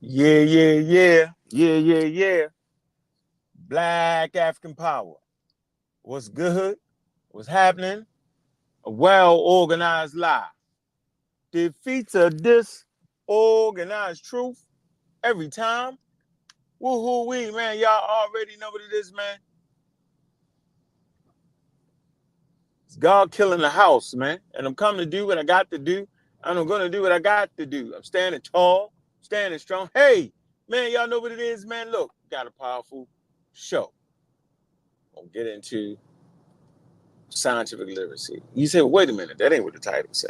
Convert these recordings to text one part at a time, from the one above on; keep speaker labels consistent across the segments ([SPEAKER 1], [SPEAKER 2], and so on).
[SPEAKER 1] Yeah, yeah, yeah. Yeah, yeah, yeah. Black African power. What's good? What's happening? A well-organized lie defeats a disorganized truth every time. Woo-hoo-wee, man. Y'all already know what it is, man. It's God killing the house, man. And I'm coming to do what I got to do. And I'm going to do what I got to do. I'm standing tall, standing strong. Hey, man, y'all know what it is, man. Look, got a powerful show. We'll get into scientific literacy. You say, well, wait a minute, that ain't what the title say.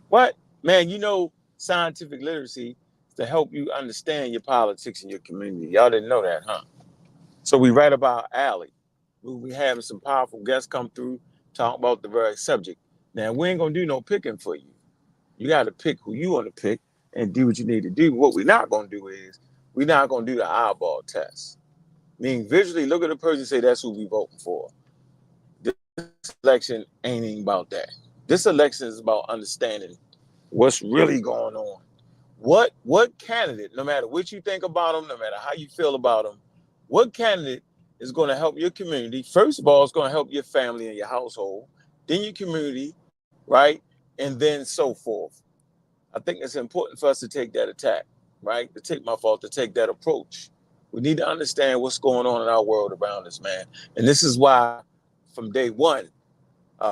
[SPEAKER 1] What? Man, scientific literacy is to help you understand your politics and your community. Y'all didn't know that, huh? So we right about alley. We'll be having some powerful guests come through, talk about the very subject. Now, we ain't gonna do no picking for you. You gotta pick who you wanna pick and do what you need to do. What we're not gonna do is we're not gonna do the eyeball test. Meaning visually look at the person and say that's who we voting for. This election ain't even about that. This election is about understanding what's really going on. What candidate, no matter what you think about them, no matter how you feel about them, what candidate is going to help your community? First of all, it's going to help your family and your household, then your community, right? And then so forth. I think it's important for us to take that attack, right? To take that approach. We need to understand what's going on in our world around us, man. And this is why, from day one,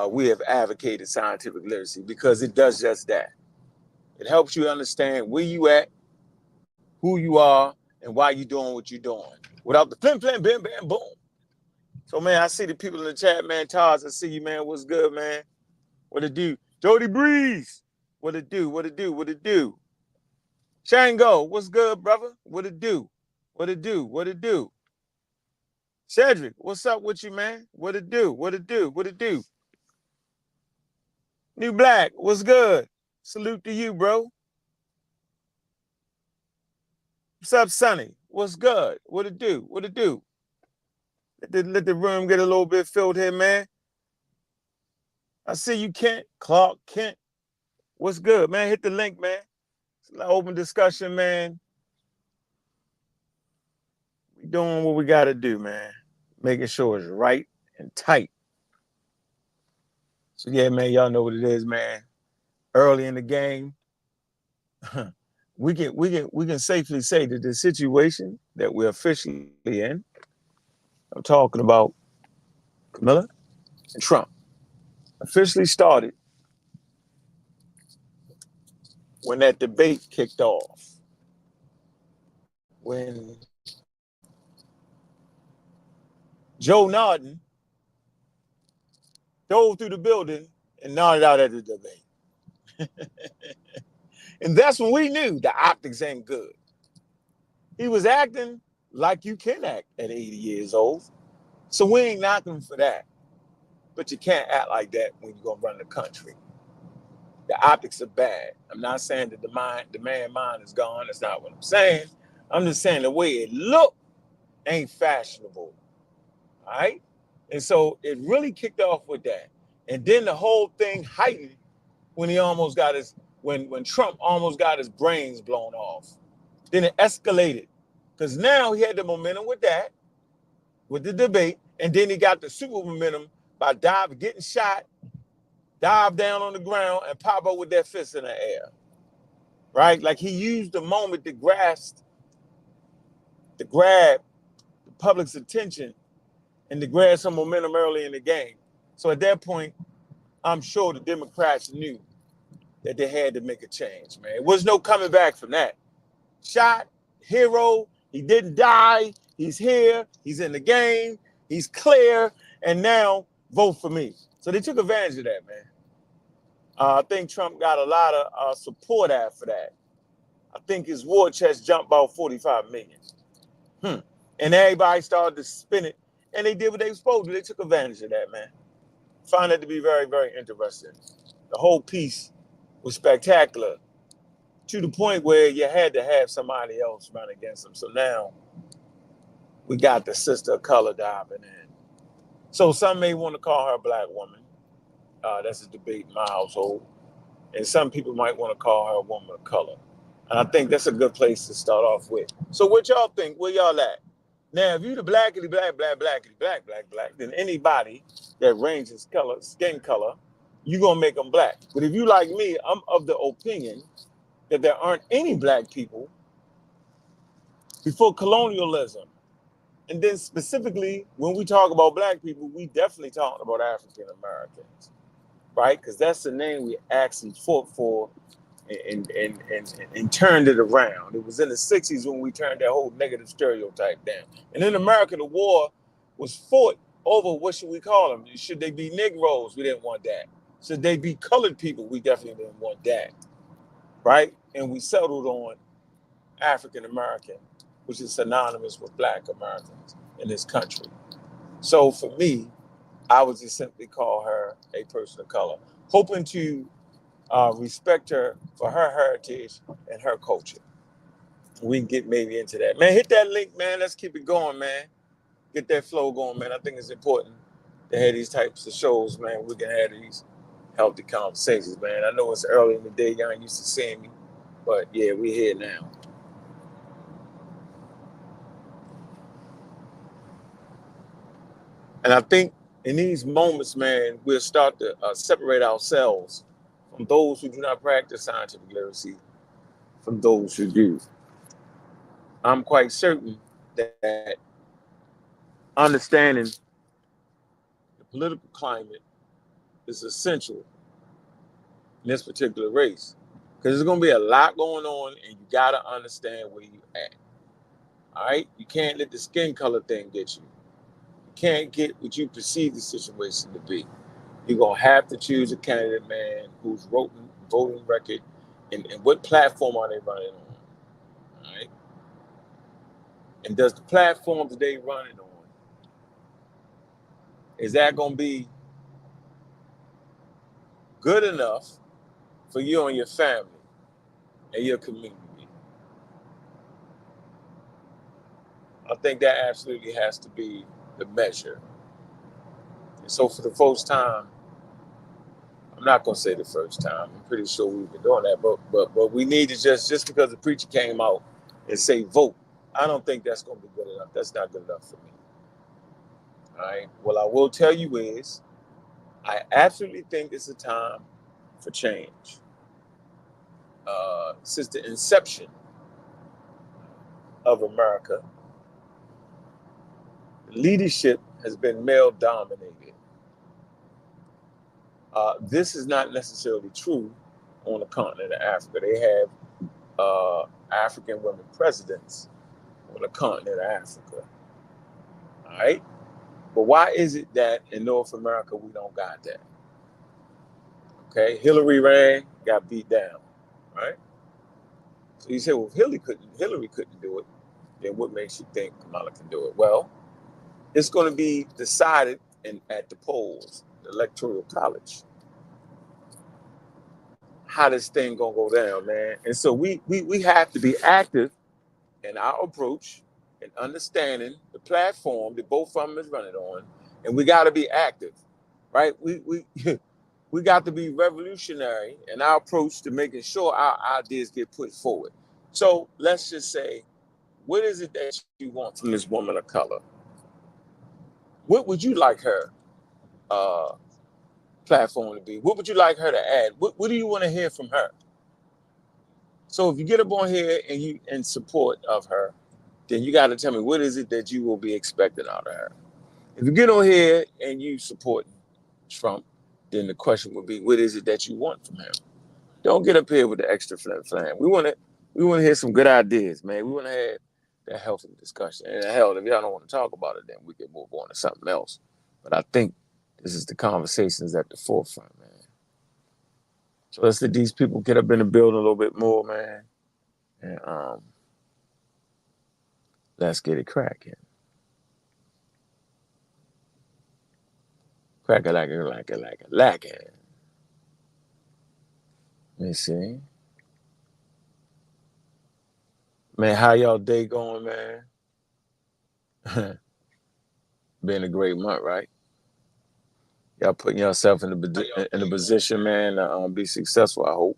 [SPEAKER 1] we have advocated scientific literacy because it does just that. It helps you understand where you at, who you are, and why you doing what you're doing. Without the flim flam bam bam boom. So man, I see the people in the chat, man. Tars, I see you, man. What's good, man? What it do? Jody Breeze. What it do? What it do? What it do? Shango, what's good, brother? What it do? What it do? What it do? Cedric, what's up with you, man? What it do? What it do? What it do? New Black, what's good? Salute to you, bro. What's up, Sonny? What's good? What it do? What it do? Let the room get a little bit filled here, man. I see you, Kent. Clark Kent. What's good, man? Hit the link, man. It's an open discussion, man. We doing what we got to do, man. Making sure it's right and tight. So yeah, man, y'all know what it is, man. Early in the game, we can safely say that the situation that we're officially in, I'm talking about Camilla and Trump, officially started when that debate kicked off. When Joe Narden dove through the building and nodded out at the debate. And that's when we knew the optics ain't good. He was acting like you can act at 80 years old. So we ain't knocking for that. But you can't act like that when you're gonna run the country. The optics are bad. I'm not saying that the man mind is gone. That's not what I'm saying. I'm just saying the way it looked ain't fashionable. All right. And so it really kicked off with that. And then the whole thing heightened when he almost got his when Trump almost got his brains blown off. Then it escalated. Because now he had the momentum with that, with the debate, and then he got the super momentum by getting shot, dive down on the ground, and pop up with that fist in the air. Right? Like he used the moment to grab the public's attention and to grab some momentum early in the game. So at that point, I'm sure the Democrats knew that they had to make a change, man. There was no coming back from that. Shot, hero, he didn't die, he's here, he's in the game, he's clear, and now vote for me. So they took advantage of that, man. I think Trump got a lot of support after that. I think his war chest jumped about 45 million. And everybody started to spin it, and they did what they were supposed to. They took advantage of that, man. Found that to be very, very interesting. The whole piece was spectacular to the point where you had to have somebody else run against them. So now we got the sister of color diving in. So some may want to call her a black woman. That's a debate in my household. And some people might want to call her a woman of color. And I think that's a good place to start off with. So what y'all think? Where y'all at? Now, if you the blackity black, then anybody that ranges color, skin color, you gonna make them black. But if you like me, I'm of the opinion that there aren't any black people before colonialism. And then specifically, when we talk about black people, we definitely talking about African Americans, right? Because that's the name we actually fought for and turned it around. It was in the 60s when we turned that whole negative stereotype down. And in America, the war was fought over what should we call them? Should they be Negroes? We didn't want that. Should they be colored people? We definitely didn't want that, right? And we settled on African American, which is synonymous with black Americans in this country. So for me, I would just simply call her a person of color, hoping to respect her for her heritage and her culture. We can get maybe into that. Man, hit that link, man. Let's keep it going, man. Get that flow going, man. I think it's important to have these types of shows, man. We can have these healthy conversations, man. I know it's early in the day. Y'all ain't used to seeing me. But yeah, we're here now. And I think in these moments, man, we'll start to separate ourselves from those who do not practice scientific literacy from those who do. I'm quite certain that understanding the political climate is essential in this particular race because there's going to be a lot going on and you got to understand where you at. All right? You can't let the skin color thing get you. You can't get what you perceive the situation to be. You're going to have to choose a candidate, man, who's voting record and what platform are they running on. All right? And does the platform that they running on, is that going to be good enough for you and your family and your community? I think that absolutely has to be the measure. And so for the first time, I'm not gonna say the first time. I'm pretty sure we've been doing that, but we need to just because the preacher came out and say vote, I don't think that's gonna be good enough. That's not good enough for me. All right. What I will tell you is I absolutely think it's a time for change. Since the inception of America, leadership has been male dominated. This is not necessarily true on the continent of Africa. They have African women presidents on the continent of Africa. All right. But why is it that in North America we don't got that? Okay. Hillary ran, got beat down. Right. So you say, well, if Hillary couldn't do it, then what makes you think Kamala can do it? Well, it's going to be decided at the polls, the electoral college. How this thing gonna go down, man? And so we have to be active in our approach and understanding the platform that both of them is running on, and we got to be active, right? We we got to be revolutionary in our approach to making sure our ideas get put forward. So let's just say, what is it that you want from this woman of color? What would you like her uh, platform to be? What would you like her to add? What do you want to hear from her? So if you get up on here and you in support of her, then you got to tell me what is it that you will be expecting out of her. If you get on here and you support Trump, then the question would be, what is it that you want from him? Don't get up here with the extra flam flam. We want to hear some good ideas, man. We want to have that healthy discussion. And hell, if y'all don't want to talk about it, then we can move on to something else. But I think this is the conversations at the forefront, man. So let's let these people get up in the building a little bit more, man. And let's get it cracking. Crack it like it. Let me see. Man, how y'all day going, man? Been a great month, right? Y'all putting yourself in a position, man, to be successful, I hope.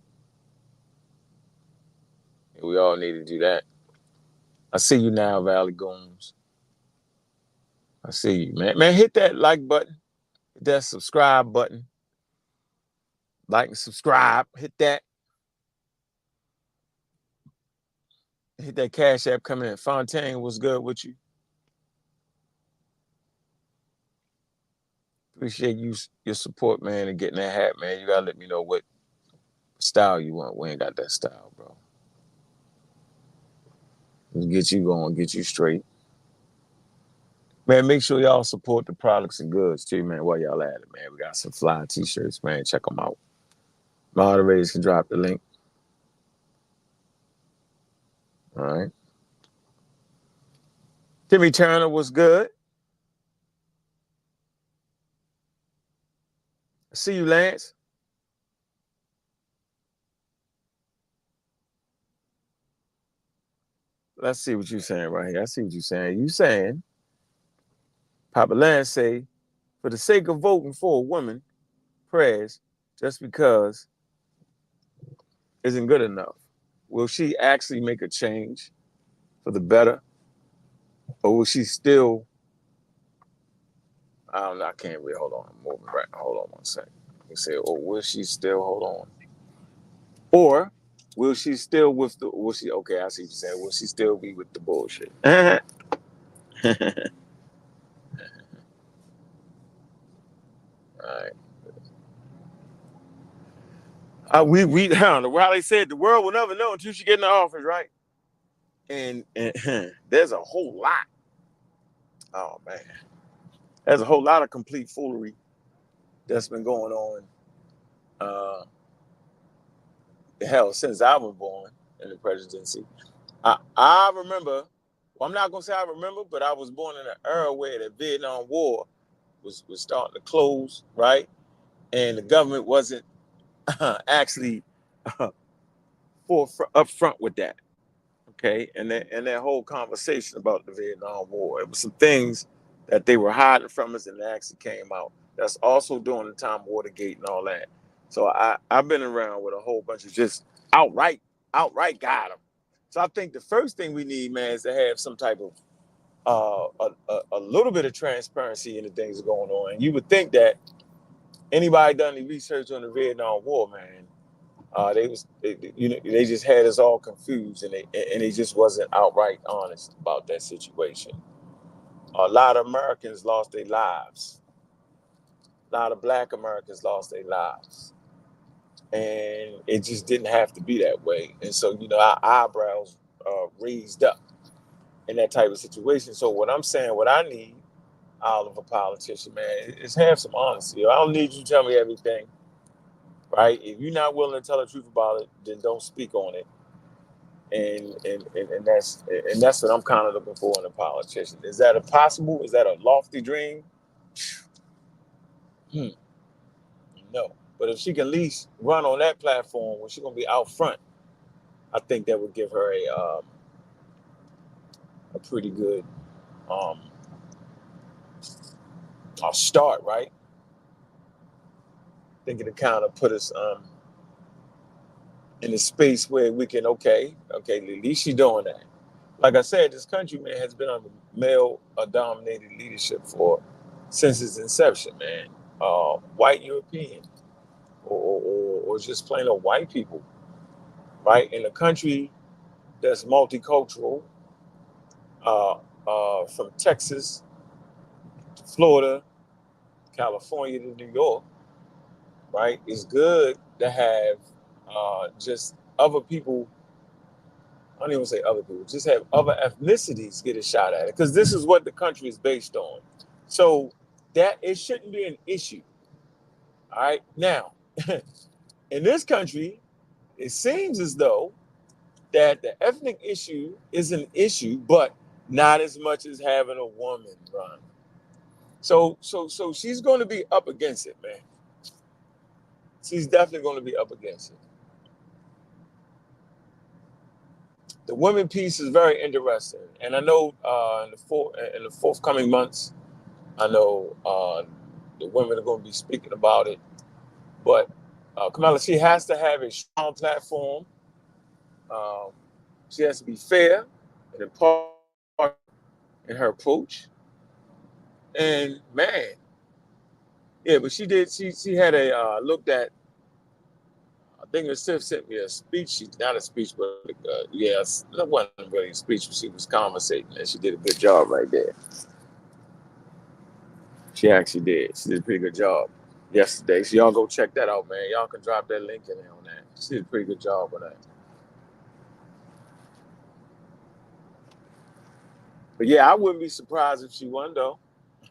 [SPEAKER 1] We all need to do that. I see you now, Valley Goons. I see you, man. Man, hit that like button. Hit that subscribe button. Like and subscribe. Hit that. Hit that Cash App coming in. Fontaine, what's good with you? Appreciate your support, man, and getting that hat, man. You gotta let me know what style you want. We ain't got that style, bro. Let's get you going, get you straight. Man, make sure y'all support the products and goods too, man, while y'all at it, man. We got some fly t-shirts, man. Check them out. Moderators can drop the link. All right. Timmy Turner was good. See you, Lance. Let's see what you're saying right here. I see what you're saying. You saying, Papa Lance say, for the sake of voting for a woman, prayers, just because isn't good enough. Will she actually make a change for the better? Or will she still, I don't know, I can't read, hold on, I'm moving right, hold on one second. You say, oh, will she still, hold on. Or will she still okay, I see what you're saying. Will she still be with the bullshit? All right. We down. Riley said the world will never know until she get in the office, right? And there's a whole lot. Oh man, there's a whole lot of complete foolery that's been going on. Hell, since I was born in the presidency, I remember. Well, I'm not gonna say I remember, but I was born in an era where the Vietnam War was starting to close, right? And the government wasn't actually up front with that. Okay, and that whole conversation about the Vietnam War, it was some things that they were hiding from us, and it actually came out. That's also during the time of Watergate and all that. So I've been around with a whole bunch of just outright got them. So I think the first thing we need, man, is to have some type of a little bit of transparency in the things going on. And you would think that anybody done any research on the Vietnam War, man, they just had us all confused, and they just wasn't outright honest about that situation. A lot of Americans lost their lives. A lot of Black Americans lost their lives, and it just didn't have to be that way. And so, our eyebrows raised up in that type of situation. So, what I'm saying, what I need out of a politician, man, is have some honesty. I don't need you to tell me everything, right? If you're not willing to tell the truth about it, then don't speak on it. And that's what I'm kind of looking for in a politician. Is that a possible? Is that a lofty dream? No. But if she can at least run on that platform where she's gonna be out front, I think that would give her a pretty good um, start, right? I think it'll kind of put us in a space where we can at least she's doing that. Like I said, this country, man, has been under male-dominated leadership since its inception, man. White European or just plain old white people, right? In a country that's multicultural, from Texas to Florida, California to New York, right? It's good to have just other people. I don't even say other people, just have other ethnicities get a shot at it, because this is what the country is based on. So that it shouldn't be an issue. All right. Now, in this country, it seems as though that the ethnic issue is an issue, but not as much as having a woman run. So she's going to be up against it, man. She's definitely going to be up against it. The women piece is very interesting, and I know in the forthcoming months, I know the women are going to be speaking about it. But Kamala, she has to have a strong platform. Um, She has to be fair and impartial in her approach. And man, yeah, but she did. She had a looked at. I think her sister sent me a speech. Not a speech, but yes, that wasn't really a speech. But she was conversating, and she did a good job right there. She actually did. She did a pretty good job yesterday. So y'all go check that out, man. Y'all can drop that link in there on that. She did a pretty good job on that. But yeah, I wouldn't be surprised if she won though.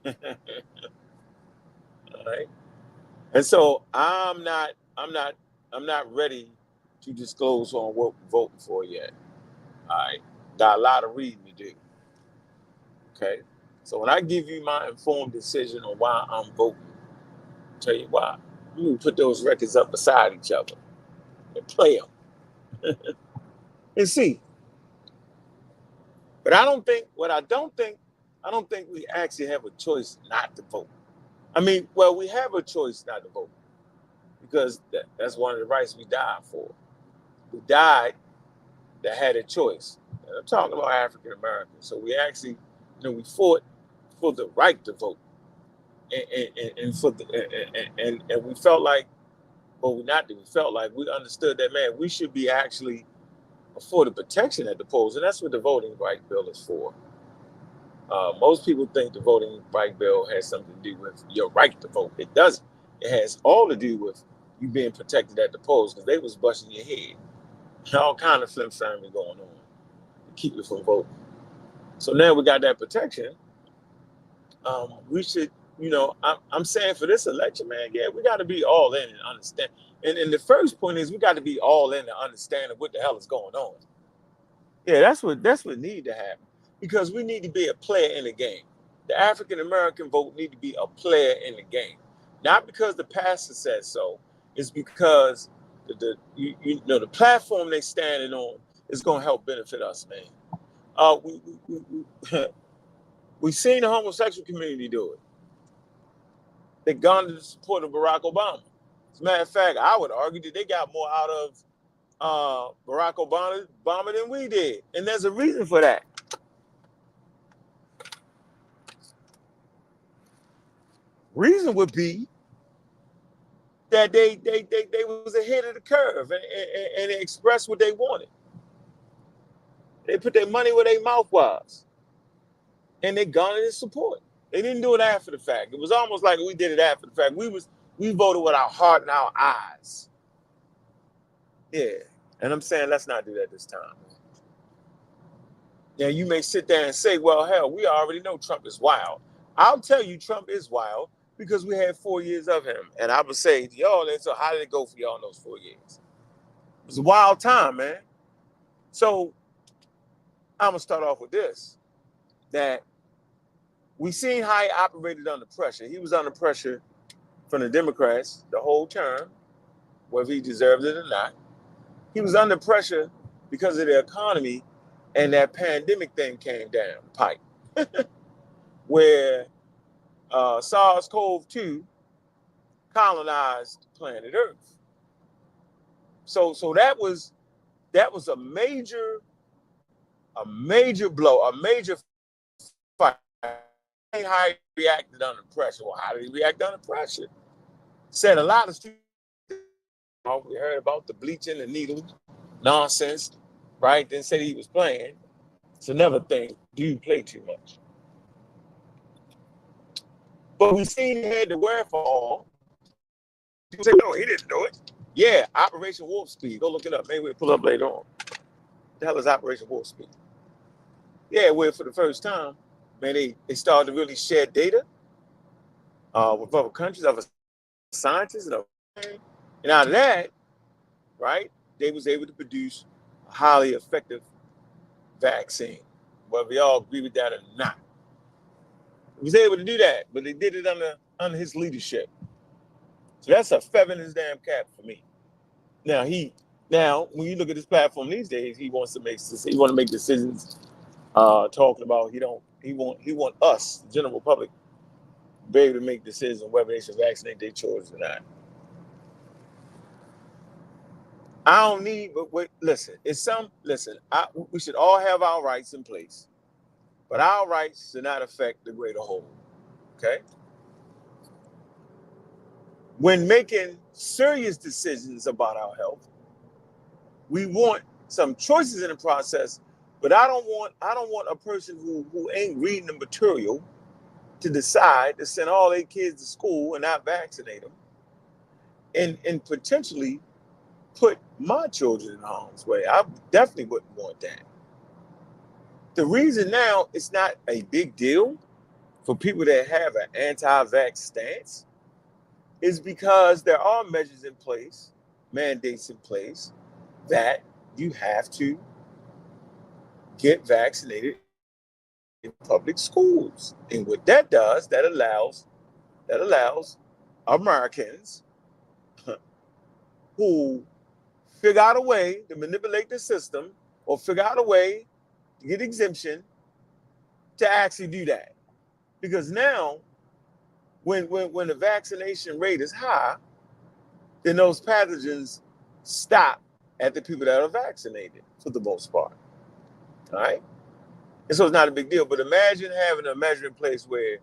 [SPEAKER 1] All right. And so I'm not ready to disclose on what we're voting for yet. All right. Got a lot of reading to do. Okay. So when I give you my informed decision on why I'm voting, I'll tell you why. You put those records up beside each other and play them and see. But I don't think we actually have a choice not to vote. I mean, well, we have a choice not to vote because that's one of the rights we died for. We died that had a choice. And I'm talking about African Americans. So we actually, we fought for the right to vote, and for the and we felt like, well, we felt like we understood that, man, we should be actually afforded protection at the polls, and that's what the voting right bill is for. Most people think the voting right bill has something to do with your right to vote. It doesn't. It has all to do with you being protected at the polls because they was busting your head. All kind of flim flamming going on to keep you from voting. So now we got that protection. We should, I'm saying for this election, man, yeah, we got to be all in and understand. And the first point is we got to be all in and understand what the hell is going on. Yeah, that's what need to happen because we need to be a player in the game. The African American vote need to be a player in the game, not because the pastor says so. It's because the platform they standing on is going to help benefit us, man. We've seen the homosexual community do it. They garnered the support of Barack Obama. As a matter of fact, I would argue that they got more out of Barack Obama than we did, and there's a reason for that. Reason would be that they was ahead of the curve and they expressed what they wanted. They put their money where their mouth was, and they garnered his support. They didn't do it after the fact. It was almost like we did it after the fact. We voted with our heart and our eyes. Yeah, and I'm saying let's not do that this time. Now you may sit there and say, "Well, hell, we already know Trump is wild." I'll tell you, Trump is wild because we had 4 years of him, and I would say, y'all, so how did it go for y'all in those 4 years? It was a wild time, man. So I'm gonna start off with this: that we seen how he operated under pressure. He was under pressure from the Democrats the whole term, whether he deserved it or not. He was under pressure because of the economy, and that pandemic thing came down the pipe, where SARS-CoV-2 colonized planet Earth. So that was a major blow, a major fight. How he reacted under pressure. Well, how did he react under pressure? Said a lot of students. We heard about the bleaching the needles nonsense, right? Then said he was playing. It's another thing. Do you play too much? But we seen he had the wherewithal. People say, no, he didn't do it. Yeah, Operation Warp Speed. Go look it up. Maybe we'll pull up later on. What the hell is Operation Warp Speed? Yeah, where for the first time, man, they started to really share data with other countries, other scientists, and out of that, right, they was able to produce a highly effective vaccine. Whether we all agree with that or not, he was able to do that, but they did it under his leadership. So that's a feather in his damn cap for me. Now when you look at this platform these days, he want to make decisions, talking about he want us, the general public, be able to make decisions on whether they should vaccinate their children or not. I don't need, but wait, listen, we should all have our rights in place, but our rights do not affect the greater whole. Okay? When making serious decisions about our health, we want some choices in the process, but I don't want a person who ain't reading the material to decide to send all their kids to school and not vaccinate them and potentially put my children in harm's way. I definitely wouldn't want that. The reason now it's not a big deal for people that have an anti-vax stance is because there are measures in place, mandates in place, that you have to get vaccinated in public schools. And what that does, that allows Americans who figure out a way to manipulate the system or figure out a way to get exemption to actually do that. Because now, when the vaccination rate is high, then those pathogens stop at the people that are vaccinated for the most part. All right? And so it's not a big deal. But imagine having a measure in place where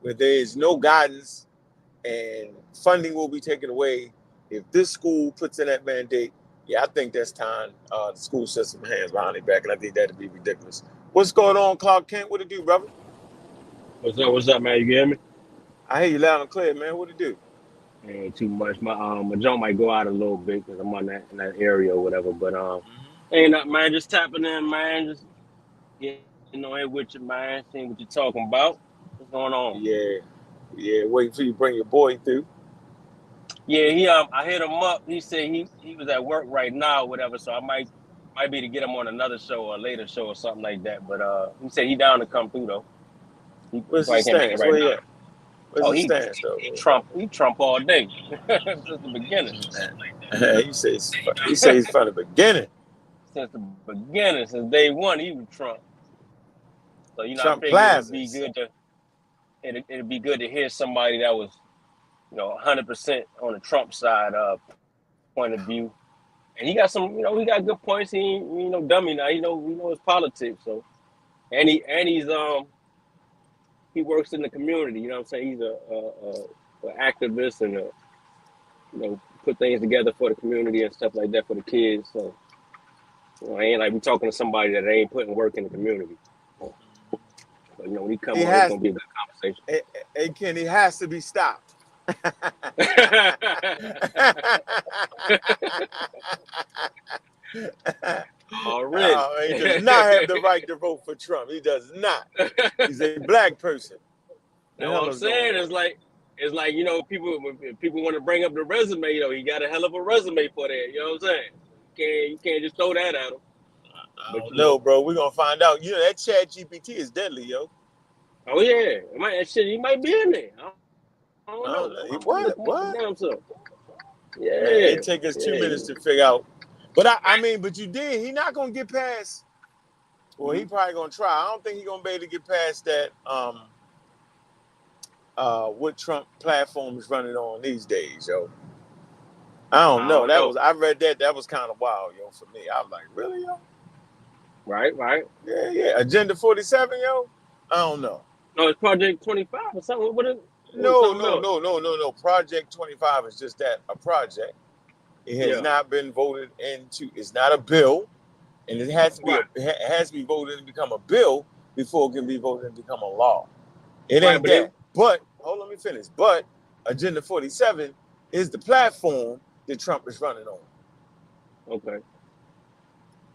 [SPEAKER 1] there is no guidance and funding will be taken away if this school puts in that mandate. Yeah, I think that's time the school system hands behind their back, and I think that'd be ridiculous. What's going on, Clark Kent? What it do, brother?
[SPEAKER 2] What's up, man? You hear me?
[SPEAKER 1] I hear you loud and clear, man. What it do?
[SPEAKER 2] Ain't too much. My jump might go out a little bit because I'm on that in that area or whatever. But
[SPEAKER 1] Mm-hmm.
[SPEAKER 2] ain't nothing, man. Just tapping in, man. Just getting on here with you, man. Seeing what you're talking about. What's going on?
[SPEAKER 1] Yeah, yeah. Waiting for you to bring your boy through.
[SPEAKER 2] Yeah, I hit him up. He said he was at work right now or whatever. So I might be to get him on another show or a later show or something like that. But he said he down to come through though. He
[SPEAKER 1] What's
[SPEAKER 2] probably
[SPEAKER 1] his
[SPEAKER 2] can't make it
[SPEAKER 1] stance?
[SPEAKER 2] right
[SPEAKER 1] Where he
[SPEAKER 2] now.
[SPEAKER 1] at? What's
[SPEAKER 2] Oh,
[SPEAKER 1] his stance, though?
[SPEAKER 2] he Trump all day since the beginning.
[SPEAKER 1] You say he's from the beginning.
[SPEAKER 2] Since the beginning, since day one, he was Trump. So I
[SPEAKER 1] Trump
[SPEAKER 2] figured it'd be
[SPEAKER 1] plazas.
[SPEAKER 2] good to it'd be good to hear somebody that was 100% on the Trump side point of view. And he got some, he got good points. He ain't no dummy now. He know his politics. So and he works in the community. You know what I'm saying? He's a activist and put things together for the community and stuff like that for the kids. So ain't like we talking to somebody that ain't putting work in the community. But when he come
[SPEAKER 1] He
[SPEAKER 2] on, it's
[SPEAKER 1] has,
[SPEAKER 2] gonna be a good conversation.
[SPEAKER 1] Ken, he has to be stopped.
[SPEAKER 2] Already.
[SPEAKER 1] Oh, he does not have the right to vote for Trump. He does not. He's a black person. The
[SPEAKER 2] Now what
[SPEAKER 1] hell
[SPEAKER 2] I'm
[SPEAKER 1] is going
[SPEAKER 2] saying
[SPEAKER 1] on?
[SPEAKER 2] is like people when people want to bring up the resume, he got a hell of a resume for that. You know what I'm saying? You can't just throw that at him.
[SPEAKER 1] I
[SPEAKER 2] But
[SPEAKER 1] don't know, bro. We're gonna find out. That Chat GPT is deadly, yo.
[SPEAKER 2] oh yeah, shit, he might be in there. I don't know. I'm gonna have to
[SPEAKER 1] I
[SPEAKER 2] look
[SPEAKER 1] don't
[SPEAKER 2] him up
[SPEAKER 1] know.
[SPEAKER 2] and damn
[SPEAKER 1] What?
[SPEAKER 2] self.
[SPEAKER 1] What?
[SPEAKER 2] Yeah,
[SPEAKER 1] Man, it take us
[SPEAKER 2] yeah.
[SPEAKER 1] 2 minutes to figure out. But I mean, but you did. He not gonna get past. Well, he
[SPEAKER 2] Mm-hmm.
[SPEAKER 1] probably gonna try. I don't think he gonna be able to get past that. What Trump platform is running on these days, yo. I don't
[SPEAKER 2] I
[SPEAKER 1] know.
[SPEAKER 2] don't know.
[SPEAKER 1] I read that. That was kind of wild, yo, for me. I was like, really, yo?
[SPEAKER 2] Right.
[SPEAKER 1] Yeah, yeah. Agenda 47, yo. I don't know.
[SPEAKER 2] No, it's Project 25 or something. What is
[SPEAKER 1] No,
[SPEAKER 2] something
[SPEAKER 1] no,
[SPEAKER 2] else?
[SPEAKER 1] no, no, no, no. Project 25 is just that, a project. It has
[SPEAKER 2] Yeah.
[SPEAKER 1] not been voted into. It's not a bill, and it has to be
[SPEAKER 2] Right.
[SPEAKER 1] it has to be voted and become a bill before it can be voted and become a law. It
[SPEAKER 2] Right,
[SPEAKER 1] ain't
[SPEAKER 2] but it
[SPEAKER 1] that. But hold on, let me finish. But Agenda 47 is the platform that Trump is running on.
[SPEAKER 2] okay.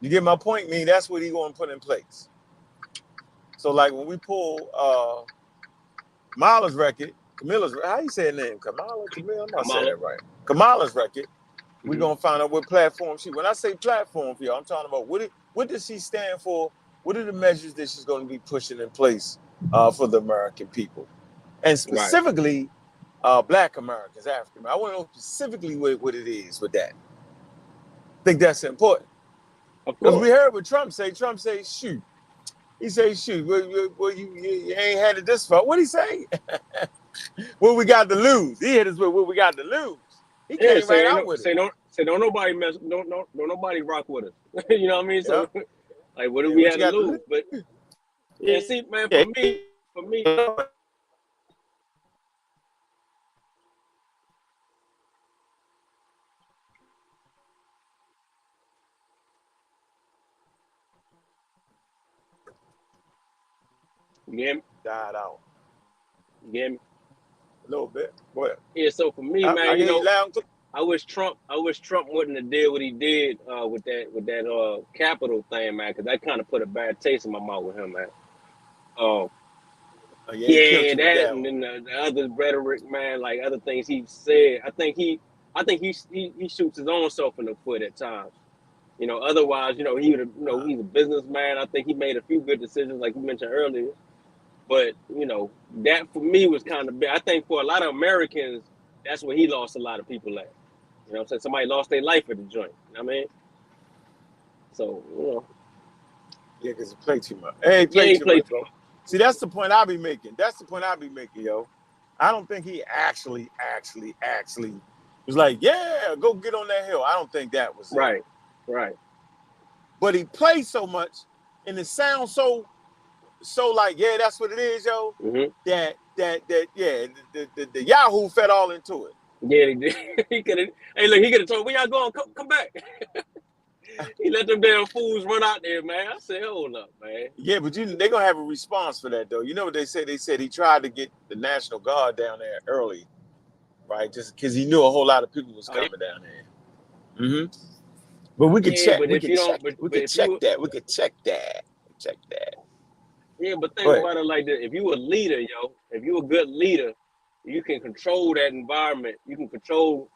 [SPEAKER 1] You get my point? I mean, that's what he's going to put in place. So, like when we pull Camilla's, how you say her name? Camilla? I'm not saying
[SPEAKER 2] Kamala.
[SPEAKER 1] that right. Kamala's record. We're
[SPEAKER 2] Mm-hmm.
[SPEAKER 1] gonna find out what platform she. When I say platform for y'all, I'm talking about what does she stand for? What are the measures that she's going to be pushing in place for the American people, and
[SPEAKER 2] Right.
[SPEAKER 1] specifically Black Americans, African. I want to know specifically what it is with that. I think that's important
[SPEAKER 2] Of
[SPEAKER 1] because
[SPEAKER 2] course.
[SPEAKER 1] we heard what Trump say. Trump say, "Shoot." He say, "Shoot, well you ain't had it this far." What he say? What we got to lose? He hit us with what we got to lose. He
[SPEAKER 2] Yeah,
[SPEAKER 1] came right out with it.
[SPEAKER 2] So don't nobody don't nobody rock with us. You know what I mean? So
[SPEAKER 1] Yeah.
[SPEAKER 2] like, what do
[SPEAKER 1] Yeah,
[SPEAKER 2] we
[SPEAKER 1] what
[SPEAKER 2] have
[SPEAKER 1] you
[SPEAKER 2] to
[SPEAKER 1] got to
[SPEAKER 2] lose?
[SPEAKER 1] lose?
[SPEAKER 2] But
[SPEAKER 1] Yeah.
[SPEAKER 2] and see, man, for me, you get me?
[SPEAKER 1] Died out
[SPEAKER 2] You get me?
[SPEAKER 1] a little bit. But
[SPEAKER 2] Yeah. So for me, man,
[SPEAKER 1] I
[SPEAKER 2] you
[SPEAKER 1] get you
[SPEAKER 2] know,
[SPEAKER 1] loud and clear.
[SPEAKER 2] I wish Trump wouldn't have did what he did with that Capitol thing, man, because that kind of put a bad taste in my mouth with him, man. Uh,
[SPEAKER 1] Oh, yeah, he killed
[SPEAKER 2] yeah,
[SPEAKER 1] you with
[SPEAKER 2] that
[SPEAKER 1] that
[SPEAKER 2] and
[SPEAKER 1] one.
[SPEAKER 2] then the other rhetoric, man, like other things he said. I think he shoots his own self in the foot at times. You know, otherwise, you know, he would have, you know, he's a businessman. I think he made a few good decisions, like you mentioned earlier. But you know, that for me was kind of big. I think for a lot of Americans, that's where he lost a lot of people at. You know what I'm saying? Somebody lost their life at the joint. You know what I mean? So, you know,
[SPEAKER 1] Yeah, because he played too much. Hey, he
[SPEAKER 2] yeah,
[SPEAKER 1] played
[SPEAKER 2] he
[SPEAKER 1] too
[SPEAKER 2] played
[SPEAKER 1] much,
[SPEAKER 2] too
[SPEAKER 1] bro. See, that's the point I be making. That's the point I be making, yo. I don't think he actually was like, yeah, go get on that hill. I don't think that was
[SPEAKER 2] much.
[SPEAKER 1] it.
[SPEAKER 2] Right.
[SPEAKER 1] But he played so much, and it sounds so like, yeah, that's what it is, yo.
[SPEAKER 2] Hmm.
[SPEAKER 1] That yeah, the Yahoo fed all into it.
[SPEAKER 2] Yeah, he did. He could have. Hey, look, he could have told, "Where y'all going? Come back." He let them damn fools run out there, man. I said, "Hold up, man."
[SPEAKER 1] Yeah, but they're gonna have a response for that though. You know what they said? They said he tried to get the National Guard down there early, right? Just because he knew a whole lot of people was
[SPEAKER 2] Oh yeah,
[SPEAKER 1] coming down there. Mm-hmm. But we could
[SPEAKER 2] yeah.
[SPEAKER 1] check.
[SPEAKER 2] But
[SPEAKER 1] We
[SPEAKER 2] if
[SPEAKER 1] could
[SPEAKER 2] you don't,
[SPEAKER 1] check. We
[SPEAKER 2] but
[SPEAKER 1] could
[SPEAKER 2] if
[SPEAKER 1] check
[SPEAKER 2] you,
[SPEAKER 1] that. We could check that. Check that.
[SPEAKER 2] yeah, but
[SPEAKER 1] Go
[SPEAKER 2] think
[SPEAKER 1] ahead.
[SPEAKER 2] about it like this: if you a leader, yo, if you a good leader, you can control that environment. You can control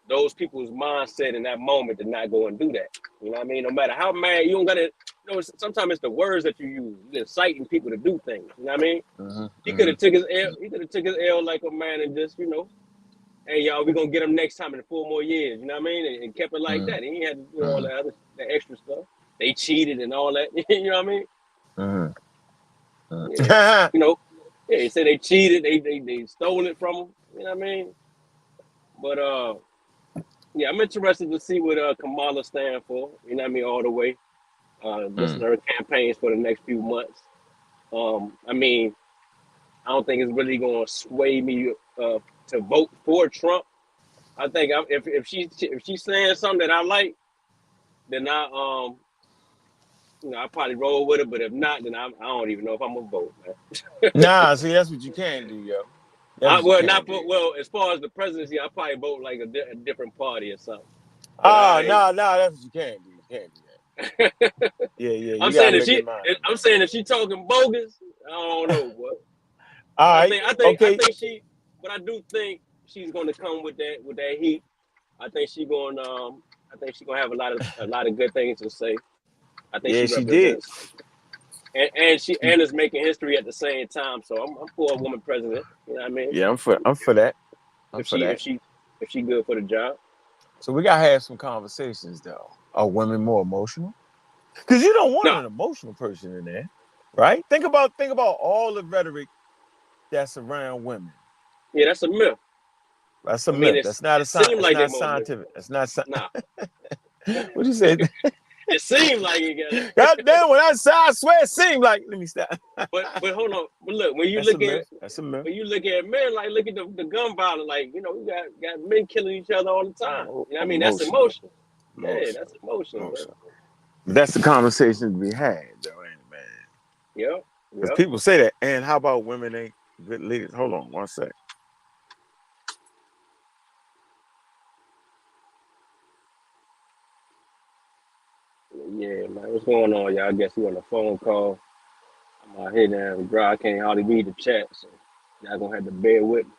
[SPEAKER 2] those people's mindset in that moment to not go and do that. You know what I mean? No matter how mad, you don't gotta. You know, sometimes it's the words that you use, you're inciting people to do things. You know what I mean?
[SPEAKER 1] Mm-hmm,
[SPEAKER 2] He could have
[SPEAKER 1] mm-hmm,
[SPEAKER 2] took his L. He could have took his L like a man and just, you know, hey y'all, we gonna get him next time in 4 more years. You know what I mean? And kept it like that. He ain't had to do all
[SPEAKER 1] mm-hmm,
[SPEAKER 2] that other, that extra stuff. They cheated and all that. You know what I mean?
[SPEAKER 1] mm-hmm,
[SPEAKER 2] Yeah.
[SPEAKER 1] mm-hmm.
[SPEAKER 2] You know. Yeah. They said they cheated. They stole it from him. You know what I mean? But yeah, I'm interested to see what Kamala stand for. You know what I mean? All the way. Listen to her campaigns for the next few months. I mean, I don't think it's really going to sway me to vote for Trump. I think if she's saying something that I like, then I probably roll with it. But if not, then I don't even know if I'm gonna vote, man.
[SPEAKER 1] Nah, see, that's what you can do, yo. That's what you
[SPEAKER 2] Well,
[SPEAKER 1] can
[SPEAKER 2] not
[SPEAKER 1] do.
[SPEAKER 2] for, well, as far as the presidency, I probably vote like a different party or something. But
[SPEAKER 1] Ah,
[SPEAKER 2] I
[SPEAKER 1] nah, that's what you can do. You can do that. Yeah, yeah,
[SPEAKER 2] I'm
[SPEAKER 1] you gotta
[SPEAKER 2] saying
[SPEAKER 1] make your mind up,
[SPEAKER 2] I'm
[SPEAKER 1] man.
[SPEAKER 2] saying if she talking bogus, I don't know, boy.
[SPEAKER 1] All
[SPEAKER 2] But
[SPEAKER 1] right,
[SPEAKER 2] I
[SPEAKER 1] okay.
[SPEAKER 2] think but I do think she's going to come with that heat. I think I think she's going to have a lot of good things to say. I think
[SPEAKER 1] Yeah,
[SPEAKER 2] she
[SPEAKER 1] she did.
[SPEAKER 2] represents, and she and is making history at the same time. So I'm for a woman president. You know what I mean?
[SPEAKER 1] Yeah, I'm for that. I'm
[SPEAKER 2] If
[SPEAKER 1] for
[SPEAKER 2] she
[SPEAKER 1] that.
[SPEAKER 2] if she if she good for the job.
[SPEAKER 1] So we gotta have some conversations though. Are women more emotional? Because you don't want
[SPEAKER 2] No,
[SPEAKER 1] an emotional person in there, right? Think about all the rhetoric that's around women.
[SPEAKER 2] yeah, that's a myth.
[SPEAKER 1] That's a
[SPEAKER 2] I mean,
[SPEAKER 1] myth. That's not a
[SPEAKER 2] it
[SPEAKER 1] science.
[SPEAKER 2] seemed
[SPEAKER 1] It's
[SPEAKER 2] like they're
[SPEAKER 1] not
[SPEAKER 2] more emotional.
[SPEAKER 1] scientific. It's not.
[SPEAKER 2] Nah,
[SPEAKER 1] What you say?
[SPEAKER 2] it seemed like it got
[SPEAKER 1] God
[SPEAKER 2] it.
[SPEAKER 1] damn! When I swear it seemed like. Let me stop.
[SPEAKER 2] But hold on. But look,
[SPEAKER 1] That's a myth. That's a myth.
[SPEAKER 2] when you look at men, like look at the gun violence, like you know, we got men killing each other all the time. You know what I mean? That's
[SPEAKER 1] Emotional.
[SPEAKER 2] emotion. Yeah, that's
[SPEAKER 1] Emotional.
[SPEAKER 2] emotion, bro.
[SPEAKER 1] Emotional. That's the conversation to be had, though, ain't it, man?
[SPEAKER 2] Yep,
[SPEAKER 1] Because
[SPEAKER 2] yep.
[SPEAKER 1] people say that. And how about women ain't good leaders? Hold on one sec.
[SPEAKER 2] Yeah, man. What's going on, y'all? I guess you on a phone call. I'm out here now, bro. I can't hardly read the chat, so y'all gonna have to bear with me.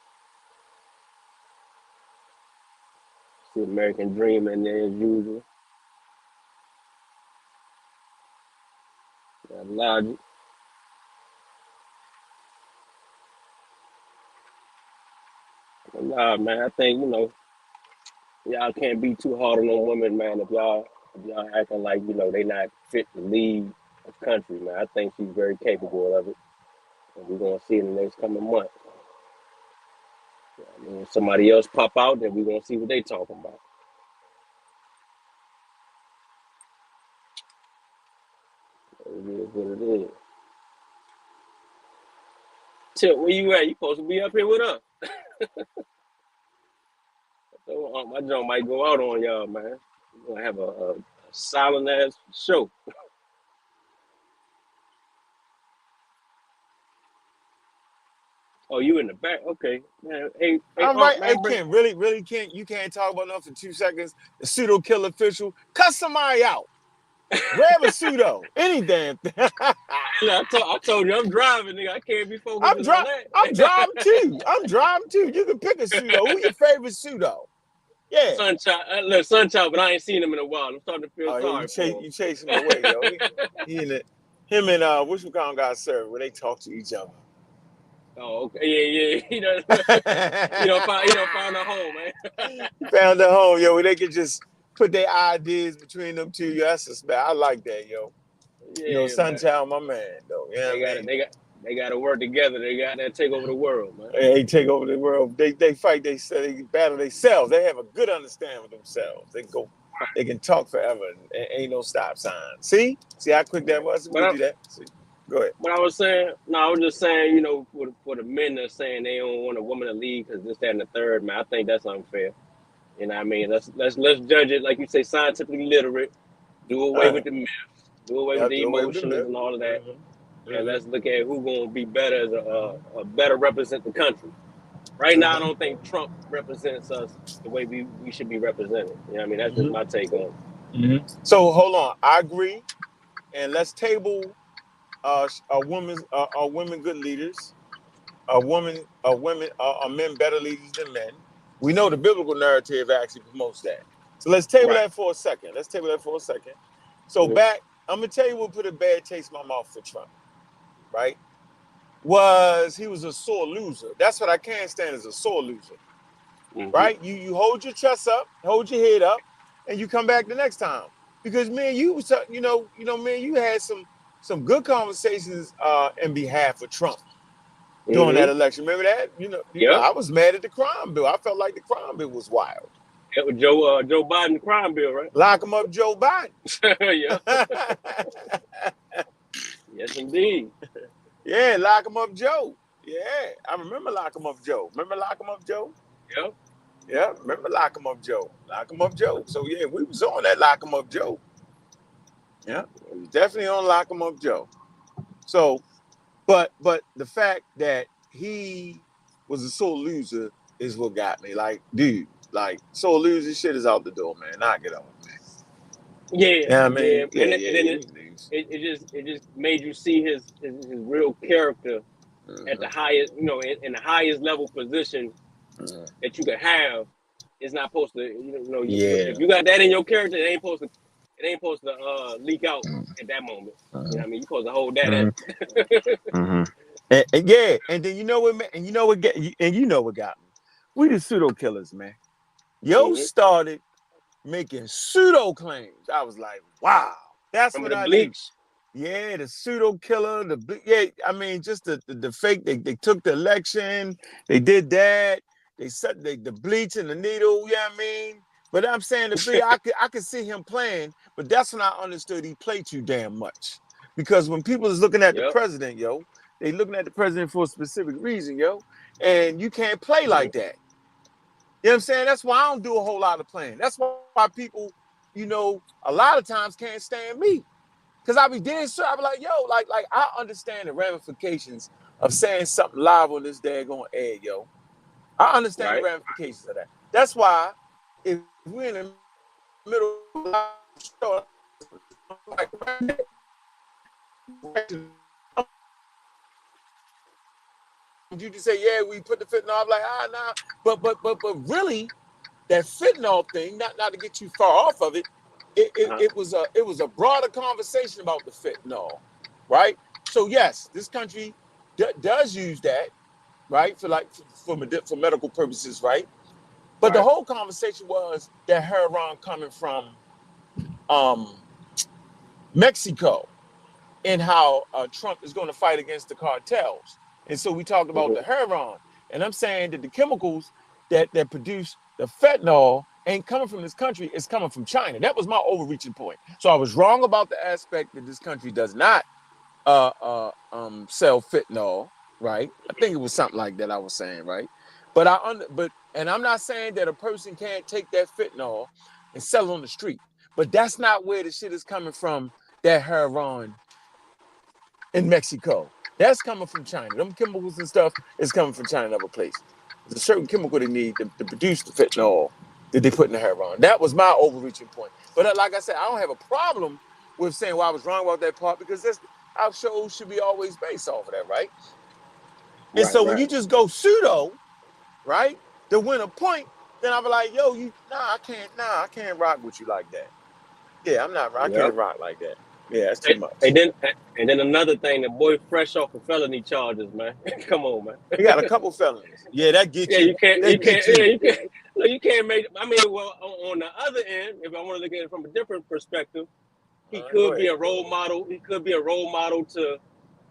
[SPEAKER 2] See American Dream in there as usual. Got Logic. But nah, man. I think y'all can't be too hard on them women, man. If y'all acting like they not fit to lead a country, man. I think she's very capable of it, and we're gonna see in the next coming months. I mean, if somebody else pop out, then we're gonna see what they talking about. Tip, where you at? You supposed to be up here with us. So my joint might go out on y'all, man. We're gonna have a silent ass show. Oh, you in the back? Okay, man. Hey,
[SPEAKER 1] I'm right. Hey,
[SPEAKER 2] man, bring.
[SPEAKER 1] Ken, really, Ken, you can't talk about nothing for 2 seconds. The pseudo kill official, cut somebody out. Grab a pseudo, any damn thing.
[SPEAKER 2] I told you I'm driving, nigga. I can't be focusing on
[SPEAKER 1] I'm
[SPEAKER 2] that.
[SPEAKER 1] driving too. I'm driving too. You can pick a pseudo. Who your favorite pseudo? Yeah.
[SPEAKER 2] Sunchild, look, Sunchild, but I ain't seen him in a while. I'm starting to feel
[SPEAKER 1] Oh yeah,
[SPEAKER 2] sorry for
[SPEAKER 1] you chase him away, yo. He in it. Him and which one got served where they talk to each other.
[SPEAKER 2] Oh, okay, yeah. He don't find a home, man.
[SPEAKER 1] He found a home, yo, where they could just put their ideas between them two. Yo, that's a spell. I like that, yo.
[SPEAKER 2] Yeah, man.
[SPEAKER 1] Sunchild, my man, though. You know
[SPEAKER 2] They
[SPEAKER 1] what I
[SPEAKER 2] got it.
[SPEAKER 1] mean?
[SPEAKER 2] They got to work together. They got to take over the world, man.
[SPEAKER 1] They take over the world. They fight. They battle themselves. They have a good understanding of themselves. They can talk forever. And ain't no stop sign. See how quick that was. We do that. See, go ahead.
[SPEAKER 2] But I was saying, no, I was just saying, for the men that saying they don't want a woman to lead because this, that, and the third, man, I think that's unfair. You know what I mean? Let's judge it like you say, scientifically literate. Do away with the myths. Do away with
[SPEAKER 1] Have
[SPEAKER 2] the
[SPEAKER 1] to away with them.
[SPEAKER 2] emotions and all of that. And
[SPEAKER 1] Mm-hmm.
[SPEAKER 2] let's look at who's going to be better as a better represent the country. Right now, I don't think Trump represents us the way we should be represented. You know what I mean? That's just my take on it.
[SPEAKER 1] Mm-hmm. So hold on, I agree, and let's table women good leaders, are men better leaders than men. We know the biblical narrative actually promotes that. So let's table
[SPEAKER 2] Right.
[SPEAKER 1] that for a second. So back, I'm gonna tell you what put a bad taste in my mouth for Trump, right? He was a sore loser. That's what I can't stand is a sore loser. Right? You hold your chest up, hold your head up, and you come back the next time. Because man, man, you had some good conversations in behalf of Trump during that election. Remember that?
[SPEAKER 2] Yep.
[SPEAKER 1] I was mad at the crime bill. I felt like the crime bill was wild.
[SPEAKER 2] It was Joe Biden crime bill, right?
[SPEAKER 1] Lock him up, Joe Biden.
[SPEAKER 2] Yeah. Yes, indeed.
[SPEAKER 1] Yeah, lock him up, Joe. Yeah, I remember lock him up, Joe. Remember lock him up, Joe?
[SPEAKER 2] Yep.
[SPEAKER 1] Yeah, remember lock him up, Joe. Lock him up, Joe. So yeah, we was on that lock him up, Joe. Yeah, we was definitely on lock him up, Joe. So, but the fact that he was a sore loser is what got me. Like, dude, like sore loser shit is out the door, man. Knock it off, man.
[SPEAKER 2] Yeah,
[SPEAKER 1] I mean,
[SPEAKER 2] and then it just made you see his real character at the highest, in the highest level position that you could have. It's not supposed to, if you got that in your character, it ain't supposed to leak out at that moment. You know what I mean? You're supposed to hold that at.
[SPEAKER 1] And then you know what got me. We the pseudo killers, man. Yo started making pseudo claims. I was like, wow, that's
[SPEAKER 2] Remember
[SPEAKER 1] what
[SPEAKER 2] the
[SPEAKER 1] I do.
[SPEAKER 2] bleach?
[SPEAKER 1] Yeah, the pseudo killer, I mean, just the fake. They took the election, they did that, they set the bleach and the needle. Yeah, I mean, but I'm saying the bleach, I could see him playing, but that's when I understood he played too damn much. Because when people is looking at the president, yo, they looking at the president for a specific reason, yo, and you can't play like that. You know what I'm saying? That's why I don't do a whole lot of playing. That's why people, a lot of times can't stand me. Because I be dead sure. I be like, yo, like I understand the ramifications of saying something live on this daggone air, yo. I understand the ramifications of that. That's why if we're in the middle of a show, like, you just say, yeah, we put the fentanyl. I'm like, nah. But really, that fentanyl thing, not to get too far off of it, it was a broader conversation about the fentanyl, right? So yes, this country does use that, right, for medical purposes, right? But the whole conversation was that heroin coming from Mexico and how Trump is going to fight against the cartels. And so we talked about the heroin, and I'm saying that the chemicals that produce the fentanyl ain't coming from this country, it's coming from China. That was my overreaching point. So I was wrong about the aspect that this country does not sell fentanyl, right? I think it was something like that I was saying, right? And I'm not saying that a person can't take that fentanyl and sell it on the street, but that's not where the shit is coming from. That heroin in Mexico, that's coming from China. Them chemicals and stuff is coming from China and other places. There's a certain chemical they need to produce the fentanyl that they put in the heroin. That was my overreaching point. But like I said, I don't have a problem with saying, well, I was wrong about that part, because our shows should be always based off of that, right? And
[SPEAKER 2] Right,
[SPEAKER 1] so when
[SPEAKER 2] right.
[SPEAKER 1] you just go pseudo, right, to win a point, then I'll be like, yo, I can't rock with you like that. Yeah, I
[SPEAKER 2] Yep.
[SPEAKER 1] can't rock like that. Yeah, that's too much.
[SPEAKER 2] And then and then another thing, the boy fresh off of felony charges, man. Come on, man.
[SPEAKER 1] He got a couple felonies. Yeah, that get
[SPEAKER 2] Yeah,
[SPEAKER 1] you. That
[SPEAKER 2] you can't,
[SPEAKER 1] get
[SPEAKER 2] yeah,
[SPEAKER 1] you.
[SPEAKER 2] you can't. Look, you can't make. I mean, well, on the other end, if I want to look at it from a different perspective, he
[SPEAKER 1] All right, go
[SPEAKER 2] could be
[SPEAKER 1] ahead.
[SPEAKER 2] a role model. He could be a role model to,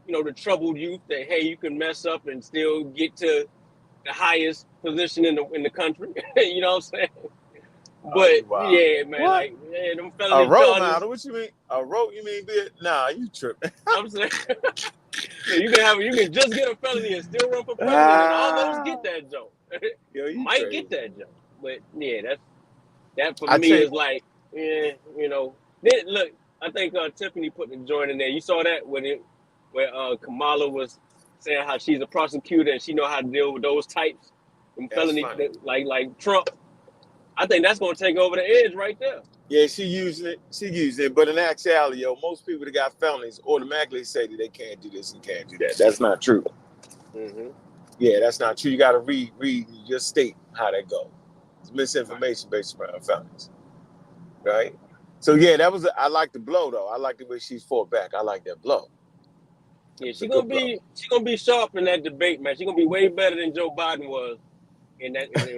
[SPEAKER 2] the troubled youth. That hey, you can mess up and still get to the highest position in the country. You know what I'm saying?
[SPEAKER 1] Oh,
[SPEAKER 2] But
[SPEAKER 1] you wild.
[SPEAKER 2] yeah, man,
[SPEAKER 1] What?
[SPEAKER 2] like them
[SPEAKER 1] A
[SPEAKER 2] felony
[SPEAKER 1] role
[SPEAKER 2] charges.
[SPEAKER 1] model? What you mean? You mean be? Nah, you tripping.
[SPEAKER 2] I'm saying. You can just get a felony and still run for president and almost
[SPEAKER 1] Ah,
[SPEAKER 2] get that joke.
[SPEAKER 1] yo, you
[SPEAKER 2] Might get
[SPEAKER 1] crazy.
[SPEAKER 2] that joke. But yeah, that for
[SPEAKER 1] I
[SPEAKER 2] me
[SPEAKER 1] tell you,
[SPEAKER 2] is like, yeah, Then look, I think Tiffany put the joint in there. You saw that where Kamala was saying how she's a prosecutor and she know how to deal with those types, them
[SPEAKER 1] that's
[SPEAKER 2] felony
[SPEAKER 1] funny.
[SPEAKER 2] like Trump. I think that's gonna take over the edge right there.
[SPEAKER 1] Yeah, she using it. She using it. But in actuality, yo, most people that got felonies automatically say that they can't do this and can't do that. That's not true.
[SPEAKER 2] Mm-hmm.
[SPEAKER 1] Yeah, that's not true. You got to read your state how that go. It's
[SPEAKER 2] Right.
[SPEAKER 1] misinformation based around felonies, right? So yeah, I like the blow though. I like the way she fought back. I like that blow. It
[SPEAKER 2] Yeah,
[SPEAKER 1] was a good blow.
[SPEAKER 2] she gonna be sharp in that debate, man. She gonna be way better than Joe Biden was in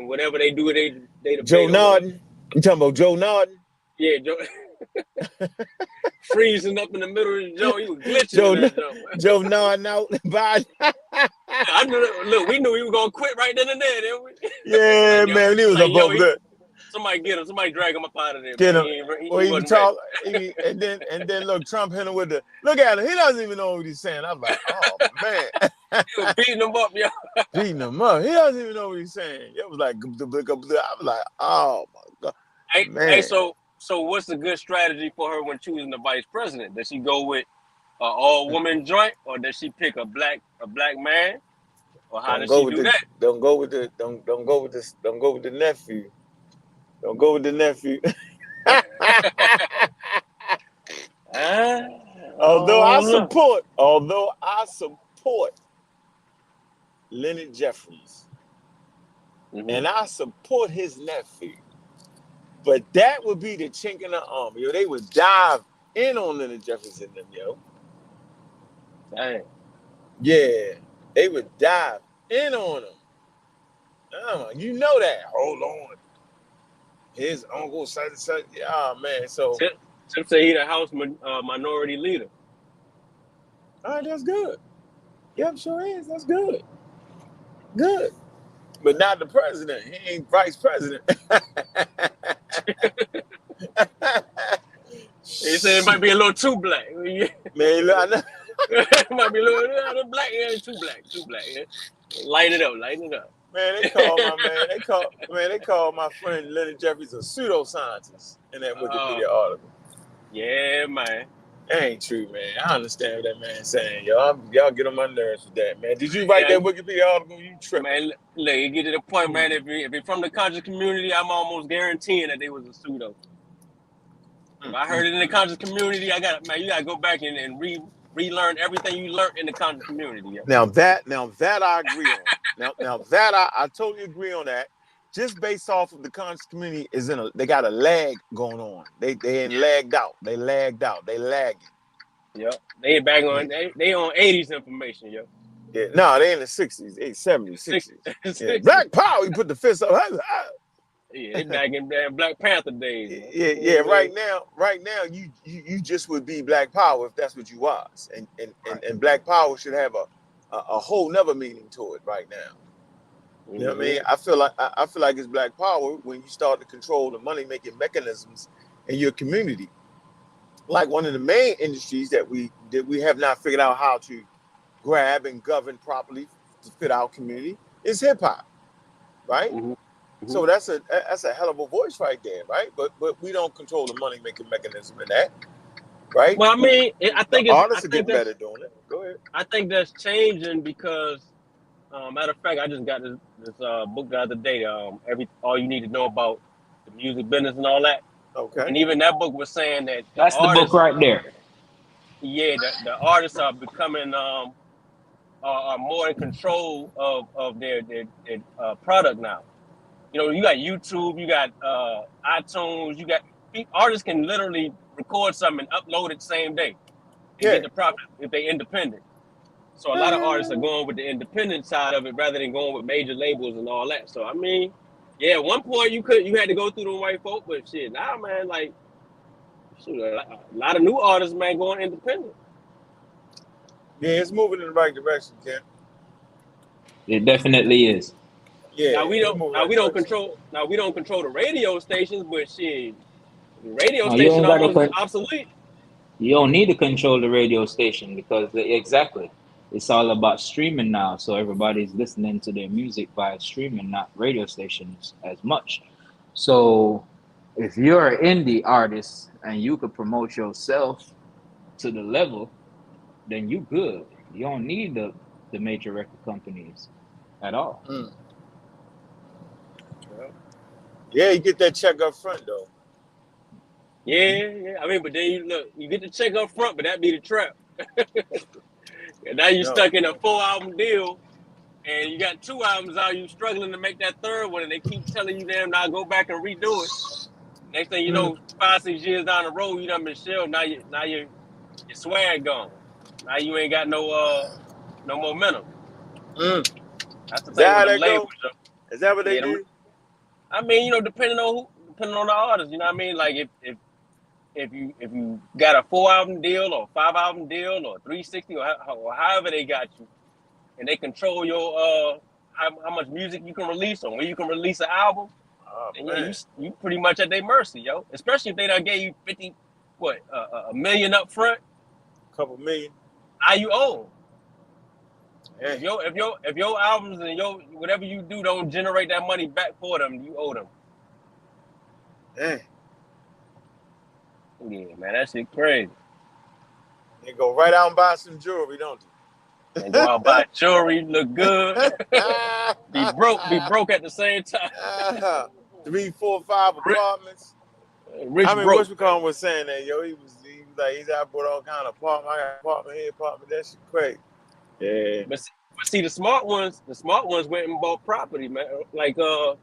[SPEAKER 2] whatever they do they
[SPEAKER 1] Joe
[SPEAKER 2] debate or whatever.
[SPEAKER 1] Norden. You talking about Joe Norden?
[SPEAKER 2] Yeah, Joe freezing up in the middle of the joint. He was glitching in
[SPEAKER 1] Joe
[SPEAKER 2] that joint.
[SPEAKER 1] Joe Norden out Biden.
[SPEAKER 2] I knew that, look, we knew he was gonna quit right then and there, didn't we?
[SPEAKER 1] Yeah,
[SPEAKER 2] Like yo,
[SPEAKER 1] man, he was
[SPEAKER 2] like
[SPEAKER 1] up
[SPEAKER 2] yo,
[SPEAKER 1] over
[SPEAKER 2] he
[SPEAKER 1] there.
[SPEAKER 2] somebody get him, somebody drag him up out of there,
[SPEAKER 1] Get
[SPEAKER 2] man.
[SPEAKER 1] him. Well,
[SPEAKER 2] He
[SPEAKER 1] he be
[SPEAKER 2] wasn't ready.
[SPEAKER 1] talk. And then look, Trump hit him with the look at him. He doesn't even know what he's saying. I was like, oh man,
[SPEAKER 2] He was beating him up, yo.
[SPEAKER 1] beating him up. He doesn't even know what he's saying. It was like, I was like, oh my god,
[SPEAKER 2] Hey,
[SPEAKER 1] man.
[SPEAKER 2] so what's a good strategy for her when choosing the vice president? Does she go with an all woman joint, or does she pick a black man, or how
[SPEAKER 1] Don't
[SPEAKER 2] does
[SPEAKER 1] go
[SPEAKER 2] she
[SPEAKER 1] with
[SPEAKER 2] do
[SPEAKER 1] the.
[SPEAKER 2] that?
[SPEAKER 1] Don't go with the. Don't go with this. Don't go with the nephew. Don't go with the nephew.
[SPEAKER 2] I don't
[SPEAKER 1] Although I support Leonard Jeffries
[SPEAKER 2] know.
[SPEAKER 1] and I support his nephew, but that would be the chink in the armor. Yo, they would dive in on Leonard Jeffries and them, yo.
[SPEAKER 2] Dang.
[SPEAKER 1] Yeah, they would dive in on him. You know that. Hold on. His uncle such and such. Yeah, man. So,
[SPEAKER 2] Tip say he the House minority leader.
[SPEAKER 1] all right, that's good. Yep, sure is. That's good. Good. But not the president. He ain't vice president.
[SPEAKER 2] He said it might be a little too black.
[SPEAKER 1] Man, look, I know.
[SPEAKER 2] It might be a little black. Yeah, too black. Yeah. Lighten it up.
[SPEAKER 1] Man, they call my friend Leonard Jeffries a pseudoscientist in that Wikipedia article.
[SPEAKER 2] Yeah, man.
[SPEAKER 1] That ain't true, man. I understand what that man's saying. Y'all get on my nerves with that, man. Did you write
[SPEAKER 2] Yeah,
[SPEAKER 1] that Wikipedia article? You tripping.
[SPEAKER 2] man. Look, you get to the point, man. If you're from the conscious community, I'm almost guaranteeing that they was a pseudo. If I heard it in the conscious community, you gotta go back and relearn everything you learned in the conscious community. Yeah.
[SPEAKER 1] Now that I agree on. Now that I totally agree on that. Just based off of the conscious community they got a lag going on. They ain't lagged out. They lagged out. They lagging.
[SPEAKER 2] Yep. They back on they on 80s information, yo.
[SPEAKER 1] Yeah, no, they in the 60s, 70s, 60s. Yeah. Black power, you put the fist up.
[SPEAKER 2] Yeah, they back in Black Panther days.
[SPEAKER 1] Yeah. Right now, you just would be Black Power if that's what you was, and Black Power should have a whole nother meaning to it right now. You know what I mean? I feel like it's Black Power when you start to control the money making mechanisms in your community. Like one of the main industries that we have not figured out how to grab and govern properly to fit our community is hip hop, right?
[SPEAKER 2] Mm-hmm.
[SPEAKER 1] So that's a hell of a voice right there, right? But we don't control the money making mechanism in that, right?
[SPEAKER 2] Well, I mean,
[SPEAKER 1] The artists are getting better doing it. Go ahead.
[SPEAKER 2] I think that's changing because, matter of fact, I just got this book the other day. All you need to know about the music business and all that.
[SPEAKER 1] Okay.
[SPEAKER 2] And even that book was saying that
[SPEAKER 3] That's the book right there.
[SPEAKER 2] Yeah, the artists are becoming are more in control of their product now. You know, you got YouTube, you got iTunes, you got artists can literally record something and upload it same day and get the profit if they independent. So a lot of artists are going with the independent side of it rather than going with major labels and all that. So I mean, yeah, at one point you had to go through the white folk, but shit, now man, like shoot, a lot of new artists, man, going independent.
[SPEAKER 1] Yeah, it's moving in the right direction, Ken.
[SPEAKER 3] It definitely is.
[SPEAKER 1] Yeah.
[SPEAKER 2] Now we don't control the radio stations, but shit, the radio station almost obsolete.
[SPEAKER 3] You don't need to control the radio station because exactly, it's all about streaming now. So everybody's listening to their music via streaming, not radio stations as much. So if you're an indie artist and you could promote yourself to the level, then you good. You don't need the major record companies at all.
[SPEAKER 1] Yeah, you get that check up front though.
[SPEAKER 2] Yeah. I mean, but then you get the check up front, but that be the trap. And now you're stuck in a 4-album deal, and you got 2 albums out. You struggling to make that third one, and they keep telling you, "Damn, now go back and redo it." Next thing you know, 5-6 years down the road, you done been shelled. Now your swag gone. Now you ain't got no momentum. That's the thing with the labels.
[SPEAKER 1] Is that what they do?
[SPEAKER 2] I mean, you know, depending on the artist, you know what I mean? Like if you got a 4-album deal or 5-album deal or 360 or however they got you, and they control your how much music you can release or when you can release an album, then you pretty much at their mercy, yo. Especially if they done gave you $1 million up front,
[SPEAKER 1] couple million.
[SPEAKER 2] Now you owe. If your albums and your whatever you do don't generate that money back for them, you owe them. Yeah, man, that shit crazy.
[SPEAKER 1] You go right out and buy some jewelry, don't you?
[SPEAKER 2] And go out and buy jewelry, look good. be broke at the same time.
[SPEAKER 1] 3, 4, 5 apartments.
[SPEAKER 2] Rich broke.
[SPEAKER 1] What's was saying that, yo, he was like, he's out bought all kind of apartment. I got apartment here, apartment. That shit crazy. Yeah.
[SPEAKER 2] But see, the smart ones went and bought property, man. Like, you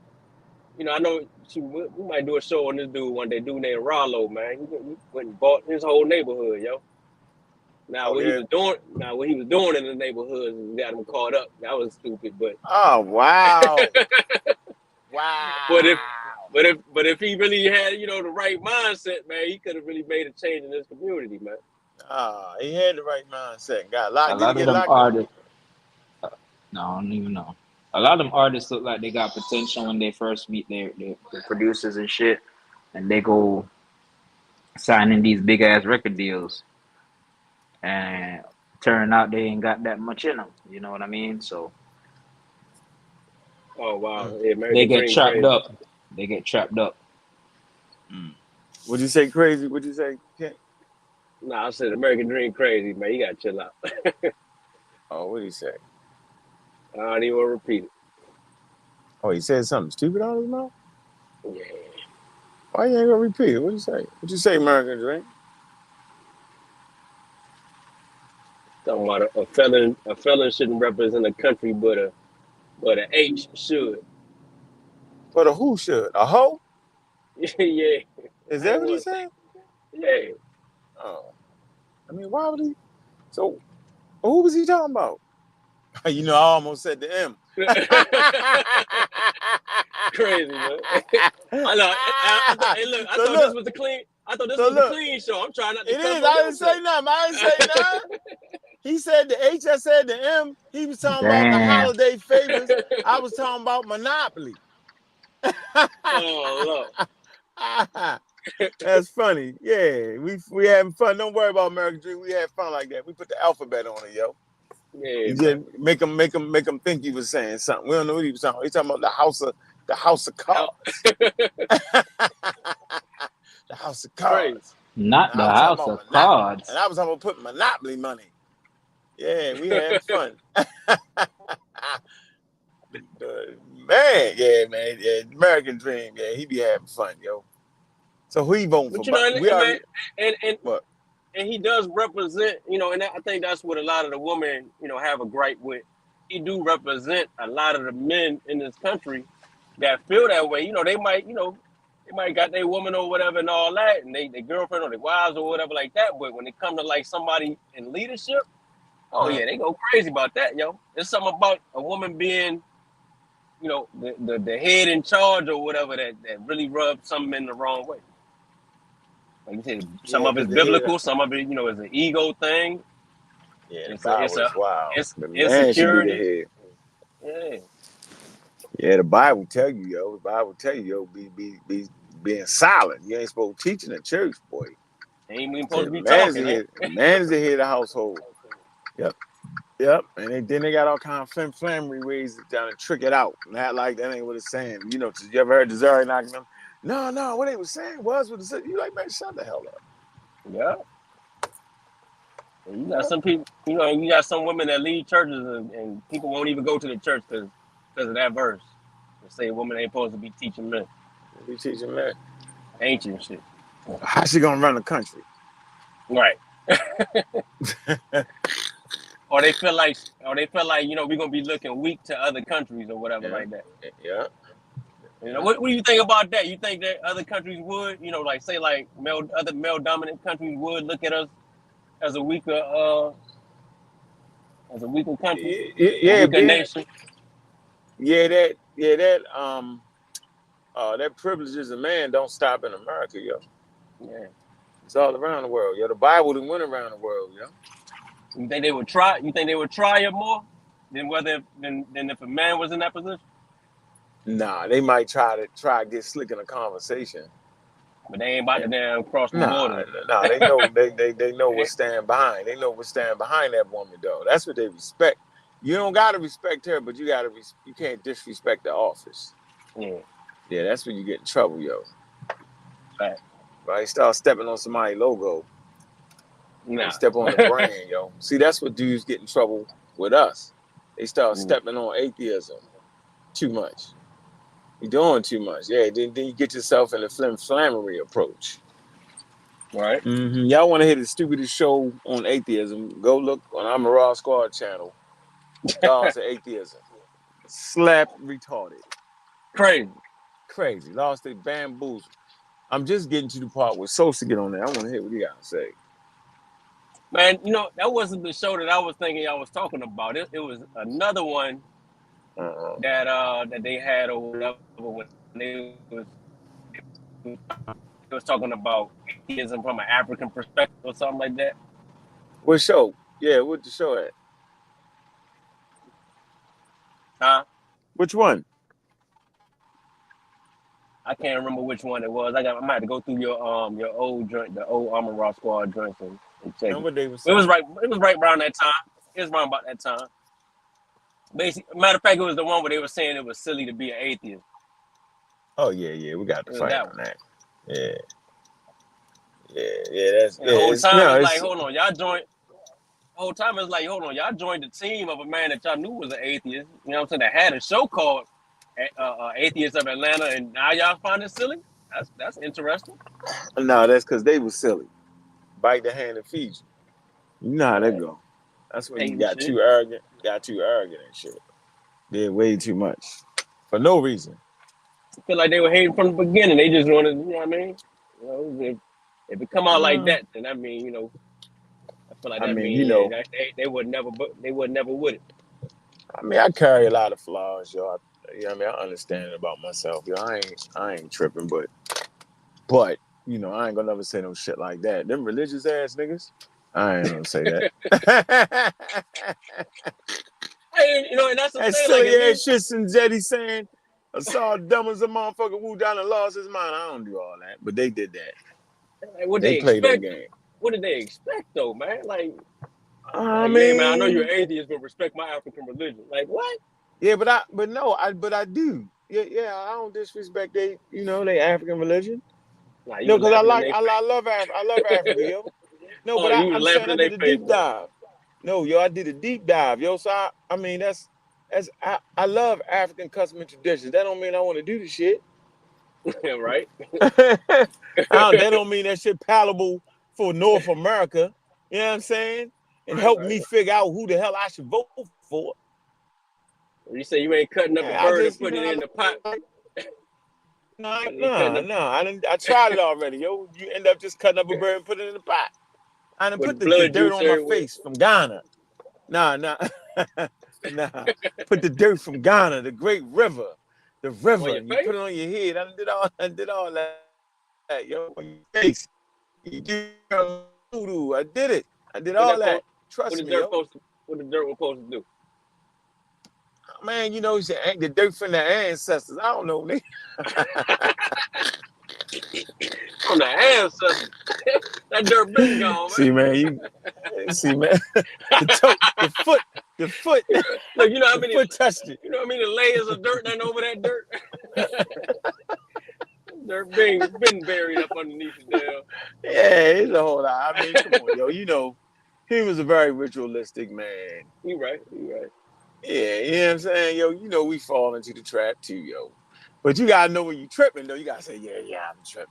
[SPEAKER 2] know, I know we might do a show on this dude one day. Dude named Rollo, man. He went and bought his whole neighborhood, yo. Now what he was doing in the neighborhood got him caught up. That was stupid, but
[SPEAKER 1] oh wow. Wow.
[SPEAKER 2] But if he really had, you know, the right mindset, man, he could have really made a change in his community, man.
[SPEAKER 1] He had the right mindset. Got a lot
[SPEAKER 3] of them artists. No, I don't even know. A lot of them artists look like they got potential when they first meet their producers and shit, and they go signing these big ass record deals, and turn out they ain't got that much in them. You know what I mean? So.
[SPEAKER 2] Oh wow!
[SPEAKER 3] They get trapped up. They get trapped up.
[SPEAKER 1] What'd you say? Crazy? What'd you say? Kent?
[SPEAKER 2] Nah, I said American Dream crazy, man. You gotta chill out.
[SPEAKER 1] Oh, what'd he say?
[SPEAKER 2] I don't even want to repeat it.
[SPEAKER 1] Oh, he said something stupid out of his mouth?
[SPEAKER 2] Yeah.
[SPEAKER 1] Why you ain't gonna repeat it? What'd you say? What'd you say, American Dream?
[SPEAKER 2] Talking about a felon shouldn't represent a country, but an H should.
[SPEAKER 1] But a who should? A hoe?
[SPEAKER 2] Yeah.
[SPEAKER 1] Is that what he said?
[SPEAKER 2] Yeah.
[SPEAKER 1] Oh. I mean, why would he? So, who was he talking about? You know, I almost said the M.
[SPEAKER 2] Crazy, man. I know. I thought this was the clean. I thought this was the clean show. I'm trying not to.
[SPEAKER 1] It is. I didn't say nothing. He said the H. I said the M. He was talking about the holiday favors. I was talking about Monopoly.
[SPEAKER 2] Oh, Lord.
[SPEAKER 1] That's funny. Yeah, we having fun. Don't worry about American Dream. We had fun like that. We put the alphabet on it, yo.
[SPEAKER 2] Yeah,
[SPEAKER 1] You
[SPEAKER 2] man.
[SPEAKER 1] just make them think he was saying something. We don't know what he was talking about. He's talking about the house of
[SPEAKER 2] How
[SPEAKER 1] cards. The house of
[SPEAKER 2] crazy.
[SPEAKER 1] cards.
[SPEAKER 3] Not
[SPEAKER 1] And I
[SPEAKER 3] the
[SPEAKER 1] was talking
[SPEAKER 3] house
[SPEAKER 1] about
[SPEAKER 3] of
[SPEAKER 1] Monopoly.
[SPEAKER 3] cards.
[SPEAKER 1] And I was talking about putting Monopoly money. Yeah, we had fun. Man, yeah, man. Yeah, American dream. Yeah, he be having fun, yo. So who he voting for?
[SPEAKER 2] But you know,
[SPEAKER 1] We
[SPEAKER 2] and man,
[SPEAKER 1] already
[SPEAKER 2] and
[SPEAKER 1] what?
[SPEAKER 2] and he does represent, you know, and I think that's what a lot of the women, you know, have a gripe with. He do represent a lot of the men in this country that feel that way. You know, they might, they might got their woman or whatever and all that, and their girlfriend or their wives or whatever like that. But when it comes to like somebody in leadership, oh yeah, they go crazy about that, yo. There's something about a woman being, you know, the head in charge or whatever that really rubs some men the wrong way. Like you said, some
[SPEAKER 1] Yeah,
[SPEAKER 2] of
[SPEAKER 1] because
[SPEAKER 2] it's
[SPEAKER 1] the head.
[SPEAKER 2] biblical, some of it, you know, is an ego thing.
[SPEAKER 1] Yeah, the
[SPEAKER 2] It's
[SPEAKER 1] Bible
[SPEAKER 2] a
[SPEAKER 1] is wild.
[SPEAKER 2] it's
[SPEAKER 1] The man should be the
[SPEAKER 2] insecurity.
[SPEAKER 1] head.
[SPEAKER 2] Yeah.
[SPEAKER 1] Yeah, the Bible tell you, yo. The Bible tell you, yo, be being silent. You ain't supposed to teach in the church, boy.
[SPEAKER 2] Ain't even supposed
[SPEAKER 1] Say
[SPEAKER 2] to
[SPEAKER 1] the
[SPEAKER 2] be
[SPEAKER 1] man is
[SPEAKER 2] talking,
[SPEAKER 1] the
[SPEAKER 2] eh?
[SPEAKER 1] head. The man is the head of the household. Yep. Yep. And then they got all kind of flammery ways to try to trick it out. Not like that ain't what it's saying. You know, you ever heard Desiree knocking them? No, what they was saying was what it said. You like, man, shut the hell up.
[SPEAKER 2] Yeah. And you got
[SPEAKER 1] Yep.
[SPEAKER 2] some people, you know, you got some women that lead churches and people won't even go to the church because of that verse. They say a woman ain't supposed to be teaching men.
[SPEAKER 1] Be teaching men.
[SPEAKER 2] Ancient shit.
[SPEAKER 1] How she gonna run the country?
[SPEAKER 2] Right. Or they feel like, you know, we're gonna be looking weak to other countries or whatever
[SPEAKER 1] Yeah.
[SPEAKER 2] like that.
[SPEAKER 1] Yeah.
[SPEAKER 2] You know, what do you think about that? You think that other countries would, you know, like say like other male dominant countries would look at us as a weaker country, a
[SPEAKER 1] Yeah,
[SPEAKER 2] weaker
[SPEAKER 1] being
[SPEAKER 2] nation?
[SPEAKER 1] that privilege as a man don't stop in America, yo.
[SPEAKER 2] Yeah.
[SPEAKER 1] It's all around the world, yo. The Bible done went around the world, yo.
[SPEAKER 2] You think they would try? You think they would try it more than if a man was in that position?
[SPEAKER 1] Nah, they might try to get slick in a conversation.
[SPEAKER 2] But they ain't about
[SPEAKER 1] Yeah.
[SPEAKER 2] to damn cross the
[SPEAKER 1] Nah,
[SPEAKER 2] border.
[SPEAKER 1] nah, they know what's stand behind. They know what's stand behind that woman, though. That's what they respect. You don't gotta respect her, but you can't disrespect the office.
[SPEAKER 2] Yeah.
[SPEAKER 1] Yeah, that's when you get in trouble, yo.
[SPEAKER 2] Fact.
[SPEAKER 1] Right? Start stepping on somebody's logo. They
[SPEAKER 2] Nah.
[SPEAKER 1] step on the brand, yo. See, that's what dudes get in trouble with us. They start stepping on atheism too much. You're doing too much. Yeah, then you get yourself in a flammery approach.
[SPEAKER 2] Right.
[SPEAKER 1] Y'all want to hear the stupidest show on atheism? Go look on I'm a Raw Squad channel. Laws of Atheism. Slap retarded.
[SPEAKER 2] Crazy.
[SPEAKER 1] Crazy. Lost their bamboozle. I'm just getting to the part where Sosa get on there. I want to hear what he got to say.
[SPEAKER 2] Man, you know, that wasn't the show that I was thinking I was talking about. It was another one that they had or whatever when they was talking about atheism from an African perspective or something like that.
[SPEAKER 1] What show? Yeah, what the show at?
[SPEAKER 2] Huh?
[SPEAKER 1] Which one?
[SPEAKER 2] I can't remember which one it was. I might have to go through your old joint, the old Armor Raw Squad joints and check
[SPEAKER 1] And
[SPEAKER 2] it.
[SPEAKER 1] what they were
[SPEAKER 2] It was
[SPEAKER 1] saying?
[SPEAKER 2] right. It was right around that time. It was around about that time. Basically, matter of fact, it was the one where they were saying it was silly to be an atheist.
[SPEAKER 1] Oh yeah, we got to
[SPEAKER 2] It was
[SPEAKER 1] fight
[SPEAKER 2] that
[SPEAKER 1] on
[SPEAKER 2] one.
[SPEAKER 1] that. Yeah. That's
[SPEAKER 2] And the whole
[SPEAKER 1] it's
[SPEAKER 2] time
[SPEAKER 1] no,
[SPEAKER 2] it's like,
[SPEAKER 1] it's
[SPEAKER 2] hold on, y'all joined. The whole time it's like, hold on, y'all joined the team of a man that y'all knew was an atheist. You know what I'm saying? That had a show called Atheists of Atlanta, and now y'all find it silly. That's interesting.
[SPEAKER 1] no, that's because they was silly. Bite the hand and feed you. You know how that
[SPEAKER 2] Man,
[SPEAKER 1] go. That's when you
[SPEAKER 2] hating
[SPEAKER 1] got
[SPEAKER 2] shit.
[SPEAKER 1] too arrogant. And shit. Did way too much for no reason.
[SPEAKER 2] I feel like they were hating from the beginning. They just wanted, you know what I mean? You know, if it come out like that, then I mean, you know, I feel like
[SPEAKER 1] I
[SPEAKER 2] that
[SPEAKER 1] mean, you
[SPEAKER 2] mean
[SPEAKER 1] know,
[SPEAKER 2] they would never, they would never would it.
[SPEAKER 1] I carry a lot of flaws, yo. I mean, I understand it about myself, yo. I ain't tripping, but you know, I ain't gonna never say no shit like that. Them religious ass niggas, I ain't gonna say that.
[SPEAKER 2] Hey, you know, and that's the
[SPEAKER 1] That
[SPEAKER 2] thing. Like,
[SPEAKER 1] silly
[SPEAKER 2] if
[SPEAKER 1] ass
[SPEAKER 2] you,
[SPEAKER 1] shit and Jetty saying, I saw dumb as a motherfucker who down and lost his mind. I don't do all that, but they did that.
[SPEAKER 2] like, what
[SPEAKER 1] They
[SPEAKER 2] they
[SPEAKER 1] play that
[SPEAKER 2] expect,
[SPEAKER 1] game.
[SPEAKER 2] what did they expect though, man? Like,
[SPEAKER 1] I
[SPEAKER 2] Like, yeah, man, I know you're
[SPEAKER 1] mean,
[SPEAKER 2] atheist, but respect my African religion. Like, what?
[SPEAKER 1] yeah, but I do. Yeah, I don't disrespect they African religion.
[SPEAKER 2] Nah, you
[SPEAKER 1] No,
[SPEAKER 2] was
[SPEAKER 1] because
[SPEAKER 2] laughing in their
[SPEAKER 1] I love Africa, yo. No,
[SPEAKER 2] oh,
[SPEAKER 1] but
[SPEAKER 2] you was
[SPEAKER 1] I'm saying
[SPEAKER 2] laughing
[SPEAKER 1] I
[SPEAKER 2] in their
[SPEAKER 1] did a
[SPEAKER 2] face,
[SPEAKER 1] deep
[SPEAKER 2] man.
[SPEAKER 1] dive. No, yo, I did a deep dive, yo. So I mean I love African custom and traditions. That don't mean I want to do the shit.
[SPEAKER 2] Right?
[SPEAKER 1] That don't mean that shit palatable for North America. You know what I'm saying? And
[SPEAKER 2] Right,
[SPEAKER 1] help
[SPEAKER 2] right.
[SPEAKER 1] me figure out who the hell I should vote for.
[SPEAKER 2] You say you ain't cutting up a
[SPEAKER 1] Yeah, I
[SPEAKER 2] bird and
[SPEAKER 1] just
[SPEAKER 2] putting it in the pot.
[SPEAKER 1] like no,
[SPEAKER 2] You ain't cutting
[SPEAKER 1] no,
[SPEAKER 2] up
[SPEAKER 1] no. I tried it already, yo. You end up just cutting up a bird and putting it in the pot. I done put
[SPEAKER 2] with
[SPEAKER 1] the
[SPEAKER 2] blood
[SPEAKER 1] dirt
[SPEAKER 2] juice
[SPEAKER 1] on my
[SPEAKER 2] everywhere.
[SPEAKER 1] face from Ghana. Nah, nah, nah. Put the dirt from Ghana, the great river,
[SPEAKER 2] On your
[SPEAKER 1] and you put
[SPEAKER 2] face?
[SPEAKER 1] it on your head. I did all that, yo, on your face. You do voodoo. I did it. I did
[SPEAKER 2] What
[SPEAKER 1] all
[SPEAKER 2] that
[SPEAKER 1] that.
[SPEAKER 2] post? What
[SPEAKER 1] Trust
[SPEAKER 2] the
[SPEAKER 1] me,
[SPEAKER 2] dirt
[SPEAKER 1] yo.
[SPEAKER 2] supposed to? What the dirt was supposed to do?
[SPEAKER 1] Man, you said the dirt from the ancestors. I don't know, nigga.
[SPEAKER 2] On the ancestors. That dirt been gone,
[SPEAKER 1] See, man, the toe, the foot,
[SPEAKER 2] man. Look, you know how
[SPEAKER 1] the
[SPEAKER 2] many
[SPEAKER 1] foot touched it.
[SPEAKER 2] you know how many layers of dirt that over that dirt? Dirt been buried up underneath the damn.
[SPEAKER 1] Yeah, it's a whole lot. I mean, come on, yo. He was a very ritualistic man.
[SPEAKER 2] You right, you right.
[SPEAKER 1] Yeah, you know what I'm saying? Yo, we fall into the trap too, yo. But you gotta know when you tripping, though. You gotta say, yeah, I'm tripping.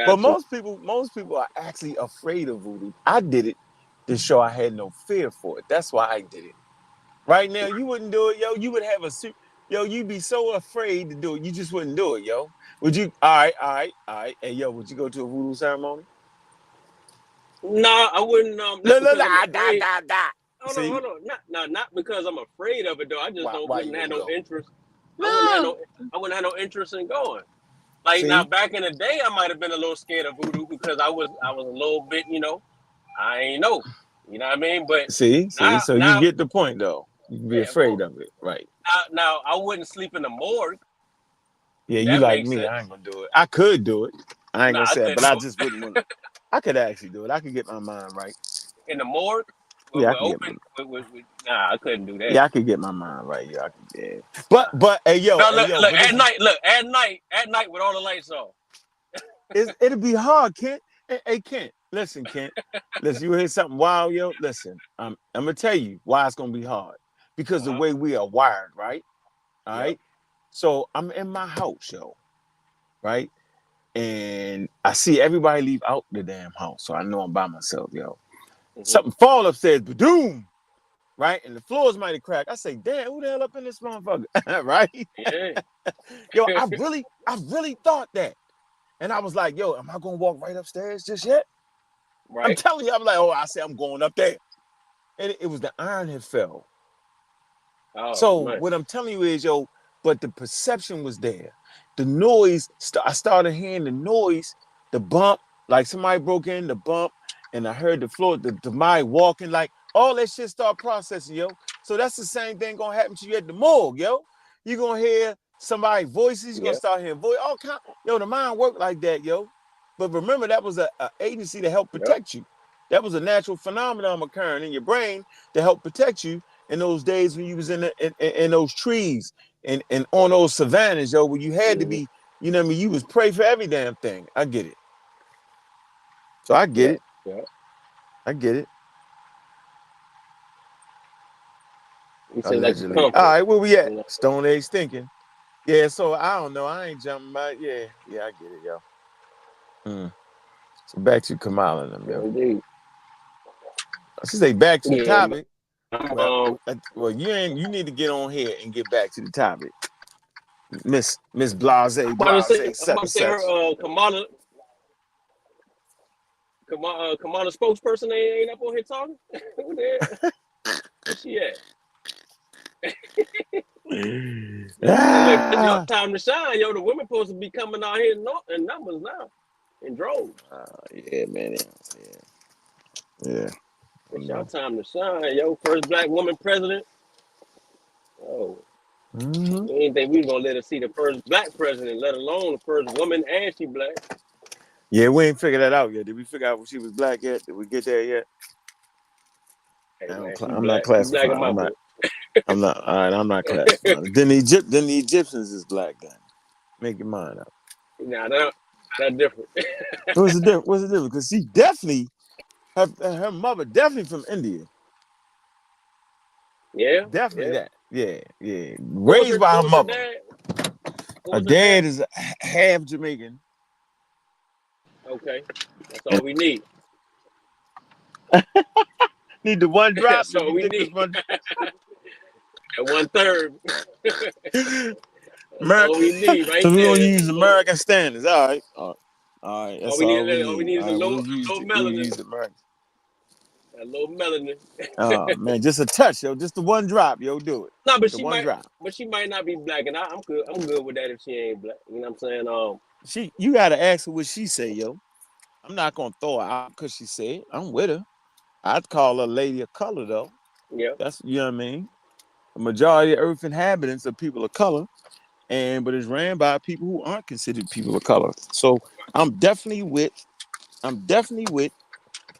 [SPEAKER 1] But
[SPEAKER 2] Got to.
[SPEAKER 1] most people are actually afraid of voodoo. I did it to show I had no fear for it. That's why I did it. Right now, you wouldn't do it, yo. You would have yo, you'd be so afraid to do it, you just wouldn't do it, yo. Would you? All right. Hey, yo, would you go to a voodoo ceremony?
[SPEAKER 2] Nah, I wouldn't.
[SPEAKER 1] No,
[SPEAKER 2] Not
[SPEAKER 1] no,
[SPEAKER 2] because
[SPEAKER 1] no,
[SPEAKER 2] I'm
[SPEAKER 1] da,
[SPEAKER 2] afraid.
[SPEAKER 1] da, da.
[SPEAKER 2] Hold on,
[SPEAKER 1] See,
[SPEAKER 2] hold on. Not because I'm afraid of it though. I just don't
[SPEAKER 1] why you
[SPEAKER 2] wouldn't have
[SPEAKER 1] wouldn't
[SPEAKER 2] no
[SPEAKER 1] go?
[SPEAKER 2] interest. I wouldn't have
[SPEAKER 1] No.
[SPEAKER 2] no. I wouldn't have no interest in going. Like now,
[SPEAKER 1] See,
[SPEAKER 2] back in the day, I might have been a little scared of voodoo because I was a little bit, I ain't know. You know what I mean? But
[SPEAKER 1] see.
[SPEAKER 2] now
[SPEAKER 1] So you
[SPEAKER 2] now
[SPEAKER 1] get the point, though. You can be
[SPEAKER 2] yeah, of
[SPEAKER 1] afraid
[SPEAKER 2] course.
[SPEAKER 1] of it, right?
[SPEAKER 2] Now I wouldn't sleep in the morgue
[SPEAKER 1] Yeah,
[SPEAKER 2] if
[SPEAKER 1] you
[SPEAKER 2] that
[SPEAKER 1] like
[SPEAKER 2] makes
[SPEAKER 1] me.
[SPEAKER 2] sense.
[SPEAKER 1] I ain't gonna do it. I could do it. I ain't
[SPEAKER 2] Nah,
[SPEAKER 1] gonna
[SPEAKER 2] I
[SPEAKER 1] say it,
[SPEAKER 2] couldn't
[SPEAKER 1] but I
[SPEAKER 2] do
[SPEAKER 1] just wouldn't want. I could actually do it. I could get my mind right.
[SPEAKER 2] it in the morgue.
[SPEAKER 1] Yeah, I
[SPEAKER 2] We're
[SPEAKER 1] could get my.
[SPEAKER 2] open. Nah, I couldn't do that.
[SPEAKER 1] Yeah, I could get my mind right. Yeah, I could. Yeah. But
[SPEAKER 2] Now
[SPEAKER 1] hey yo,
[SPEAKER 2] look
[SPEAKER 1] but
[SPEAKER 2] at night. Look at night with all the lights on.
[SPEAKER 1] it'll be hard, Kent. Hey, Kent. Listen, Kent. Listen, you hear something wild, yo? Listen, I'm gonna tell you why it's gonna be hard. Because the
[SPEAKER 2] Uh-huh.
[SPEAKER 1] way we are wired, right? All
[SPEAKER 2] Yep.
[SPEAKER 1] right. So I'm in my house, yo, right? And I see everybody leave out the damn house. So I know I'm by myself, yo.
[SPEAKER 2] Hmm.
[SPEAKER 1] Something fall upstairs, boom, right? And the floors might have cracked. I say, damn, who the hell up in this motherfucker? Right?
[SPEAKER 2] Yeah.
[SPEAKER 1] Yo, I really thought that. And I was like, yo, am I gonna walk right upstairs just yet? I'm
[SPEAKER 2] Right.
[SPEAKER 1] telling you, I'm like, oh, I say I'm going up there. And it was the iron had fell.
[SPEAKER 2] Oh
[SPEAKER 1] So
[SPEAKER 2] man.
[SPEAKER 1] what I'm telling you is, yo, but the perception was there. The noise, I started hearing the noise, the bump, like somebody broke in, the bump, and I heard the floor, the mind walking, like all that shit start processing, yo. So that's the same thing gonna happen to you at the morgue, yo. You're gonna hear somebody's voices, you're gonna
[SPEAKER 2] Yep.
[SPEAKER 1] start hearing voice, all kind, yo, the mind worked like that, yo. But remember, that was a agency to help
[SPEAKER 2] Yep.
[SPEAKER 1] protect you. That was a natural phenomenon occurring in your brain to help protect you in those days when you was in those trees and on those savannas, yo, where you had to
[SPEAKER 2] Hmm.
[SPEAKER 1] be, you know what I mean? You was prey for every damn thing. I get it. So I get
[SPEAKER 2] Yep.
[SPEAKER 1] it.
[SPEAKER 2] Yep.
[SPEAKER 1] I get it.
[SPEAKER 2] You say like a
[SPEAKER 1] Allegedly. All
[SPEAKER 2] comfort.
[SPEAKER 1] right, where we at?
[SPEAKER 2] You know.
[SPEAKER 1] Stone Age thinking. Yeah, so I don't know. I ain't jumping back. Yeah, I get it, yo. Mm. So back to Kamala and them, yo.
[SPEAKER 2] Indeed.
[SPEAKER 1] She say back to the
[SPEAKER 2] Yeah.
[SPEAKER 1] topic. Well,
[SPEAKER 2] Um.
[SPEAKER 1] you need to get on here and get back to the topic. Miss Blase,
[SPEAKER 2] I'm
[SPEAKER 1] such
[SPEAKER 2] about to
[SPEAKER 1] and
[SPEAKER 2] say her.
[SPEAKER 1] such.
[SPEAKER 2] Kamala spokesperson ain't up on here talking. Who the hell? Where she at? Hey, look, it's your
[SPEAKER 1] Ah.
[SPEAKER 2] time to shine, yo. The women supposed to be coming out here in numbers now, in droves.
[SPEAKER 1] Yeah, man. Yeah. I
[SPEAKER 2] It's your
[SPEAKER 1] know.
[SPEAKER 2] time to shine, yo. First black woman president. Oh,
[SPEAKER 1] Mm-hmm.
[SPEAKER 2] we didn't think we was gonna let her see the first black president, let alone the first woman, and she black.
[SPEAKER 1] Yeah, we ain't figured that out yet. Did we figure out if she was black yet? Did we get there yet?
[SPEAKER 2] Hey man, she
[SPEAKER 1] I'm not
[SPEAKER 2] black. You black in
[SPEAKER 1] classifying.
[SPEAKER 2] my book.
[SPEAKER 1] I'm not. All right, I'm not classifying. Then the Egyptians is black. Then make your mind up.
[SPEAKER 2] Nah, that different.
[SPEAKER 1] What's the difference? What's the difference? Because she definitely her mother definitely from India.
[SPEAKER 2] Yeah,
[SPEAKER 1] Definitely
[SPEAKER 2] yeah.
[SPEAKER 1] that. Yeah, yeah.
[SPEAKER 2] What was
[SPEAKER 1] Raised
[SPEAKER 2] her
[SPEAKER 1] by
[SPEAKER 2] what
[SPEAKER 1] her
[SPEAKER 2] was her
[SPEAKER 1] mother.
[SPEAKER 2] dad? What
[SPEAKER 1] Her
[SPEAKER 2] was her dad?
[SPEAKER 1] dad is half Jamaican.
[SPEAKER 2] Okay. That's
[SPEAKER 1] And
[SPEAKER 2] all we need.
[SPEAKER 1] need the one drop
[SPEAKER 2] That's
[SPEAKER 1] if
[SPEAKER 2] all
[SPEAKER 1] you
[SPEAKER 2] we
[SPEAKER 1] think
[SPEAKER 2] need.
[SPEAKER 1] it's one.
[SPEAKER 2] And 1/3. That's all
[SPEAKER 1] America.
[SPEAKER 2] we need right
[SPEAKER 1] So we're gonna
[SPEAKER 2] there.
[SPEAKER 1] use American standards. All right. All right. That's all we
[SPEAKER 2] All we
[SPEAKER 1] need.
[SPEAKER 2] need is
[SPEAKER 1] All right.
[SPEAKER 2] low
[SPEAKER 1] We'll
[SPEAKER 2] melanin.
[SPEAKER 1] use American.
[SPEAKER 2] A little melanin.
[SPEAKER 1] Oh man, just a touch, yo. Just the one drop, yo. Do it.
[SPEAKER 2] No,
[SPEAKER 1] The one drop.
[SPEAKER 2] but she might not be black, and I'm good. I'm good with that if she ain't black. You know what I'm saying?
[SPEAKER 1] You gotta ask her what she say, yo. I'm not gonna throw her out because she said I'm with her. I'd call her a lady of color though.
[SPEAKER 2] Yeah.
[SPEAKER 1] That's you know what I mean. The majority of Earth inhabitants are people of color, but it's ran by people who aren't considered people of color. So I'm definitely with a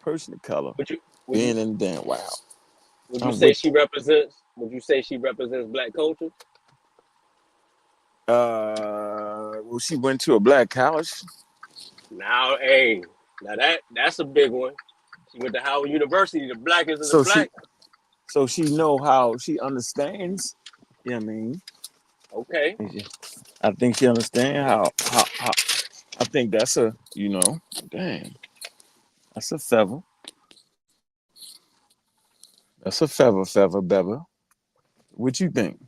[SPEAKER 1] person of color
[SPEAKER 2] Would you would you
[SPEAKER 1] being in the damn wild.
[SPEAKER 2] would you
[SPEAKER 1] I'm
[SPEAKER 2] say
[SPEAKER 1] with
[SPEAKER 2] she represents? Would you say she represents black culture?
[SPEAKER 1] that. Well, she went to a black college,
[SPEAKER 2] Now, hey, now that's a big one. She went to Howard University, the blackest of the
[SPEAKER 1] so
[SPEAKER 2] black.
[SPEAKER 1] she know how she understands. You know what I mean?
[SPEAKER 2] Okay.
[SPEAKER 1] I think she understands how I think that's a damn, that's a feather. That's a feather bever. What you think?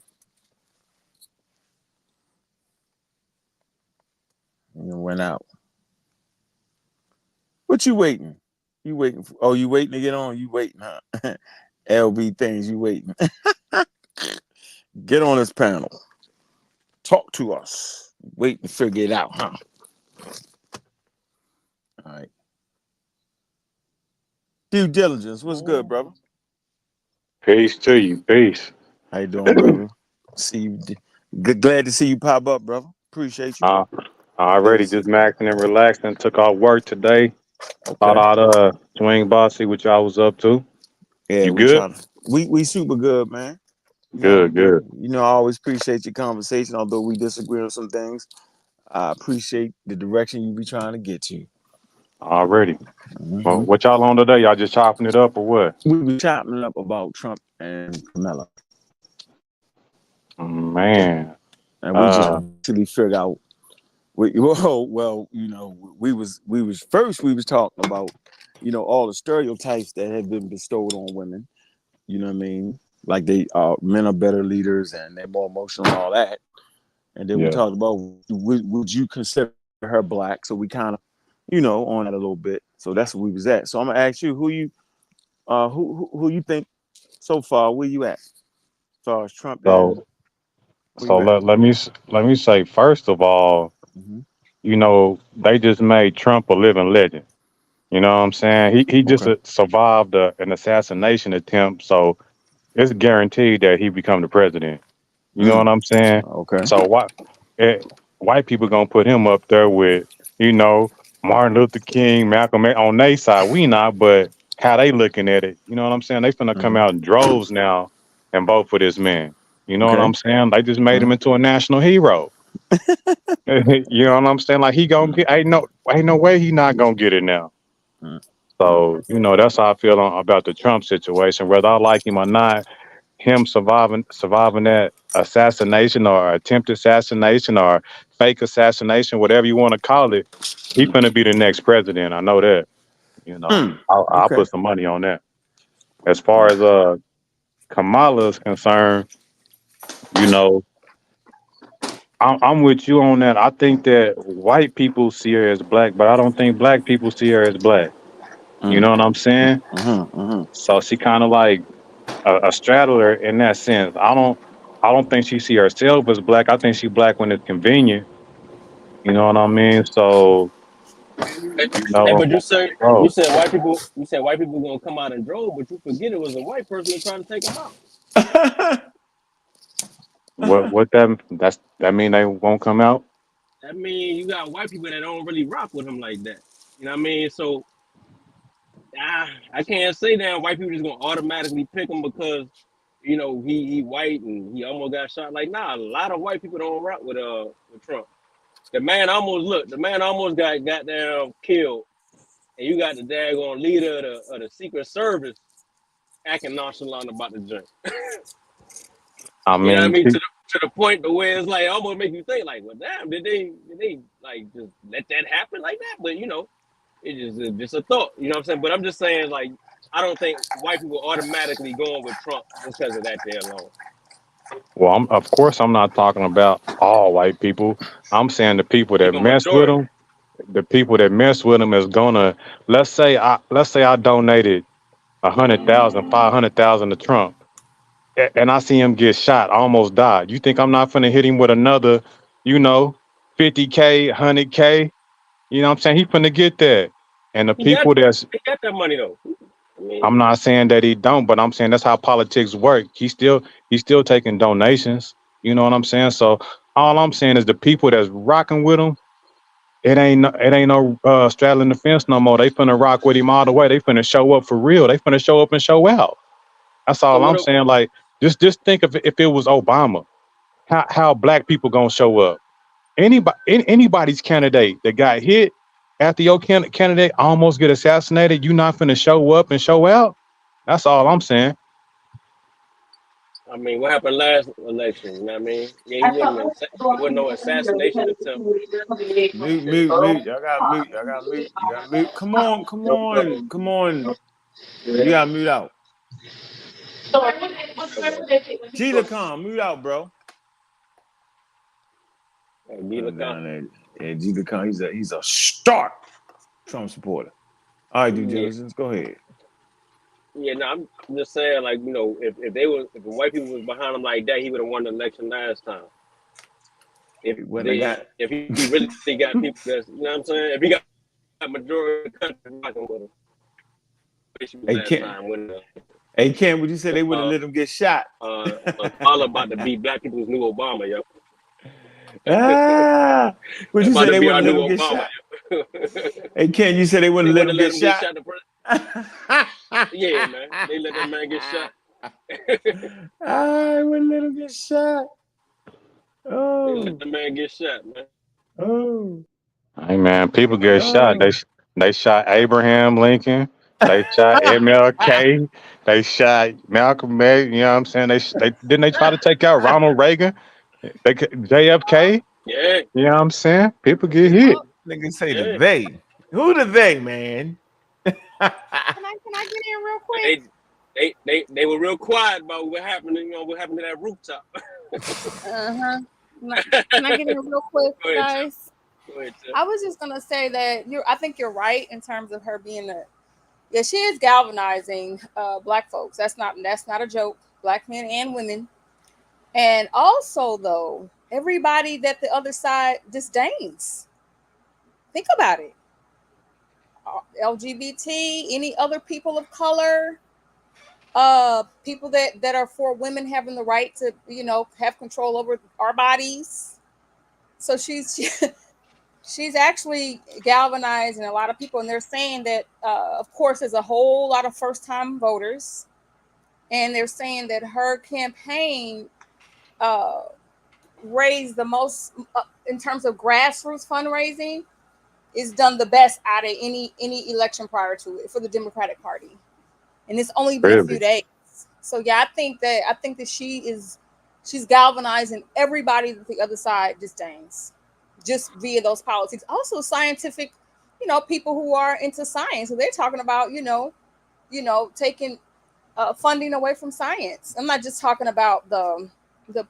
[SPEAKER 1] You went out. What you waiting? You waiting for, oh, you waiting to get on? You waiting, huh? LB things, you waiting. Get on this panel. Talk to us. Wait and figure it out, huh? All right. Due diligence. What's good, brother?
[SPEAKER 4] Peace to you. Peace.
[SPEAKER 1] How you doing, brother? See you. Glad to see you pop up, brother. Appreciate you.
[SPEAKER 4] uh,
[SPEAKER 1] Good to
[SPEAKER 4] Already
[SPEAKER 1] see
[SPEAKER 4] just
[SPEAKER 1] you.
[SPEAKER 4] maxing and relaxing. Took off work today. Thought
[SPEAKER 1] Okay.
[SPEAKER 4] I'd swing by, see what y'all was up to.
[SPEAKER 1] Yeah,
[SPEAKER 4] You
[SPEAKER 1] we
[SPEAKER 4] good?
[SPEAKER 1] trying to. We super good, man.
[SPEAKER 4] Good, good.
[SPEAKER 1] I always appreciate your conversation, although we disagree on some things. I appreciate the direction you be trying to get to.
[SPEAKER 4] Already. Well,
[SPEAKER 1] Mm-hmm.
[SPEAKER 4] what y'all on today? Y'all just chopping it up or what?
[SPEAKER 1] We were chopping up about Trump and Kamala,
[SPEAKER 4] Man.
[SPEAKER 1] and we just
[SPEAKER 4] Uh
[SPEAKER 1] basically figured out. Well, we was talking about, all the stereotypes that have been bestowed on women. You know what I mean? Like men are better leaders and they're more emotional and all that. And then we
[SPEAKER 4] yeah.
[SPEAKER 1] talked about would you consider her black? So we kind of, on that a little bit. So that's where we was at. So I'm gonna ask you who you think so far, where you at? As far as Trump and
[SPEAKER 4] So
[SPEAKER 1] where
[SPEAKER 4] so
[SPEAKER 1] you at?
[SPEAKER 4] let me say first of all,
[SPEAKER 1] Mm-hmm.
[SPEAKER 4] they just made Trump a living legend. You know what I'm saying? He just
[SPEAKER 1] Okay.
[SPEAKER 4] survived an assassination attempt, so it's guaranteed that he become the president. You know what I'm saying?
[SPEAKER 1] Okay.
[SPEAKER 4] So eh, white people gonna put him up there with, you know, Martin Luther King, Malcolm X on their side. We not, but how they looking at it, you know what I'm saying? They finna come
[SPEAKER 1] Mm-hmm.
[SPEAKER 4] out in droves now and vote for this man. You know what
[SPEAKER 1] Okay.
[SPEAKER 4] I'm saying? They just made
[SPEAKER 1] Uh-huh.
[SPEAKER 4] him into a national hero. You know what I'm saying? Like he gonna get ain't no way he not gonna get it now.
[SPEAKER 1] Mm-hmm.
[SPEAKER 4] So, that's how I feel about the Trump situation. Whether I like him or not, him surviving that assassination or attempted assassination or fake assassination, whatever you want to call it, he finna be the next president. I know that. I'll
[SPEAKER 1] Okay.
[SPEAKER 4] put some money on that. As far as Kamala is concerned, you know, I'm with you on that. I think that white people see her as black, but I don't think black people see her as black. You know what I'm saying?
[SPEAKER 1] Mm-hmm.
[SPEAKER 4] So she kind of like a straddler in that sense. I don't think she see herself as black. I think she black when it's convenient. You know what I mean? So, you
[SPEAKER 2] Hey,
[SPEAKER 4] know,
[SPEAKER 2] but
[SPEAKER 4] bro,
[SPEAKER 2] you said white people gonna come out and drove, but you forget it was a white person trying to take them out.
[SPEAKER 4] what that mean they won't come out?
[SPEAKER 2] That mean you got white people that don't really rock with him like that. You know what I mean? So I can't say that white people just gonna automatically pick him because he white and he almost got shot. Like, nah, a lot of white people don't rock with Trump. The man almost got goddamn killed, and you got the daggone leader of the Secret Service acting nonchalant about the joint.
[SPEAKER 4] I
[SPEAKER 2] You know what I
[SPEAKER 4] mean,
[SPEAKER 2] mean? To the point to where it's like almost make you think like, well, damn, did they like just let that happen like that? But it's just a thought. You know what I'm saying? But I'm just saying, like, I don't think white people automatically going with Trump just because of that there alone.
[SPEAKER 4] well, of course, I'm not talking about all white people. I'm saying the people that
[SPEAKER 2] Even
[SPEAKER 4] mess with
[SPEAKER 2] majority.
[SPEAKER 4] him, the people that mess with him is gonna. Let's say I donated 100,000, 500,000 to Trump, and I see him get shot, almost died. You think I'm not finna hit him with another, 50K, 100K? You know what I'm saying? He finna get that. And the
[SPEAKER 2] He got
[SPEAKER 4] people that's
[SPEAKER 2] he got that money though. I
[SPEAKER 4] I'm
[SPEAKER 2] mean,
[SPEAKER 4] not saying that he don't, but I'm saying that's how politics work. He's still taking donations. You know what I'm saying? So all I'm saying is the people that's rocking with him, it ain't no straddling the fence no more. They finna rock with him all the way. They finna show up for real. They finna show up and show out. That's
[SPEAKER 2] so
[SPEAKER 4] all I'm
[SPEAKER 2] what?
[SPEAKER 4] saying. Like just think of it, if it was Obama, how black people gonna show up? Anybody's candidate that got hit after your candidate almost get assassinated, you not finna show up and show out. That's all I'm saying.
[SPEAKER 2] I mean, what happened last election? You know what I mean? Yeah, it wasn't no assassination attempt.
[SPEAKER 1] Mute. Y'all got mute. Y'all got mute. You got mute. Come on, come on, come on. You got mute out.
[SPEAKER 2] Okay.
[SPEAKER 1] G-Lacon, mute out, bro.
[SPEAKER 2] G-Lacon.
[SPEAKER 1] Down there. Yeah, G-Lacon, he's a stark Trump supporter. All right, due
[SPEAKER 2] Yeah,
[SPEAKER 1] diligence. Go ahead.
[SPEAKER 2] yeah. No, I'm just saying, like, if the white people was behind him like that, he would have won the election last time.
[SPEAKER 1] When I got
[SPEAKER 2] If he really got people that's, you know what I'm saying? If he got majority of the country rocking with him,
[SPEAKER 1] hey
[SPEAKER 2] last
[SPEAKER 1] Ken,
[SPEAKER 2] time when
[SPEAKER 1] hey Ken, would you say they would have let him get shot?
[SPEAKER 2] Kamala about to be black people's new Obama, yo.
[SPEAKER 1] Would you
[SPEAKER 2] About
[SPEAKER 1] say
[SPEAKER 2] to
[SPEAKER 1] they
[SPEAKER 2] be our
[SPEAKER 1] wouldn't let
[SPEAKER 2] new
[SPEAKER 1] him get
[SPEAKER 2] Obama,
[SPEAKER 1] shot?
[SPEAKER 2] yo.
[SPEAKER 1] Hey Ken, you said they
[SPEAKER 2] They
[SPEAKER 1] wouldn't let him
[SPEAKER 2] wouldn't let
[SPEAKER 1] get
[SPEAKER 2] him get
[SPEAKER 1] shot?
[SPEAKER 2] shot. Yeah, man. They let that man get shot.
[SPEAKER 1] I wouldn't let him get shot.
[SPEAKER 2] They let
[SPEAKER 1] Oh,
[SPEAKER 2] the man get shot, man.
[SPEAKER 1] oh,
[SPEAKER 4] Hey man, people get shot.
[SPEAKER 1] oh.
[SPEAKER 4] They shot Abraham Lincoln. They shot MLK. They shot Malcolm X. You know what I'm saying? They didn't they try to take out Ronald Reagan. JFK.
[SPEAKER 2] Yeah,
[SPEAKER 4] You know what I'm saying? People get hit.
[SPEAKER 1] Niggas say the
[SPEAKER 2] yeah.
[SPEAKER 1] they. Who the they, man?
[SPEAKER 5] Can I get in real quick?
[SPEAKER 2] They were real quiet about what happened. What happened to that rooftop.
[SPEAKER 5] Uh-huh. Can I get in real quick,
[SPEAKER 2] Go ahead, Tim.
[SPEAKER 5] guys?
[SPEAKER 2] Go ahead, Tim.
[SPEAKER 5] I was just gonna say that I think you're right in terms of her being she is galvanizing black folks. That's not a joke. Black men and women. And also though, everybody that the other side disdains. Think about it. LGBT, any other people of color, people that are for women having the right to have control over our bodies. So she's actually galvanizing a lot of people, and they're saying that of course there's a whole lot of first time voters, and they're saying that her campaign uh, raised the most in terms of grassroots fundraising, is done the best out of any election prior to it for the Democratic Party, and it's only been a few
[SPEAKER 4] Really?
[SPEAKER 5] days. So yeah, I think that she's galvanizing everybody that the other side disdains, just via those politics. Also, scientific, people who are into science. So they're talking about taking funding away from science. I'm not just talking about the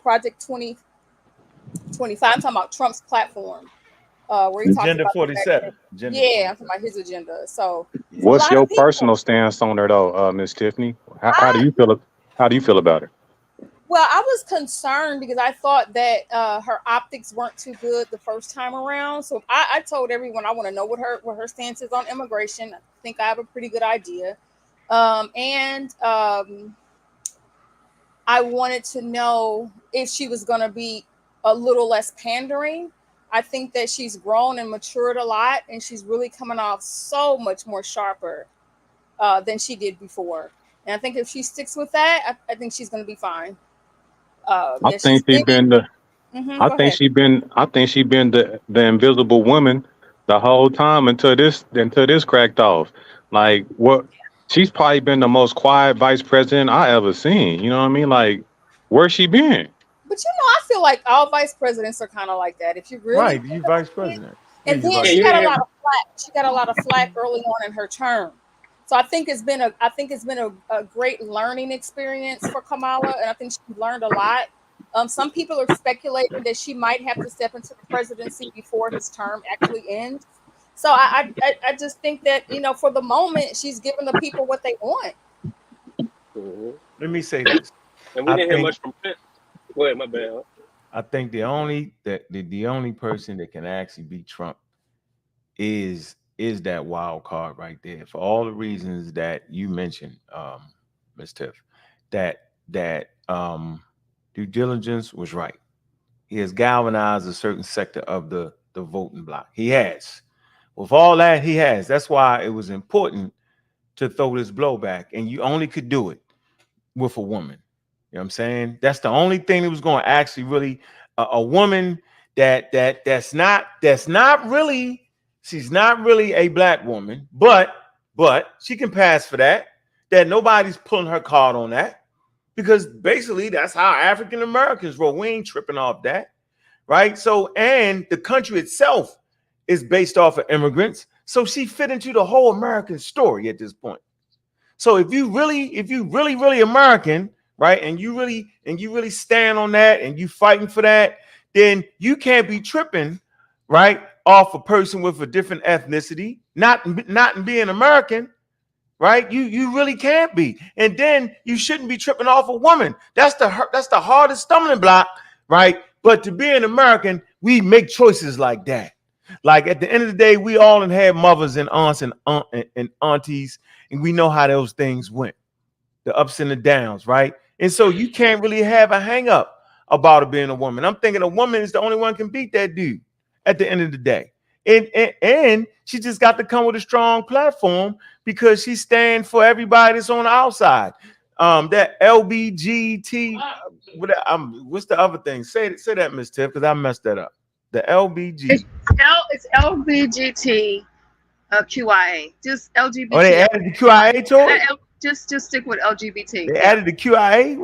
[SPEAKER 5] Project 2025. I'm talking about Trump's platform, where he talks
[SPEAKER 1] Agenda
[SPEAKER 5] about the fact that
[SPEAKER 1] 47. Agenda
[SPEAKER 5] I'm talking about his agenda. So a
[SPEAKER 4] What's
[SPEAKER 5] lot
[SPEAKER 4] your
[SPEAKER 5] of people.
[SPEAKER 4] personal stance on it though, Miss Tiffany? How do
[SPEAKER 5] I
[SPEAKER 4] you feel? How do you feel about it?
[SPEAKER 5] Well, I was concerned because I thought that her optics weren't too good the first time around. So I told everyone I want to know what her stance is on immigration. I think I have a pretty good idea, and I wanted to know if she was going to be a little less pandering. I think that she's grown and matured a lot, and she's really coming off so much more sharper than she did before. And I think if she sticks with that, I think she's going to be fine.
[SPEAKER 4] I
[SPEAKER 5] Yeah,
[SPEAKER 4] think
[SPEAKER 5] she's
[SPEAKER 4] she
[SPEAKER 5] big.
[SPEAKER 4] been the
[SPEAKER 5] Go ahead.
[SPEAKER 4] I think she been the invisible woman the whole time until this cracked off. Like what she's probably been the most quiet vice president I ever seen. You know what I mean? Like where's she been?
[SPEAKER 5] But I feel like all vice presidents are kind of like that. If you really
[SPEAKER 1] Right,
[SPEAKER 5] think
[SPEAKER 1] you
[SPEAKER 5] about
[SPEAKER 1] vice
[SPEAKER 5] it.
[SPEAKER 1] president. Yeah,
[SPEAKER 5] And
[SPEAKER 1] you
[SPEAKER 5] then
[SPEAKER 1] vice
[SPEAKER 2] Yeah,
[SPEAKER 5] she
[SPEAKER 2] you
[SPEAKER 5] got a
[SPEAKER 2] didn't
[SPEAKER 5] lot
[SPEAKER 2] hear.
[SPEAKER 5] of flack. She got a lot of flack early on in her term. So I think it's been a great learning experience for Kamala, and I think she learned a lot. Some people are speculating that she might have to step into the presidency before his term actually ends. So I just think that for the moment she's giving the people what they want.
[SPEAKER 2] Mhm.
[SPEAKER 1] Let me say this.
[SPEAKER 2] And we
[SPEAKER 1] I
[SPEAKER 2] didn't hear
[SPEAKER 1] think
[SPEAKER 2] much from Pence. Go ahead, my bad.
[SPEAKER 1] the only person that can actually beat Trump is that wild card right there for all the reasons that you mentioned, Ms. Tiff. That due diligence was right. He has galvanized a certain sector of the voting bloc. He has. With all that, he has. That's why it was important to throw this blowback, and you only could do it with a woman. You know what I'm saying? That's the only thing that was going to actually really a woman that's not really she's not really a black woman, but she can pass for that. That nobody's pulling her card on that because basically that's how African Americans roll. We ain't tripping off that, right? So and the country itself is based off of immigrants, so she fit into the whole American story at this point. So if you really American, right, and you really stand on that and you fighting for that, then you can't be tripping, right, off a person with a different ethnicity, not being American, right? You really can't be. And then you shouldn't be tripping off a woman. That's the hardest stumbling block, right? But to be an American, we make choices like that. Like at the end of the day, we all had mothers and aunts and aunties, and we know how those things went, the ups and the downs, right? And so you can't really have a hang up about it being a woman. I'm thinking a woman is the only one can beat that dude at the end of the day. And she just got to come with a strong platform because she stands for everybody that's on the outside. That LBGT, what's the other thing? Say that, Miss Tiff, because I messed that up. The LBG.
[SPEAKER 5] It's LBGT QIA. Just
[SPEAKER 1] Oh, they
[SPEAKER 5] LGBT.
[SPEAKER 1] added the QIA to it?
[SPEAKER 5] Just stick with LGBT.
[SPEAKER 1] They
[SPEAKER 5] Yeah.
[SPEAKER 1] added the QIA?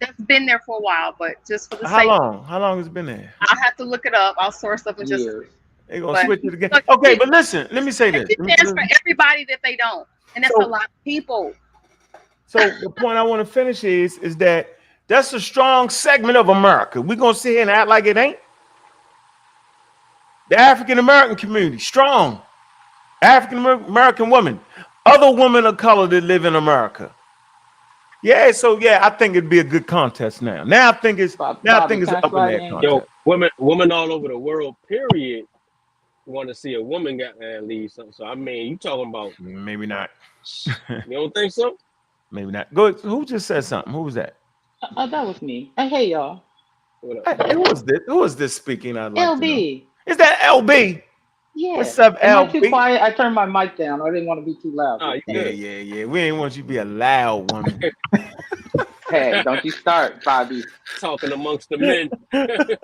[SPEAKER 5] That's been there for a while, but just for the
[SPEAKER 1] How
[SPEAKER 5] sake,
[SPEAKER 1] long? How long has it been there?
[SPEAKER 5] I'll have to look it up. I'll source up in just.
[SPEAKER 3] Years.
[SPEAKER 1] They're gonna
[SPEAKER 5] But
[SPEAKER 1] switch it again.
[SPEAKER 5] look,
[SPEAKER 1] Okay, but listen, let me say this.
[SPEAKER 5] it stands for everybody that they don't, and that's a lot of people.
[SPEAKER 1] So the point I want to finish is that that's a strong segment of America. We're gonna sit here and act like it ain't. The African American community, strong. African American women, other women of color that live in America. Yeah, so yeah, I think it'd be a good contest now. Now I think it's
[SPEAKER 3] Bobby,
[SPEAKER 1] an
[SPEAKER 3] can I
[SPEAKER 1] up in
[SPEAKER 3] slide
[SPEAKER 1] there
[SPEAKER 3] in?
[SPEAKER 2] Yo,
[SPEAKER 1] contest.
[SPEAKER 2] women all over the world, period, want to see a woman get lead something. So I mean, you talking about?
[SPEAKER 1] Maybe not.
[SPEAKER 2] You don't think so?
[SPEAKER 1] Maybe not. Go. Who just said something? Who was that?
[SPEAKER 3] That was me. Hey, y'all.
[SPEAKER 2] What up?
[SPEAKER 1] Who was this? Who was this speaking? I'd like to know.
[SPEAKER 3] LB.
[SPEAKER 1] Is that LB?
[SPEAKER 3] Yeah.
[SPEAKER 1] What's up,
[SPEAKER 3] Am I too
[SPEAKER 1] LB?
[SPEAKER 3] quiet? I turned my mic down. I didn't want to be too loud.
[SPEAKER 2] Oh, you
[SPEAKER 1] Yeah,
[SPEAKER 2] good?
[SPEAKER 1] yeah. We ain't want you to be a loud woman.
[SPEAKER 3] Hey, don't you start, Bobby.
[SPEAKER 2] Talking amongst the men.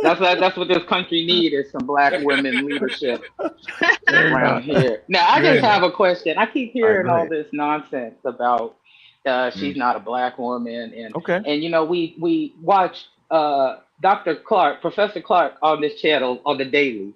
[SPEAKER 3] That's what this country needs is some black women leadership around here. Now, I just have a question. I keep hearing all this nonsense about she's not a black woman,
[SPEAKER 1] Okay.
[SPEAKER 3] and we watch Dr. Clark, Professor Clark, on this channel on the daily,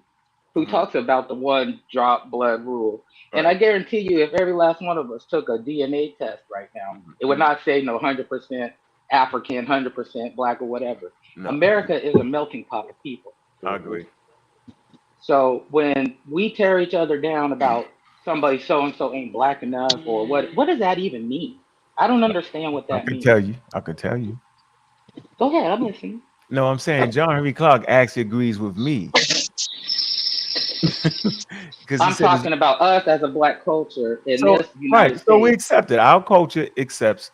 [SPEAKER 3] who talks about the one drop blood rule. And I guarantee you, if every last one of us took a DNA test right now, it would not say no 100% African, 100% black, or whatever.
[SPEAKER 1] No.
[SPEAKER 3] America is a melting pot of people.
[SPEAKER 1] I agree.
[SPEAKER 3] So when we tear each other down about somebody so and so ain't black enough, or what does that even mean? I don't understand what that means.
[SPEAKER 1] I could tell you.
[SPEAKER 3] Go ahead, I'm listening.
[SPEAKER 1] No, I'm saying John Henry Clark actually agrees with me.
[SPEAKER 3] I'm talking about us as a black culture in this United States.
[SPEAKER 1] So we accept it. Our culture accepts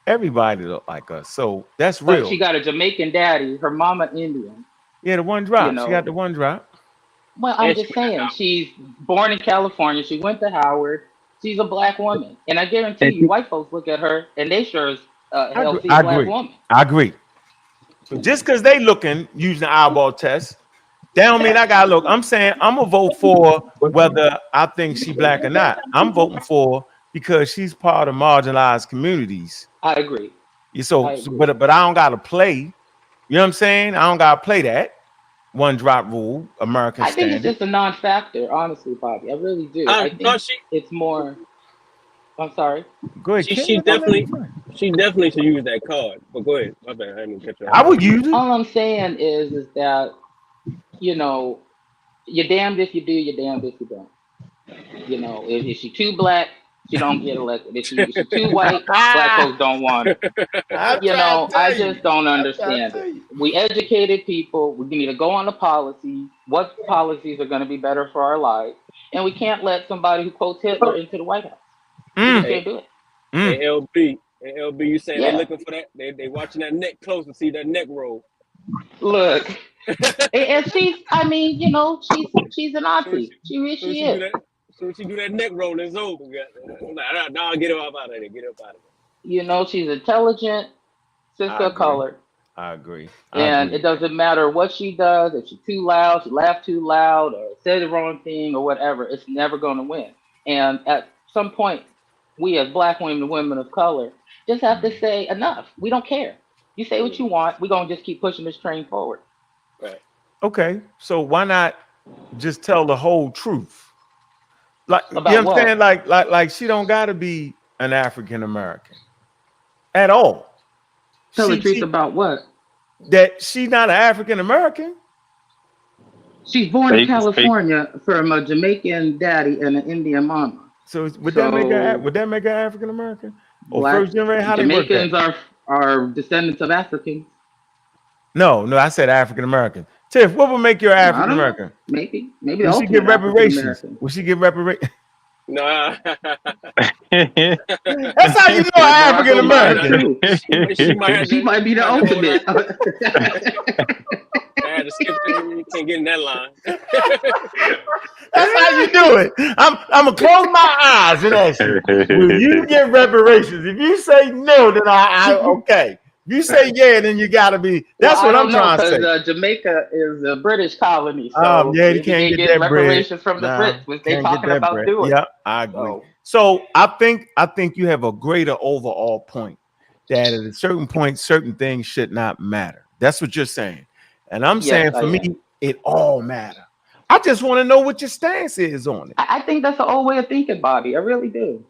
[SPEAKER 1] everybody that look like us. So that's real.
[SPEAKER 3] But she got a Jamaican daddy, her mama Indian.
[SPEAKER 1] Yeah, the one drop. She got the one drop.
[SPEAKER 3] Well, I'm just saying, she's born in California. She went to Howard. She's a black woman, and I guarantee you, white folks look at her and they sure is a healthy
[SPEAKER 1] I
[SPEAKER 3] black
[SPEAKER 1] agree.
[SPEAKER 3] woman.
[SPEAKER 1] I agree. So just because they looking using the eyeball test, that don't mean I gotta look. I'm saying I'm gonna vote for whether I think she black or not. I'm voting for because she's part of marginalized communities.
[SPEAKER 3] I agree.
[SPEAKER 1] But I don't gotta play. You know what I'm saying? I don't gotta play that one drop rule, American
[SPEAKER 3] I think it's
[SPEAKER 1] standard.
[SPEAKER 3] just a non-factor, honestly, Bobby. I really do. I think
[SPEAKER 2] No,
[SPEAKER 3] it's more. I'm sorry.
[SPEAKER 1] Go ahead, Kim.
[SPEAKER 2] she definitely should use that card. But go ahead. My bad. I didn't catch you.
[SPEAKER 1] I would use it.
[SPEAKER 3] All I'm saying is that, you know, you're damned if you do, you're damned if you don't. You know, if she too black, she don't get elected. If she too white, black folks don't want her. You know, I just don't understand it. We educated people. We need to go on the policy. What policies are going to be better for our lives? And we can't let somebody who quotes Hitler into the White House. We just can't do it.
[SPEAKER 2] Hey, LB, you saying they looking for that? They watching that neck close to see that neck roll.
[SPEAKER 3] Look, and she's, I mean, you know, she's an auntie. She is.
[SPEAKER 2] So she do that neck roll, it's over. No, get her up out of there. Get her up out of there.
[SPEAKER 3] You know, she's intelligent, sister of color.
[SPEAKER 1] I agree.
[SPEAKER 3] And it doesn't matter what she does, if she's too loud, she laughed too loud, or said the wrong thing, or whatever, it's never going to win. And at some point, we as black women and women of color just have to say enough. We don't care. You say what you want. We're going to just keep pushing this train forward.
[SPEAKER 2] Right.
[SPEAKER 1] Okay. So why not just tell the whole truth? Like,
[SPEAKER 3] about
[SPEAKER 1] you know what I'm saying?
[SPEAKER 3] what?
[SPEAKER 1] Like she don't got to be an African American at all.
[SPEAKER 3] Tell the truth about what?
[SPEAKER 1] That she's not an African American.
[SPEAKER 3] She's born in California from a Jamaican daddy and an Indian mama.
[SPEAKER 1] So would that make her African American? Or first generation? How
[SPEAKER 3] Jamaicans are descendants of Africans.
[SPEAKER 1] No, I said African American. Tiff, what would make you an African American?
[SPEAKER 3] Maybe.
[SPEAKER 1] Will she get reparations? Will she get reparations?
[SPEAKER 2] No.
[SPEAKER 1] That's how you know an African American.
[SPEAKER 3] She might be the ultimate.
[SPEAKER 2] I had to skip it. You can't get in that line.
[SPEAKER 1] That's how you do it. I'm gonna close my eyes and ask you, will you get reparations? If you say no, then I okay. If you say yeah, then you gotta be. That's what I'm trying to say.
[SPEAKER 3] Jamaica is a British colony, so
[SPEAKER 1] you can't get that
[SPEAKER 3] reparations from the Brits, which they talking about doing.
[SPEAKER 1] Yeah, I agree. So I think you have a greater overall point that at a certain point, certain things should not matter. That's what you're saying, and I'm saying for me, it all matters. I just want to know what your stance is on it.
[SPEAKER 3] I think that's the old way of thinking, Bobby. I really do.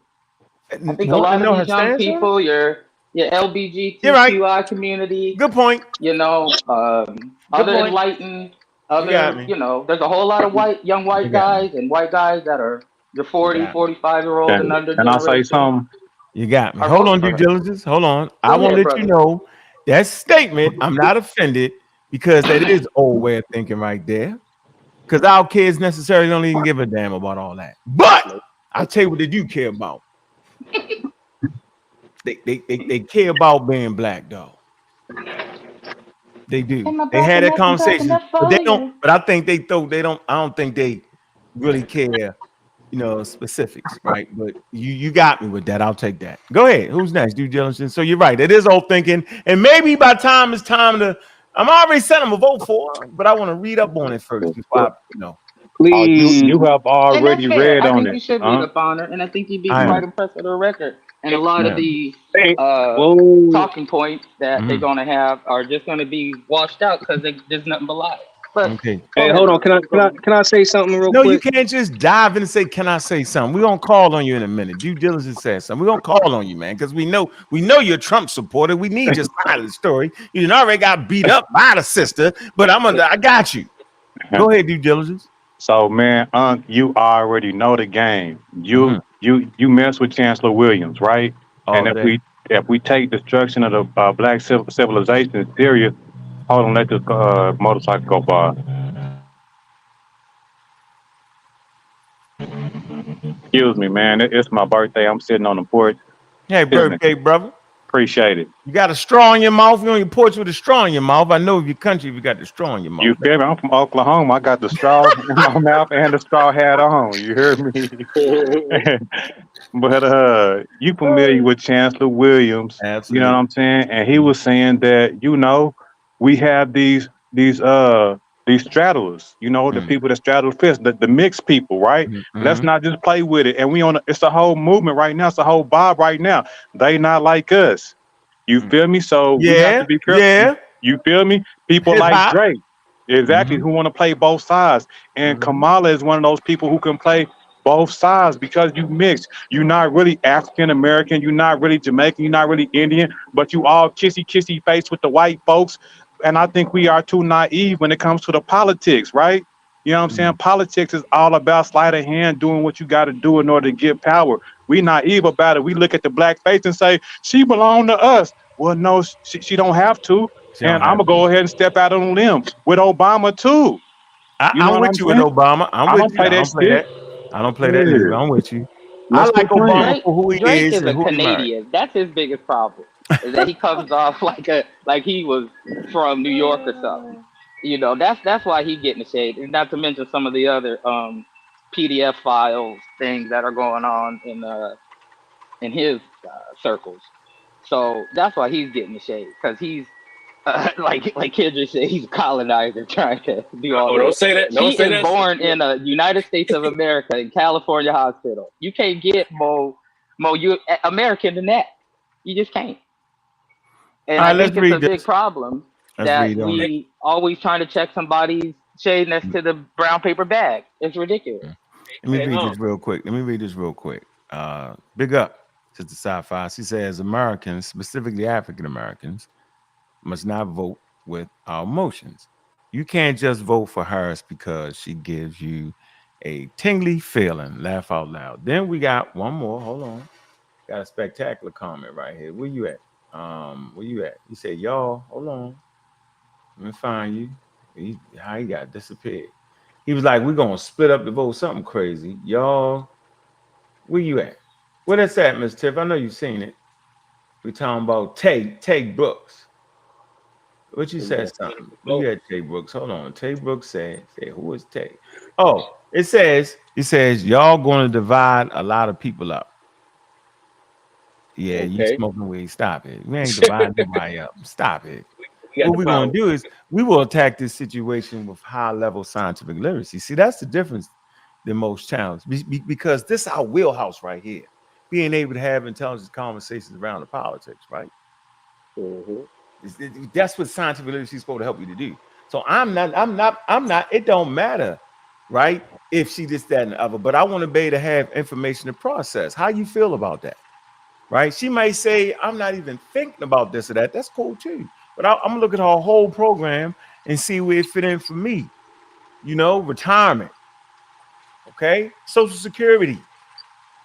[SPEAKER 3] I think a lot of these young people, your LGBTQI community.
[SPEAKER 1] Good point.
[SPEAKER 3] You know, other enlightened, you know, there's a whole lot of young white guys and white guys that are your 40, 45-year-old and under.
[SPEAKER 4] Can I say something?
[SPEAKER 1] You got me. Hold on, due diligence. Hold on. I want to let you know that statement. I'm not offended because that is old way of thinking right there. Because our kids necessarily don't even give a damn about all that. But I'll tell you what they do care about. They care about being black, though. They do. They had that conversation, but they don't. But I think they don't. I don't think they really care, you know, specifics, right? But you got me with that. I'll take that. Go ahead. Who's next? Due diligence. So you're right. It is old thinking, and maybe by the time it's time to. I'm already saying I'm a vote for, but I want to read up on it first before I, you know.
[SPEAKER 4] Please, you have already read on it.
[SPEAKER 3] I think you should read up on it, and I think you'd be quite impressed with the record. And a lot of the talking points that they're going to have are just going to be washed out because there's nothing but lies. But,
[SPEAKER 2] hey, hold on. Can I say something real quick?
[SPEAKER 1] No, you can't just dive in and say, "Can I say something?" We're gonna call on you in a minute. Due diligence says something. We're gonna call on you, man, because we know you're a Trump supporter. We need your side of the story. You already got beat up by the sister, but I got you. Go ahead, due diligence.
[SPEAKER 4] So, man, you already know the game. You mess with Chancellor Williams, right? And if we take destruction of the black civilization serious, hold on, let this motorcycle go by. Excuse me, man. It's my birthday. I'm sitting on the porch.
[SPEAKER 1] Hey, birthday, brother.
[SPEAKER 4] Appreciate it.
[SPEAKER 1] You got a straw in your mouth. You on your porch with a straw in your mouth. I know your country if you got the straw in your mouth.
[SPEAKER 4] You feel me? I'm from Oklahoma. I got the straw in my mouth and the straw hat on. You heard me? But you familiar with Chancellor Williams?
[SPEAKER 1] Absolutely.
[SPEAKER 4] You know what I'm saying? And he was saying that, you know, we have these straddlers, you know, the people that straddle the fence, the mixed people, right? Let's not just play with it. And it's a whole movement right now. It's a whole vibe right now. They not like us. You feel me? So we have to be careful.
[SPEAKER 1] Yeah.
[SPEAKER 4] You feel me? People
[SPEAKER 1] Hip-hop.
[SPEAKER 4] like Drake, exactly, who want to play both sides. And Kamala is one of those people who can play both sides because you mix. You're not really African American. You're not really Jamaican. You're not really Indian. But you all kissy face with the white folks. And I think we are too naive when it comes to the politics, right? You know what I'm saying? Politics is all about sleight of hand, doing what you got to do in order to get power. We naive about it. We look at the black face and say, she belong to us. Well, no, she don't have to. And I'm going to go ahead and step out on a limb with Obama, too.
[SPEAKER 1] I'm with you with Obama. I don't play that. I don't play that neither. I'm with you. I like Obama for who he
[SPEAKER 3] Drake
[SPEAKER 1] is
[SPEAKER 3] a
[SPEAKER 1] and who he
[SPEAKER 3] Canadian. That's his biggest problem. Is that he comes off like he was from New York or something. You know, that's why he getting the shade. And not to mention some of the other PDF files things that are going on in his circles. So that's why he's getting the shade, because he's like Kendrick said, he's a colonizer trying to do all that.
[SPEAKER 2] Don't say that. Don't
[SPEAKER 3] He
[SPEAKER 2] say
[SPEAKER 3] is
[SPEAKER 2] that.
[SPEAKER 3] born in a United States of America in California hospital. You can't get more American than that. You just can't. And I think it's a big problem that we always trying to check somebody's shade next to the brown paper bag. It's ridiculous.
[SPEAKER 1] Let me read this real quick. Big up to the sci-fi. She says Americans, specifically African Americans, must not vote with our emotions. You can't just vote for Harris because she gives you a tingly feeling. Laugh out loud. Then we got one more. Hold on. Got a spectacular comment right here. Where you at? Where you at? You said, y'all, hold on. Let me find you. How he got disappeared. He was like, we're gonna split up the vote, something crazy. Y'all, where you at? Where that's at, Miss Tiff? I know you've seen it. We talking about Tay Brooks. What you said something? Where you at, Tay Brooks? Hold on. Tay Brooks said, who is Tay? Oh, it says y'all gonna divide a lot of people up. Yeah, you smoking weed. Stop it. We ain't dividing nobody up. Stop it. What we're going to do is we will attack this situation with high-level scientific literacy. See, that's the difference than most channels, because this is our wheelhouse right here. Being able to have intelligent conversations around the politics, right? That's what scientific literacy is supposed to help you to do. So I'm not. It don't matter, right? If she this, that, and the other. But I want to be able to have information to process. How you feel about that? Right? She might say, I'm not even thinking about this or that. That's cool too. But I'm gonna look at her whole program and see where it fit in for me. You know, retirement. Okay, Social Security. You know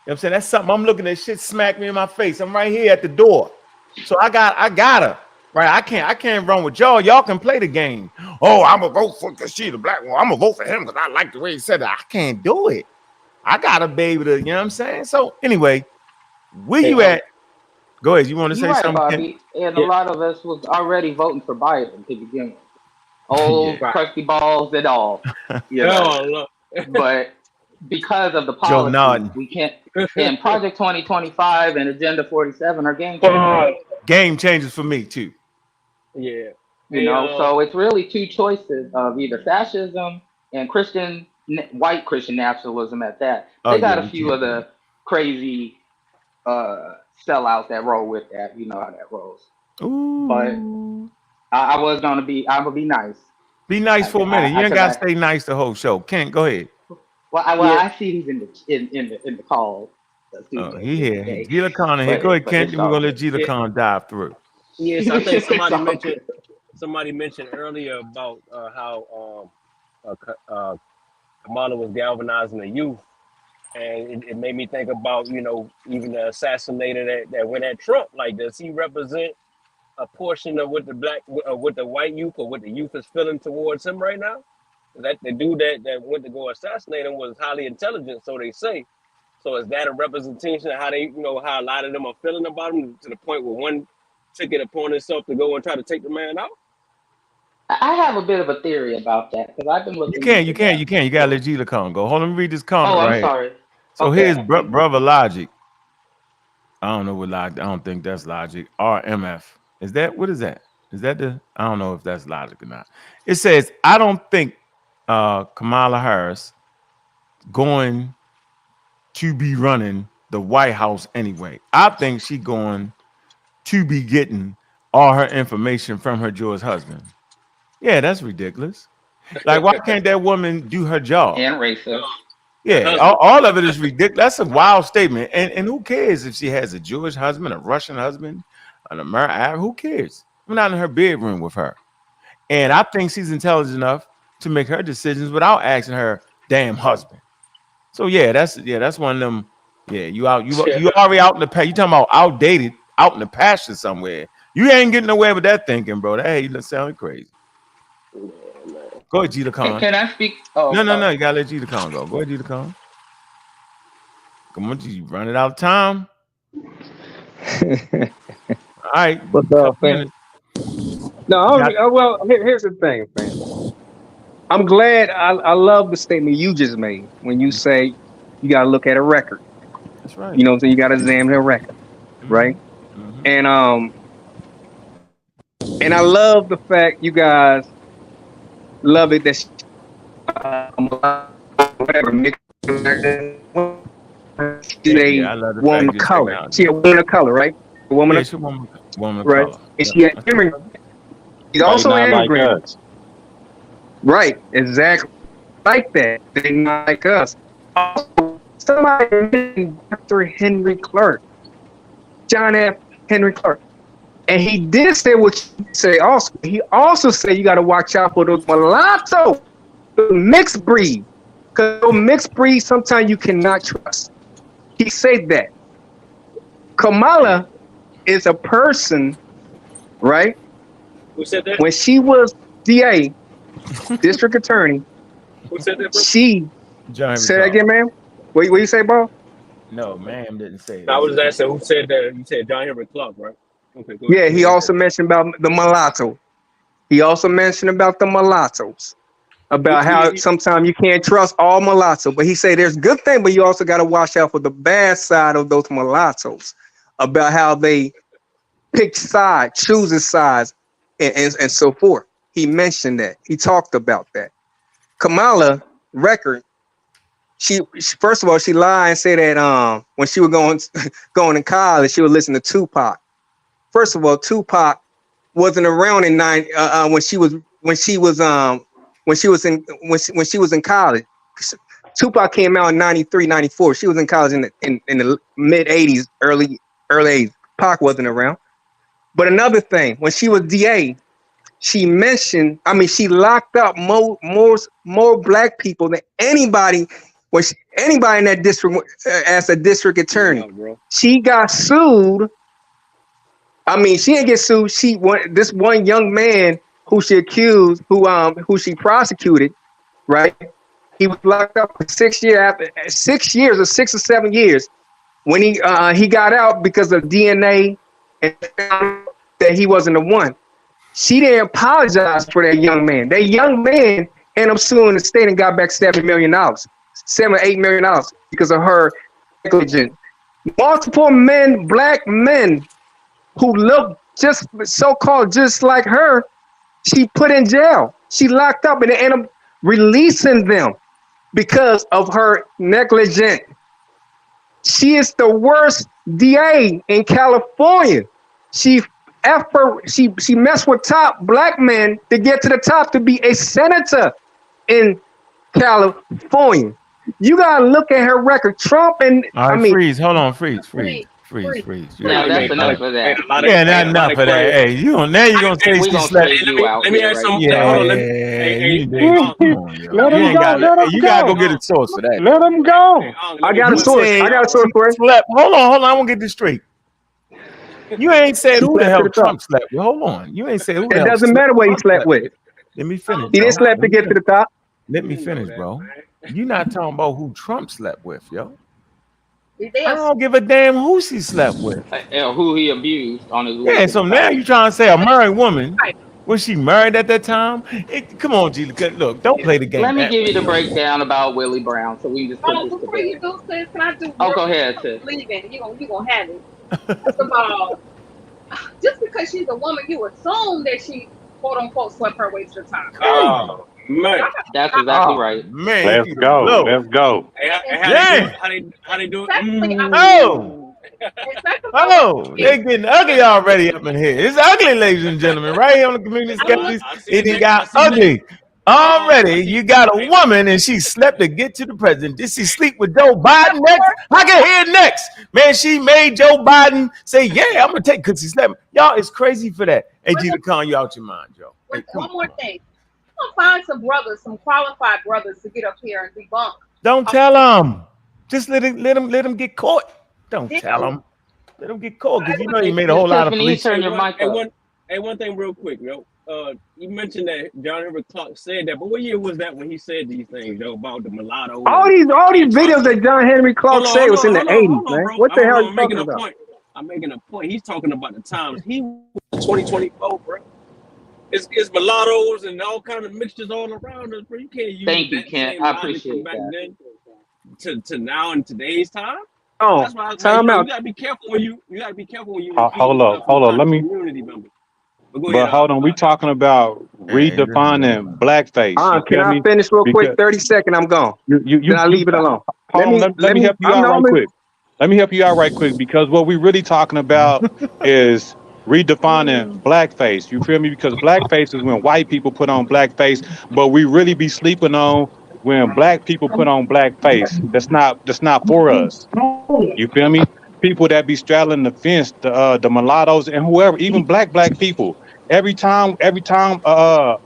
[SPEAKER 1] what I'm saying? That's something I'm looking at. Shit smack me in my face. I'm right here at the door. So I got her. Right. I can't run with y'all. Y'all can play the game. Oh, I'm gonna vote for because she's the black one. I'm gonna vote for him because I like the way he said that. I can't do it. I gotta be able to, you know what I'm saying? So anyway. Where you at? Go ahead. You want to say something?
[SPEAKER 3] Bobby. And a lot of us was already voting for Biden to begin with. Old crusty balls and all. You know? But because of the policy, we can't. And Project 2025 and Agenda 47 are game changers.
[SPEAKER 1] Game changers for me too.
[SPEAKER 2] Yeah.
[SPEAKER 3] You know, so it's really two choices of either fascism and white Christian nationalism at that. They got a few of the crazy sellouts that roll with that. You know how that rolls.
[SPEAKER 1] Ooh.
[SPEAKER 3] But I'm gonna be nice.
[SPEAKER 1] Be nice for a minute. You ain't gotta stay nice the whole show. Kent, go ahead.
[SPEAKER 3] Well, I see he's in the call.
[SPEAKER 1] Oh, he here. Gila Khan here. Go ahead, Kent. We're gonna let Gila Khan dive through.
[SPEAKER 2] Yes, I think somebody mentioned earlier about how Kamala was galvanizing the youth. And it made me think about, you know, even the assassinator that went at Trump. Like, does he represent a portion of what the white youth or what the youth is feeling towards him right now? That the dude that went to go assassinate him was highly intelligent, so they say. So is that a representation of how how a lot of them are feeling about him, to the point where one took it upon itself to go and try to take the man out?
[SPEAKER 3] I have a bit of a theory about that because I've been
[SPEAKER 1] You
[SPEAKER 3] looking
[SPEAKER 1] can't,
[SPEAKER 3] into
[SPEAKER 1] you can't,
[SPEAKER 3] that.
[SPEAKER 1] you can't. You gotta let Gita come go. Hold on, let me read this comment
[SPEAKER 3] Oh, I'm
[SPEAKER 1] right here.
[SPEAKER 3] sorry.
[SPEAKER 1] So
[SPEAKER 3] Okay.
[SPEAKER 1] here's brother Logic. I don't know what Logic. I don't think that's Logic. RMF. Is that what is that? Is that the? I don't know if that's Logic or not. It says I don't think Kamala Harris going to be running the White House anyway. I think she going to be getting all her information from her George husband. Yeah, that's ridiculous. Like, why can't that woman do her job?
[SPEAKER 3] And
[SPEAKER 2] No,
[SPEAKER 3] racist.
[SPEAKER 2] the
[SPEAKER 1] Yeah,
[SPEAKER 2] husband.
[SPEAKER 1] all of it is ridiculous. That's a wild statement. And who cares if she has a Jewish husband, a Russian husband, an American? Who cares? I'm not in her bedroom with her. And I think she's intelligent enough to make her decisions without asking her damn husband. So that's one of them. Yeah, you already out in the past. You talking about outdated, out in the pasture somewhere. You ain't getting away with that thinking, bro. Hey, you sound crazy.
[SPEAKER 2] Yeah, man.
[SPEAKER 1] Go ahead, Gita Khan.
[SPEAKER 3] Can I speak? Oh,
[SPEAKER 1] No. You gotta let Gita Khan go. Go ahead, Gita Khan. Come on, you running out of time. All right,
[SPEAKER 6] What's
[SPEAKER 1] couple
[SPEAKER 6] up, fam?
[SPEAKER 1] minutes.
[SPEAKER 6] No,
[SPEAKER 1] You got-
[SPEAKER 6] well, here's the thing, fam. I'm glad. I love the statement you just made when you say you got to look at a record.
[SPEAKER 1] That's right.
[SPEAKER 6] You know what I'm saying? You got to examine a record, right?
[SPEAKER 1] Mhm.
[SPEAKER 6] And I love the fact you guys love it that she, whatever mixed she's
[SPEAKER 1] Yeah,
[SPEAKER 6] a
[SPEAKER 1] I love the
[SPEAKER 6] woman
[SPEAKER 1] fact
[SPEAKER 6] of
[SPEAKER 1] you're
[SPEAKER 6] color.
[SPEAKER 1] technology.
[SPEAKER 6] She a woman of color, right? A woman
[SPEAKER 1] Yeah,
[SPEAKER 6] of
[SPEAKER 1] she's a woman of
[SPEAKER 6] right,
[SPEAKER 1] color.
[SPEAKER 6] and
[SPEAKER 1] Yeah,
[SPEAKER 6] she an
[SPEAKER 1] that's right.
[SPEAKER 6] immigrant. She's
[SPEAKER 4] They
[SPEAKER 6] also
[SPEAKER 4] not
[SPEAKER 6] an
[SPEAKER 4] like
[SPEAKER 6] immigrant,
[SPEAKER 4] us.
[SPEAKER 6] right? Exactly like that. They not like us. Also, somebody mentioned Dr. Henry Clark, John F. Henry Clark. And he did say what you say also. He also said you got to watch out for those mulatto, the mixed breed. Because those mixed breed, sometimes you cannot trust. He said that. Kamala is a person, right?
[SPEAKER 2] Who said that?
[SPEAKER 6] When she was DA, district attorney,
[SPEAKER 2] Who said that, bro?
[SPEAKER 6] she
[SPEAKER 1] John Henry
[SPEAKER 6] said that
[SPEAKER 1] Clark.
[SPEAKER 6] again, ma'am. What you say, bro?
[SPEAKER 1] No, ma'am didn't say
[SPEAKER 2] I
[SPEAKER 1] that.
[SPEAKER 2] was asking who said that. You said John Henry Clark, right? Okay, go ahead.
[SPEAKER 6] Yeah,
[SPEAKER 2] Who
[SPEAKER 6] he
[SPEAKER 2] else said
[SPEAKER 6] also
[SPEAKER 2] that?
[SPEAKER 6] mentioned about the mulatto. He also mentioned about the mulattoes, about how
[SPEAKER 2] He,
[SPEAKER 6] sometimes you can't trust all mulatto. But he said there's good thing, but you also got to watch out for the bad side of those mulattoes, about how they pick sides, chooses sides, and so forth. He mentioned that. He talked about that. Kamala record. She first of all she lied and said that when she was going to college she would listen to Tupac. First of all, Tupac wasn't around in when she was in college. Tupac came out in 93, 94. She was in college in the mid 80s, early 80s. Pac wasn't around. But another thing, when she was DA, she mentioned, I mean, she locked up more black people than anybody anybody in that district as a district attorney.
[SPEAKER 2] yeah, bro.
[SPEAKER 6] She got sued. I mean, she didn't get sued. This one young man who she accused, who she prosecuted, right? He was locked up for 6 years after 6 years or 6 or 7 years. When he got out because of DNA and found that he wasn't the one. She didn't apologize for that young man. That young man ended up suing the state and got back $7 million, $7 or $8 million because of her negligence. Multiple men, black men who look just so-called just like her, she put in jail. She locked up and they ended up releasing them because of her negligence. She is the worst DA in California. She messed with top black men to get to the top to be a senator in California. You gotta look at her record. Trump and
[SPEAKER 1] All
[SPEAKER 6] I
[SPEAKER 1] right,
[SPEAKER 6] mean,
[SPEAKER 1] freeze. Hold on, freeze.
[SPEAKER 5] Freeze.
[SPEAKER 1] You
[SPEAKER 3] Now
[SPEAKER 1] gotta
[SPEAKER 2] He
[SPEAKER 3] that's
[SPEAKER 2] made a lot
[SPEAKER 3] enough
[SPEAKER 2] of,
[SPEAKER 3] of
[SPEAKER 2] made
[SPEAKER 3] that.
[SPEAKER 2] a lot of,
[SPEAKER 1] Yeah,
[SPEAKER 2] made
[SPEAKER 1] not
[SPEAKER 2] a lot
[SPEAKER 1] enough
[SPEAKER 2] of
[SPEAKER 1] of that.
[SPEAKER 2] claims.
[SPEAKER 1] Hey, now you gonna say
[SPEAKER 3] We're
[SPEAKER 1] she
[SPEAKER 3] gonna
[SPEAKER 1] slept.
[SPEAKER 3] phase
[SPEAKER 2] Let
[SPEAKER 3] you
[SPEAKER 2] me
[SPEAKER 3] out
[SPEAKER 2] let me
[SPEAKER 3] here
[SPEAKER 2] ask
[SPEAKER 3] right
[SPEAKER 2] some.
[SPEAKER 3] now.
[SPEAKER 2] Hold on. Let me.
[SPEAKER 1] Yeah,
[SPEAKER 2] Hey,
[SPEAKER 1] come on, yo.
[SPEAKER 6] let
[SPEAKER 1] You
[SPEAKER 6] him
[SPEAKER 1] ain't
[SPEAKER 6] go,
[SPEAKER 1] got.
[SPEAKER 6] let him
[SPEAKER 1] You gotta go
[SPEAKER 6] go,
[SPEAKER 1] get a source for that.
[SPEAKER 6] let him go.
[SPEAKER 2] let
[SPEAKER 6] I
[SPEAKER 2] me
[SPEAKER 6] got a
[SPEAKER 1] You
[SPEAKER 2] put.
[SPEAKER 6] source. I
[SPEAKER 1] said
[SPEAKER 6] got a source
[SPEAKER 1] she
[SPEAKER 6] for it.
[SPEAKER 1] slept. Hold on. I want to get this straight. You ain't said
[SPEAKER 6] She
[SPEAKER 1] who the
[SPEAKER 6] slept to
[SPEAKER 1] hell
[SPEAKER 6] the top.
[SPEAKER 1] Trump slept with. Hold on. You ain't said who the
[SPEAKER 6] It
[SPEAKER 1] hell
[SPEAKER 6] doesn't matter what he
[SPEAKER 1] Trump
[SPEAKER 6] slept
[SPEAKER 1] slept
[SPEAKER 6] with.
[SPEAKER 1] with. Let me finish,
[SPEAKER 6] He didn't
[SPEAKER 1] bro.
[SPEAKER 6] sleep to get to the top.
[SPEAKER 1] Let me
[SPEAKER 2] You know
[SPEAKER 1] finish,
[SPEAKER 2] that,
[SPEAKER 1] bro.
[SPEAKER 2] man.
[SPEAKER 1] You not talking about who Trump slept with, yo.
[SPEAKER 5] They
[SPEAKER 1] I don't give a damn who she slept with.
[SPEAKER 3] Or who he abused on his way
[SPEAKER 1] Yeah,
[SPEAKER 3] to the
[SPEAKER 1] so now
[SPEAKER 3] palace.
[SPEAKER 1] you trying to say a married woman?
[SPEAKER 5] right.
[SPEAKER 1] Was she married at that time? Come on, G. Look, don't play the game
[SPEAKER 3] Let me
[SPEAKER 1] that
[SPEAKER 3] give
[SPEAKER 1] way,
[SPEAKER 3] you the
[SPEAKER 1] yo.
[SPEAKER 3] breakdown about Willie Brown, so we can just put
[SPEAKER 5] Oh,
[SPEAKER 3] this to
[SPEAKER 5] before you
[SPEAKER 3] bed.
[SPEAKER 5] do, sis, can I do
[SPEAKER 3] Oh,
[SPEAKER 5] real
[SPEAKER 3] go
[SPEAKER 5] quick?
[SPEAKER 3] ahead, sis.
[SPEAKER 5] Leaving, you gonna have it. First of all, just because she's a woman, you assume that she quote unquote swept her way to the top.
[SPEAKER 1] Crazy.
[SPEAKER 2] Oh man.
[SPEAKER 3] That's
[SPEAKER 5] Stop.
[SPEAKER 3] exactly
[SPEAKER 1] Oh
[SPEAKER 3] right.
[SPEAKER 1] man,
[SPEAKER 4] Let's
[SPEAKER 1] you
[SPEAKER 4] go.
[SPEAKER 1] low.
[SPEAKER 4] Let's go.
[SPEAKER 2] And
[SPEAKER 5] And
[SPEAKER 2] how they do
[SPEAKER 1] Yeah.
[SPEAKER 2] it? How they do it?
[SPEAKER 5] secondly,
[SPEAKER 1] Oh.
[SPEAKER 5] and second of all,
[SPEAKER 1] Oh, they getting ugly already up in here. It's ugly, ladies and gentlemen, right here on the community
[SPEAKER 5] I don't want
[SPEAKER 1] skeptics.
[SPEAKER 2] I see
[SPEAKER 1] It
[SPEAKER 2] the
[SPEAKER 1] done
[SPEAKER 2] next. I
[SPEAKER 1] got
[SPEAKER 2] see the next.
[SPEAKER 1] ugly
[SPEAKER 2] I
[SPEAKER 1] already.
[SPEAKER 2] see.
[SPEAKER 1] You got a
[SPEAKER 2] Hey,
[SPEAKER 1] woman and she slept to get to the president. Did she sleep with Joe Biden next? I can hear next. Man, she made Joe Biden say, yeah, I'm going to take because he slept. Y'all, it's crazy for that. Hey, G, to calm you out your mind, Joe. Hey, come
[SPEAKER 5] one more
[SPEAKER 1] on.
[SPEAKER 5] thing. I'm gonna find some brothers, some qualified brothers to get up here and debunk.
[SPEAKER 1] Don't tell them. Just let him get caught. Don't
[SPEAKER 5] This.
[SPEAKER 1] tell them. Let him get caught because you know he
[SPEAKER 3] Hey,
[SPEAKER 1] made a
[SPEAKER 3] Miss
[SPEAKER 1] whole lot of
[SPEAKER 3] Tiffany, you
[SPEAKER 1] police.
[SPEAKER 3] turn your mic up.
[SPEAKER 2] One thing real quick, yo. You mentioned that John Henry Clark said that, but what year was that when he said these things, yo, about the mulatto?
[SPEAKER 6] All these videos that John Henry Clark said was in the 80s, man.
[SPEAKER 2] bro.
[SPEAKER 6] What the hell are you
[SPEAKER 2] I'm making
[SPEAKER 6] talking
[SPEAKER 2] a
[SPEAKER 6] about?
[SPEAKER 2] point. I'm making a point. He's talking about the times. He was 2024, bro. It's mulattoes and all kind of mixtures all around us, bro. You can't use
[SPEAKER 3] Thank you,
[SPEAKER 2] that
[SPEAKER 3] Kent.
[SPEAKER 2] same
[SPEAKER 3] I
[SPEAKER 2] logic from
[SPEAKER 3] appreciate
[SPEAKER 2] back
[SPEAKER 3] that.
[SPEAKER 2] then to now in today's time.
[SPEAKER 6] Oh,
[SPEAKER 2] That's why,
[SPEAKER 6] time
[SPEAKER 2] you
[SPEAKER 6] out.
[SPEAKER 2] gotta be careful when you gotta be careful when you
[SPEAKER 4] Hold
[SPEAKER 2] repeating
[SPEAKER 4] up.
[SPEAKER 2] stuff from
[SPEAKER 4] Hold up. Let
[SPEAKER 2] certain
[SPEAKER 4] me.
[SPEAKER 2] community members. But go
[SPEAKER 4] But
[SPEAKER 2] ahead,
[SPEAKER 4] hold on. We talking about
[SPEAKER 1] Hey,
[SPEAKER 4] redefining blackface. You
[SPEAKER 6] Can
[SPEAKER 4] feel
[SPEAKER 6] I
[SPEAKER 4] me?
[SPEAKER 6] finish real quick?
[SPEAKER 4] Because
[SPEAKER 6] 30 seconds, I'm gone. Then I
[SPEAKER 4] you
[SPEAKER 6] leave it alone.
[SPEAKER 4] hold on. Let me help you
[SPEAKER 6] I'm
[SPEAKER 4] out right
[SPEAKER 6] normally
[SPEAKER 4] quick. Let me help you out right quick because what we really talking about is redefining blackface. You feel me? Because blackface is when white people put on blackface, but we really be sleeping on when black people put on blackface. That's not for us. You feel me? People that be straddling the fence, the mulattoes and whoever, even black people. Every time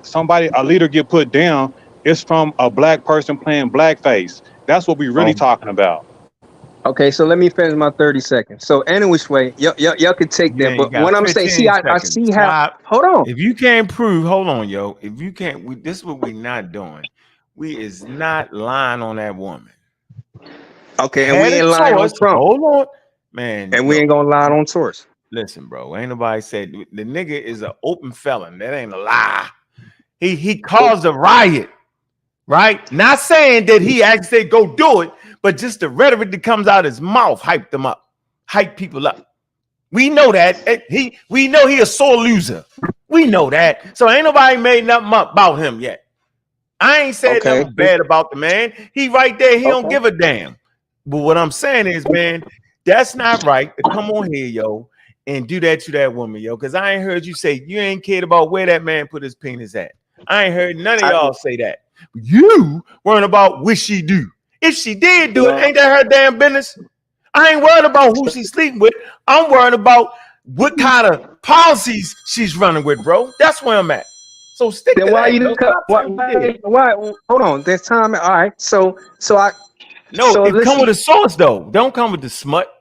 [SPEAKER 4] somebody a leader get put down, it's from a black person playing blackface. That's what we really talking about.
[SPEAKER 6] Okay, so let me finish my 30 seconds. So anyways way, y'all could take
[SPEAKER 1] You
[SPEAKER 6] that.
[SPEAKER 1] ain't
[SPEAKER 6] But what
[SPEAKER 1] got
[SPEAKER 6] I'm saying, see,
[SPEAKER 1] 15
[SPEAKER 6] I
[SPEAKER 1] seconds.
[SPEAKER 6] see how
[SPEAKER 1] Stop.
[SPEAKER 6] hold on.
[SPEAKER 1] If you can't prove, hold on, yo. If you can't, this is what we not doing. We is not lying on that woman.
[SPEAKER 6] Okay, and
[SPEAKER 1] Had
[SPEAKER 6] we
[SPEAKER 1] a
[SPEAKER 6] ain't lying on
[SPEAKER 1] source.
[SPEAKER 6] Trump.
[SPEAKER 1] Hold on, man.
[SPEAKER 6] And we ain't gonna lie on source.
[SPEAKER 1] Listen, bro. Ain't nobody said the nigga is an open felon. That ain't a lie. He caused a riot, right? Not saying that he actually said go do it, but just the rhetoric that comes out his mouth hyped them up, hype people up. We know that. We know he a sore loser. We know that. So ain't nobody made nothing up about him yet. I ain't said
[SPEAKER 6] Okay.
[SPEAKER 1] nothing bad about the man. He right there. He don't
[SPEAKER 6] Okay.
[SPEAKER 1] give a damn. But what I'm saying is, man, that's not right to come on here, yo, and do that to that woman, yo. Because I ain't heard you say you ain't cared about where that man put his penis at. I ain't heard none of y'all say that. You weren't about what she do. If she did do it, ain't that her damn business? I ain't worried about who she's sleeping with. I'm worried about what kind of policies she's running with, bro. That's where I'm at. So stick
[SPEAKER 6] Then
[SPEAKER 1] to
[SPEAKER 6] why
[SPEAKER 1] that.
[SPEAKER 6] you
[SPEAKER 1] Yo.
[SPEAKER 6] didn't cut? Why? Hold on. There's time. All right. So
[SPEAKER 1] No, it
[SPEAKER 6] let's
[SPEAKER 1] come
[SPEAKER 6] see.
[SPEAKER 1] with a source though. Don't come with the smut.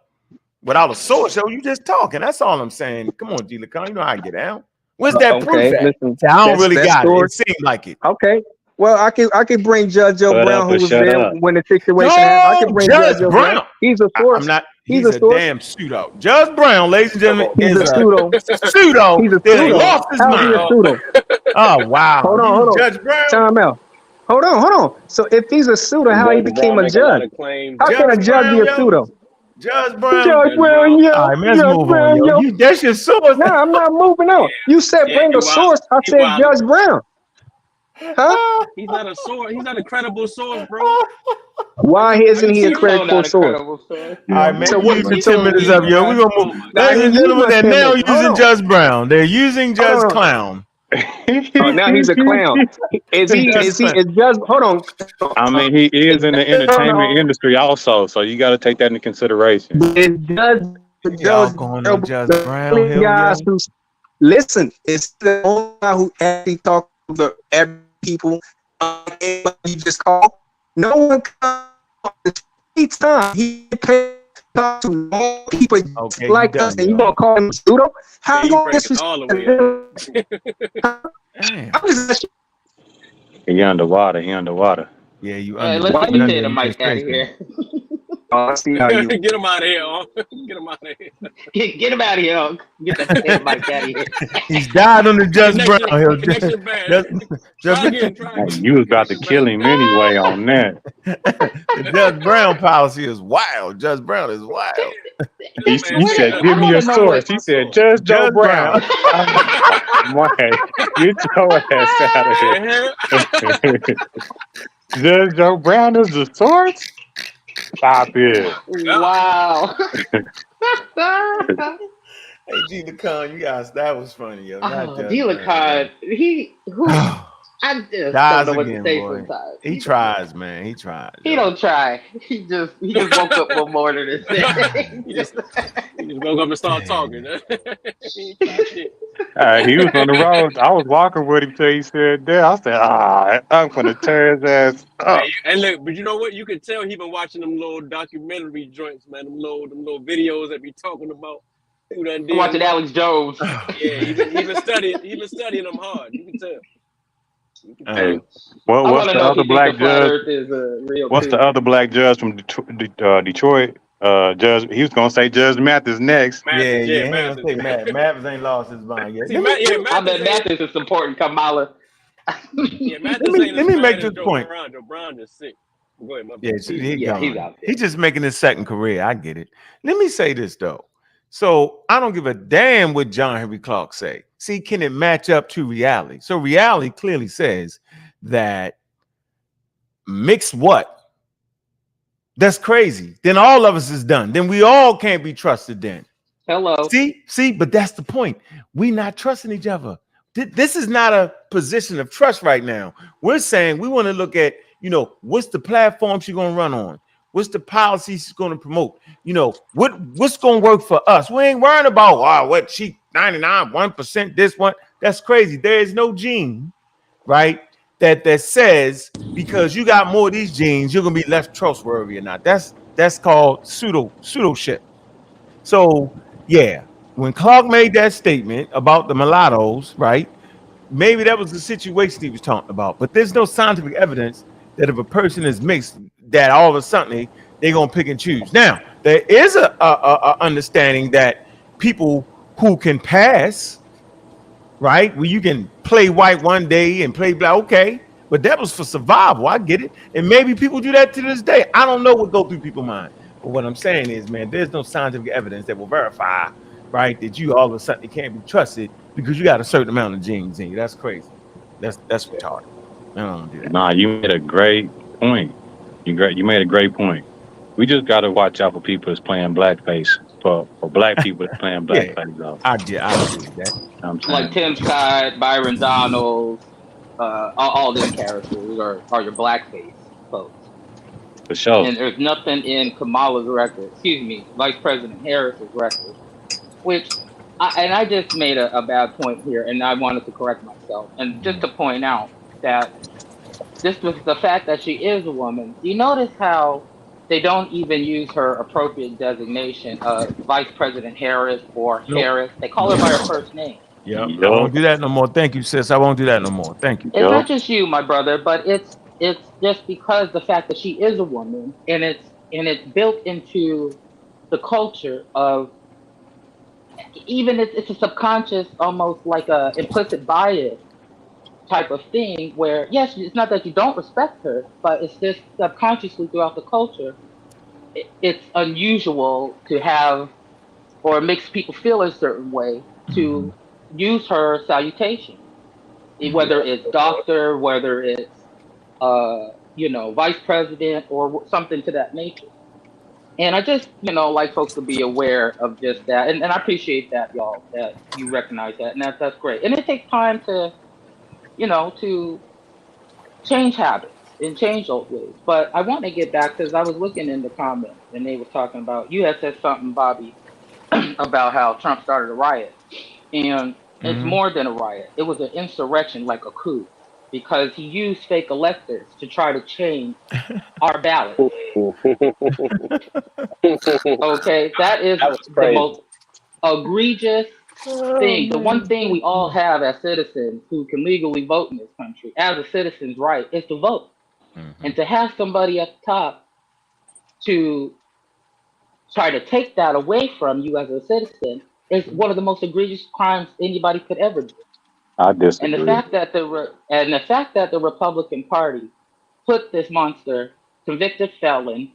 [SPEAKER 1] Without a source, yo, you just talking. That's all I'm saying. Come on, G Lacan. You know how I get down. Where's that proof
[SPEAKER 6] Okay.
[SPEAKER 1] at?
[SPEAKER 6] Listen.
[SPEAKER 1] See, I don't really
[SPEAKER 6] That's
[SPEAKER 1] got it.
[SPEAKER 6] source.
[SPEAKER 1] It seemed like it.
[SPEAKER 6] Okay. Well, I could bring Judge Joe
[SPEAKER 4] Shut
[SPEAKER 6] Brown,
[SPEAKER 4] up
[SPEAKER 6] who
[SPEAKER 4] or
[SPEAKER 6] was
[SPEAKER 4] shut
[SPEAKER 6] there
[SPEAKER 4] up.
[SPEAKER 6] when the situation happened. I
[SPEAKER 1] Yo,
[SPEAKER 6] could bring
[SPEAKER 1] Judge
[SPEAKER 6] Judge Joe Brown.
[SPEAKER 1] Brown.
[SPEAKER 6] He's a
[SPEAKER 1] I'm
[SPEAKER 6] source.
[SPEAKER 1] not.
[SPEAKER 6] He's
[SPEAKER 1] He's
[SPEAKER 6] a
[SPEAKER 1] a
[SPEAKER 6] source.
[SPEAKER 1] damn pseudo. Judge Brown, ladies and gentlemen,
[SPEAKER 6] He's
[SPEAKER 1] is
[SPEAKER 6] a pseudo.
[SPEAKER 1] pseudo.
[SPEAKER 6] He's a
[SPEAKER 1] That ain't
[SPEAKER 6] pseudo.
[SPEAKER 1] lost his
[SPEAKER 6] How's he a
[SPEAKER 1] mind.
[SPEAKER 6] pseudo?
[SPEAKER 1] Oh wow,
[SPEAKER 6] Hold
[SPEAKER 1] you
[SPEAKER 6] on.
[SPEAKER 1] Judge Brown.
[SPEAKER 6] Time out. Hold on. So if he's a pseudo, how he
[SPEAKER 2] Judge
[SPEAKER 6] became
[SPEAKER 2] Brown
[SPEAKER 6] a
[SPEAKER 2] make a lot
[SPEAKER 6] judge?
[SPEAKER 2] of claims.
[SPEAKER 6] How can a
[SPEAKER 1] Judge
[SPEAKER 6] judge be
[SPEAKER 1] Brown,
[SPEAKER 6] a
[SPEAKER 1] yo.
[SPEAKER 6] pseudo?
[SPEAKER 1] Judge Brown.
[SPEAKER 6] Judge
[SPEAKER 2] Judge
[SPEAKER 6] Brown,
[SPEAKER 2] Brown.
[SPEAKER 6] yo.
[SPEAKER 1] All right, man, let's
[SPEAKER 6] Judge
[SPEAKER 1] move on,
[SPEAKER 6] Brown,
[SPEAKER 1] yo.
[SPEAKER 6] yo.
[SPEAKER 1] That's your source.
[SPEAKER 6] No, I'm not moving on. You said
[SPEAKER 2] Yeah,
[SPEAKER 6] bring
[SPEAKER 2] he
[SPEAKER 6] a source. I
[SPEAKER 2] he
[SPEAKER 6] said
[SPEAKER 2] wild.
[SPEAKER 6] Judge Brown. Huh?
[SPEAKER 2] He's not a source. He's not a credible source, bro.
[SPEAKER 6] Why
[SPEAKER 2] Are
[SPEAKER 6] isn't
[SPEAKER 2] you
[SPEAKER 6] he a
[SPEAKER 2] serious?
[SPEAKER 3] So
[SPEAKER 6] credible
[SPEAKER 3] not a
[SPEAKER 6] source?
[SPEAKER 3] credible story.
[SPEAKER 1] All right, man.
[SPEAKER 6] So
[SPEAKER 1] You
[SPEAKER 6] what?
[SPEAKER 1] use your
[SPEAKER 6] So
[SPEAKER 1] 10 minutes up, yo. We're gonna move.
[SPEAKER 2] Oh my
[SPEAKER 6] now
[SPEAKER 1] Ladies
[SPEAKER 6] he
[SPEAKER 1] and
[SPEAKER 2] god.
[SPEAKER 6] used
[SPEAKER 1] gentlemen,
[SPEAKER 6] my
[SPEAKER 1] they're
[SPEAKER 6] 10
[SPEAKER 1] now
[SPEAKER 6] minutes. Hold
[SPEAKER 1] using
[SPEAKER 6] on.
[SPEAKER 1] Judge Brown. They're using Judge
[SPEAKER 6] Hold on.
[SPEAKER 1] Clown.
[SPEAKER 6] Oh, now he's a clown. Is
[SPEAKER 1] Judge
[SPEAKER 6] he
[SPEAKER 1] Clown.
[SPEAKER 6] is Judge? Hold on.
[SPEAKER 4] I mean, he is in the entertainment
[SPEAKER 6] Is
[SPEAKER 4] industry also, so you got to take that into consideration.
[SPEAKER 6] Judge
[SPEAKER 1] Y'all
[SPEAKER 6] those
[SPEAKER 1] going on Judge
[SPEAKER 6] the
[SPEAKER 1] Brown
[SPEAKER 6] only
[SPEAKER 1] here,
[SPEAKER 6] guys
[SPEAKER 1] yo?
[SPEAKER 6] who listen? It's the only guy who actually talk to the every people. Anybody you just call. No one comes time. He paid talk to more people
[SPEAKER 1] Okay, you
[SPEAKER 6] like us,
[SPEAKER 1] done,
[SPEAKER 6] and you
[SPEAKER 1] yo.
[SPEAKER 6] gonna call him pseudo? How
[SPEAKER 2] Yeah,
[SPEAKER 6] you
[SPEAKER 2] you
[SPEAKER 6] gonna
[SPEAKER 2] breaking all the way
[SPEAKER 6] disrespect?
[SPEAKER 2] up.
[SPEAKER 1] Damn.
[SPEAKER 6] I'm just
[SPEAKER 4] He underwater. He underwater.
[SPEAKER 1] Yeah, you
[SPEAKER 3] Hey,
[SPEAKER 1] under
[SPEAKER 3] let's
[SPEAKER 6] why
[SPEAKER 3] get
[SPEAKER 1] you
[SPEAKER 3] the
[SPEAKER 6] you
[SPEAKER 1] under
[SPEAKER 3] tater mic out of
[SPEAKER 1] administration.
[SPEAKER 3] here.
[SPEAKER 6] I see how you.
[SPEAKER 2] Get him out of here, Unc. Get him out of here.
[SPEAKER 3] Get him out of here, Unc. Get that damn mic out of here.
[SPEAKER 1] He's died on the Just Brown
[SPEAKER 2] The
[SPEAKER 1] Hill.
[SPEAKER 2] connection bad.
[SPEAKER 1] Just,
[SPEAKER 2] Try again.
[SPEAKER 4] Hey, you was about to kill him anyway on that.
[SPEAKER 1] the Just Brown policy is wild. Just Brown is wild.
[SPEAKER 4] He said, "Give me your source." He said, "Judge Joe Brown." Why? Get your ass out of here. Judge Joe Brown is the source? Stop it.
[SPEAKER 3] Wow.
[SPEAKER 1] Hey, G Lacan, you guys, that was funny, yo.
[SPEAKER 3] D. Lacan, I just
[SPEAKER 1] Dies
[SPEAKER 3] don't know what
[SPEAKER 1] again,
[SPEAKER 3] to say
[SPEAKER 1] boy.
[SPEAKER 3] sometimes.
[SPEAKER 1] He tries, man. He tries.
[SPEAKER 3] He don't try. He just woke up one morning and said,
[SPEAKER 2] He just woke up and start talking.
[SPEAKER 4] He was on the road. I was walking with him till he said that. I said, I'm gonna tear his ass up.
[SPEAKER 2] And look, but you know what? You can tell he been watching them little documentary joints, man. Them little videos that be talking about who done did.
[SPEAKER 3] watching Alex Jones.
[SPEAKER 2] Yeah, he been studying them hard. You can tell.
[SPEAKER 4] Hey, what's the other black judge? What's the other black judge from Detroit? Judge, he was gonna say Judge Mathis next.
[SPEAKER 1] Mathis. Mathis ain't lost his mind yet.
[SPEAKER 3] I bet Mathis is supporting Kamala.
[SPEAKER 2] Mathis
[SPEAKER 1] let me make this point.
[SPEAKER 2] Joe Brown is sick. Go ahead, my
[SPEAKER 1] He's
[SPEAKER 3] out there.
[SPEAKER 1] He's just making his second career. I get it. Let me say this though. So I don't give a damn what John Henry Clark say. See, can it match up to reality? So reality clearly says that mix what? That's crazy. Then all of us is done. Then we all can't be trusted then.
[SPEAKER 3] Hello.
[SPEAKER 1] See, but that's the point. We not trusting each other. This is not a position of trust right now. We're saying we want to look at, what's the platform she's going to run on? What's the policy she's going to promote? What's going to work for us? We ain't worrying about what she 99, 1%, this one. That's crazy. There is no gene, right? That says because you got more of these genes, you're gonna be less trustworthy or not. That's called pseudo shit. So yeah, when Clark made that statement about the mulattoes, right? Maybe that was the situation he was talking about, but there's no scientific evidence that if a person is mixed, that all of a sudden they're gonna pick and choose. Now, there is a understanding that people who can pass, right, where you can play white one day and play black, okay, but that was for survival. I get it, and maybe people do that to this day. I don't know what go through people's mind, but what I'm saying is, man, there's no scientific evidence that will verify, right, that you all of a sudden can't be trusted because you got a certain amount of genes in you. That's crazy. That's retarded. I don't do that.
[SPEAKER 4] Nah, you made a great point. You made a great point. We just got to watch out for people that's playing blackface. For black people that's playing blackface. Yeah,
[SPEAKER 1] I agree with that.
[SPEAKER 3] Like Tim Scott, Byron Donald, all them characters are your blackface folks.
[SPEAKER 4] For sure.
[SPEAKER 3] And there's nothing in Kamala's record, Vice President Harris's record, which I just made a bad point here, and I wanted to correct myself. And just to point out that this was the fact that she is a woman. You notice how they don't even use her appropriate designation of Vice President Harris or Harris. They call her by her first name.
[SPEAKER 1] Yeah, I won't do that no more. Thank you, sis. I won't do that no more. Thank you.
[SPEAKER 3] It's not just you, my brother, but it's just because the fact that she is a woman, and it's built into the culture of even it's a subconscious, almost like a implicit bias type of thing where, yes, it's not that you don't respect her, but it's just subconsciously throughout the culture, it's unusual to have, or it makes people feel a certain way to use her salutation, whether it's doctor, whether it's, vice president or something to that nature. And I just, like folks to be aware of just that. And I appreciate that, y'all, that you recognize that. And that's great. And it takes time to, to change habits and change those ways. But I want to get back because I was looking in the comments and they were talking about, you had said something, Bobby, about how Trump started a riot. And it's more than a riot. It was an insurrection, like a coup, because he used fake electors to try to change our ballot. Okay, that is the most egregious thing. The one thing we all have as citizens who can legally vote in this country, as a citizen's right, is to vote. And to have somebody at the top to try to take that away from you as a citizen is one of the most egregious crimes anybody could ever do.
[SPEAKER 4] I
[SPEAKER 3] And the
[SPEAKER 4] disagree.
[SPEAKER 3] fact that the Republican Party put this monster, convicted felon,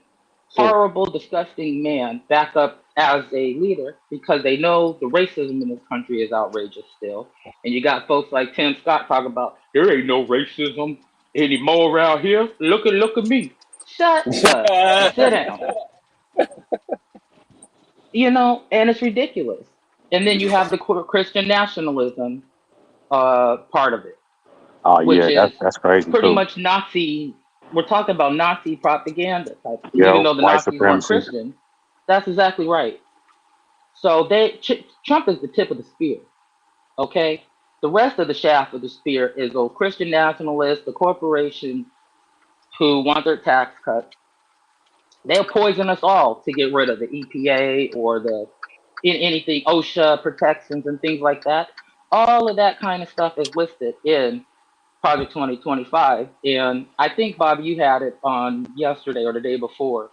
[SPEAKER 3] horrible, disgusting man back up as a leader because they know the racism in this country is outrageous still. And you got folks like Tim Scott talking about there ain't no racism anymore around here. Look at me. Shut up. Sit down. And it's ridiculous. And then you have the Christian nationalism part of it,
[SPEAKER 4] Oh
[SPEAKER 3] which
[SPEAKER 4] yeah,
[SPEAKER 3] is
[SPEAKER 4] that's crazy
[SPEAKER 3] pretty
[SPEAKER 4] too.
[SPEAKER 3] much Nazi. We're talking about Nazi propaganda type of thing,
[SPEAKER 4] Yeah,
[SPEAKER 3] even though the
[SPEAKER 4] white
[SPEAKER 3] Nazis weren't
[SPEAKER 4] supremacy.
[SPEAKER 3] Christian. That's exactly right. So Trump is the tip of the spear. Okay, the rest of the shaft of the spear is those Christian nationalists, the corporations who want their tax cuts. They'll poison us all to get rid of the EPA or anything OSHA protections and things like that. All of that kind of stuff is listed in Project 2025. And I think, Bobby, you had it on yesterday or the day before,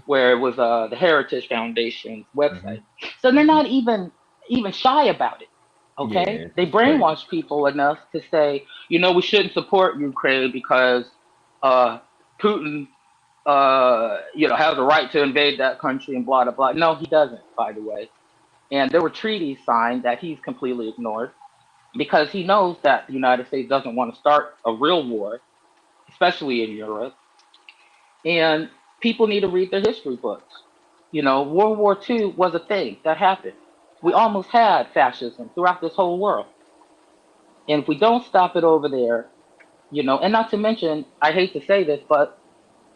[SPEAKER 3] where it was the Heritage Foundation's website. So they're not even shy about it. Okay,
[SPEAKER 1] Yeah,
[SPEAKER 3] they
[SPEAKER 1] it's crazy.
[SPEAKER 3] brainwash people enough to say, we shouldn't support Ukraine because Putin, has the right to invade that country and blah blah blah. No, he doesn't, by the way. And there were treaties signed that he's completely ignored because he knows that the United States doesn't want to start a real war, especially in Europe. And people need to read their history books. World War II was a thing that happened. We almost had fascism throughout this whole world. And if we don't stop it over there, and not to mention, I hate to say this, but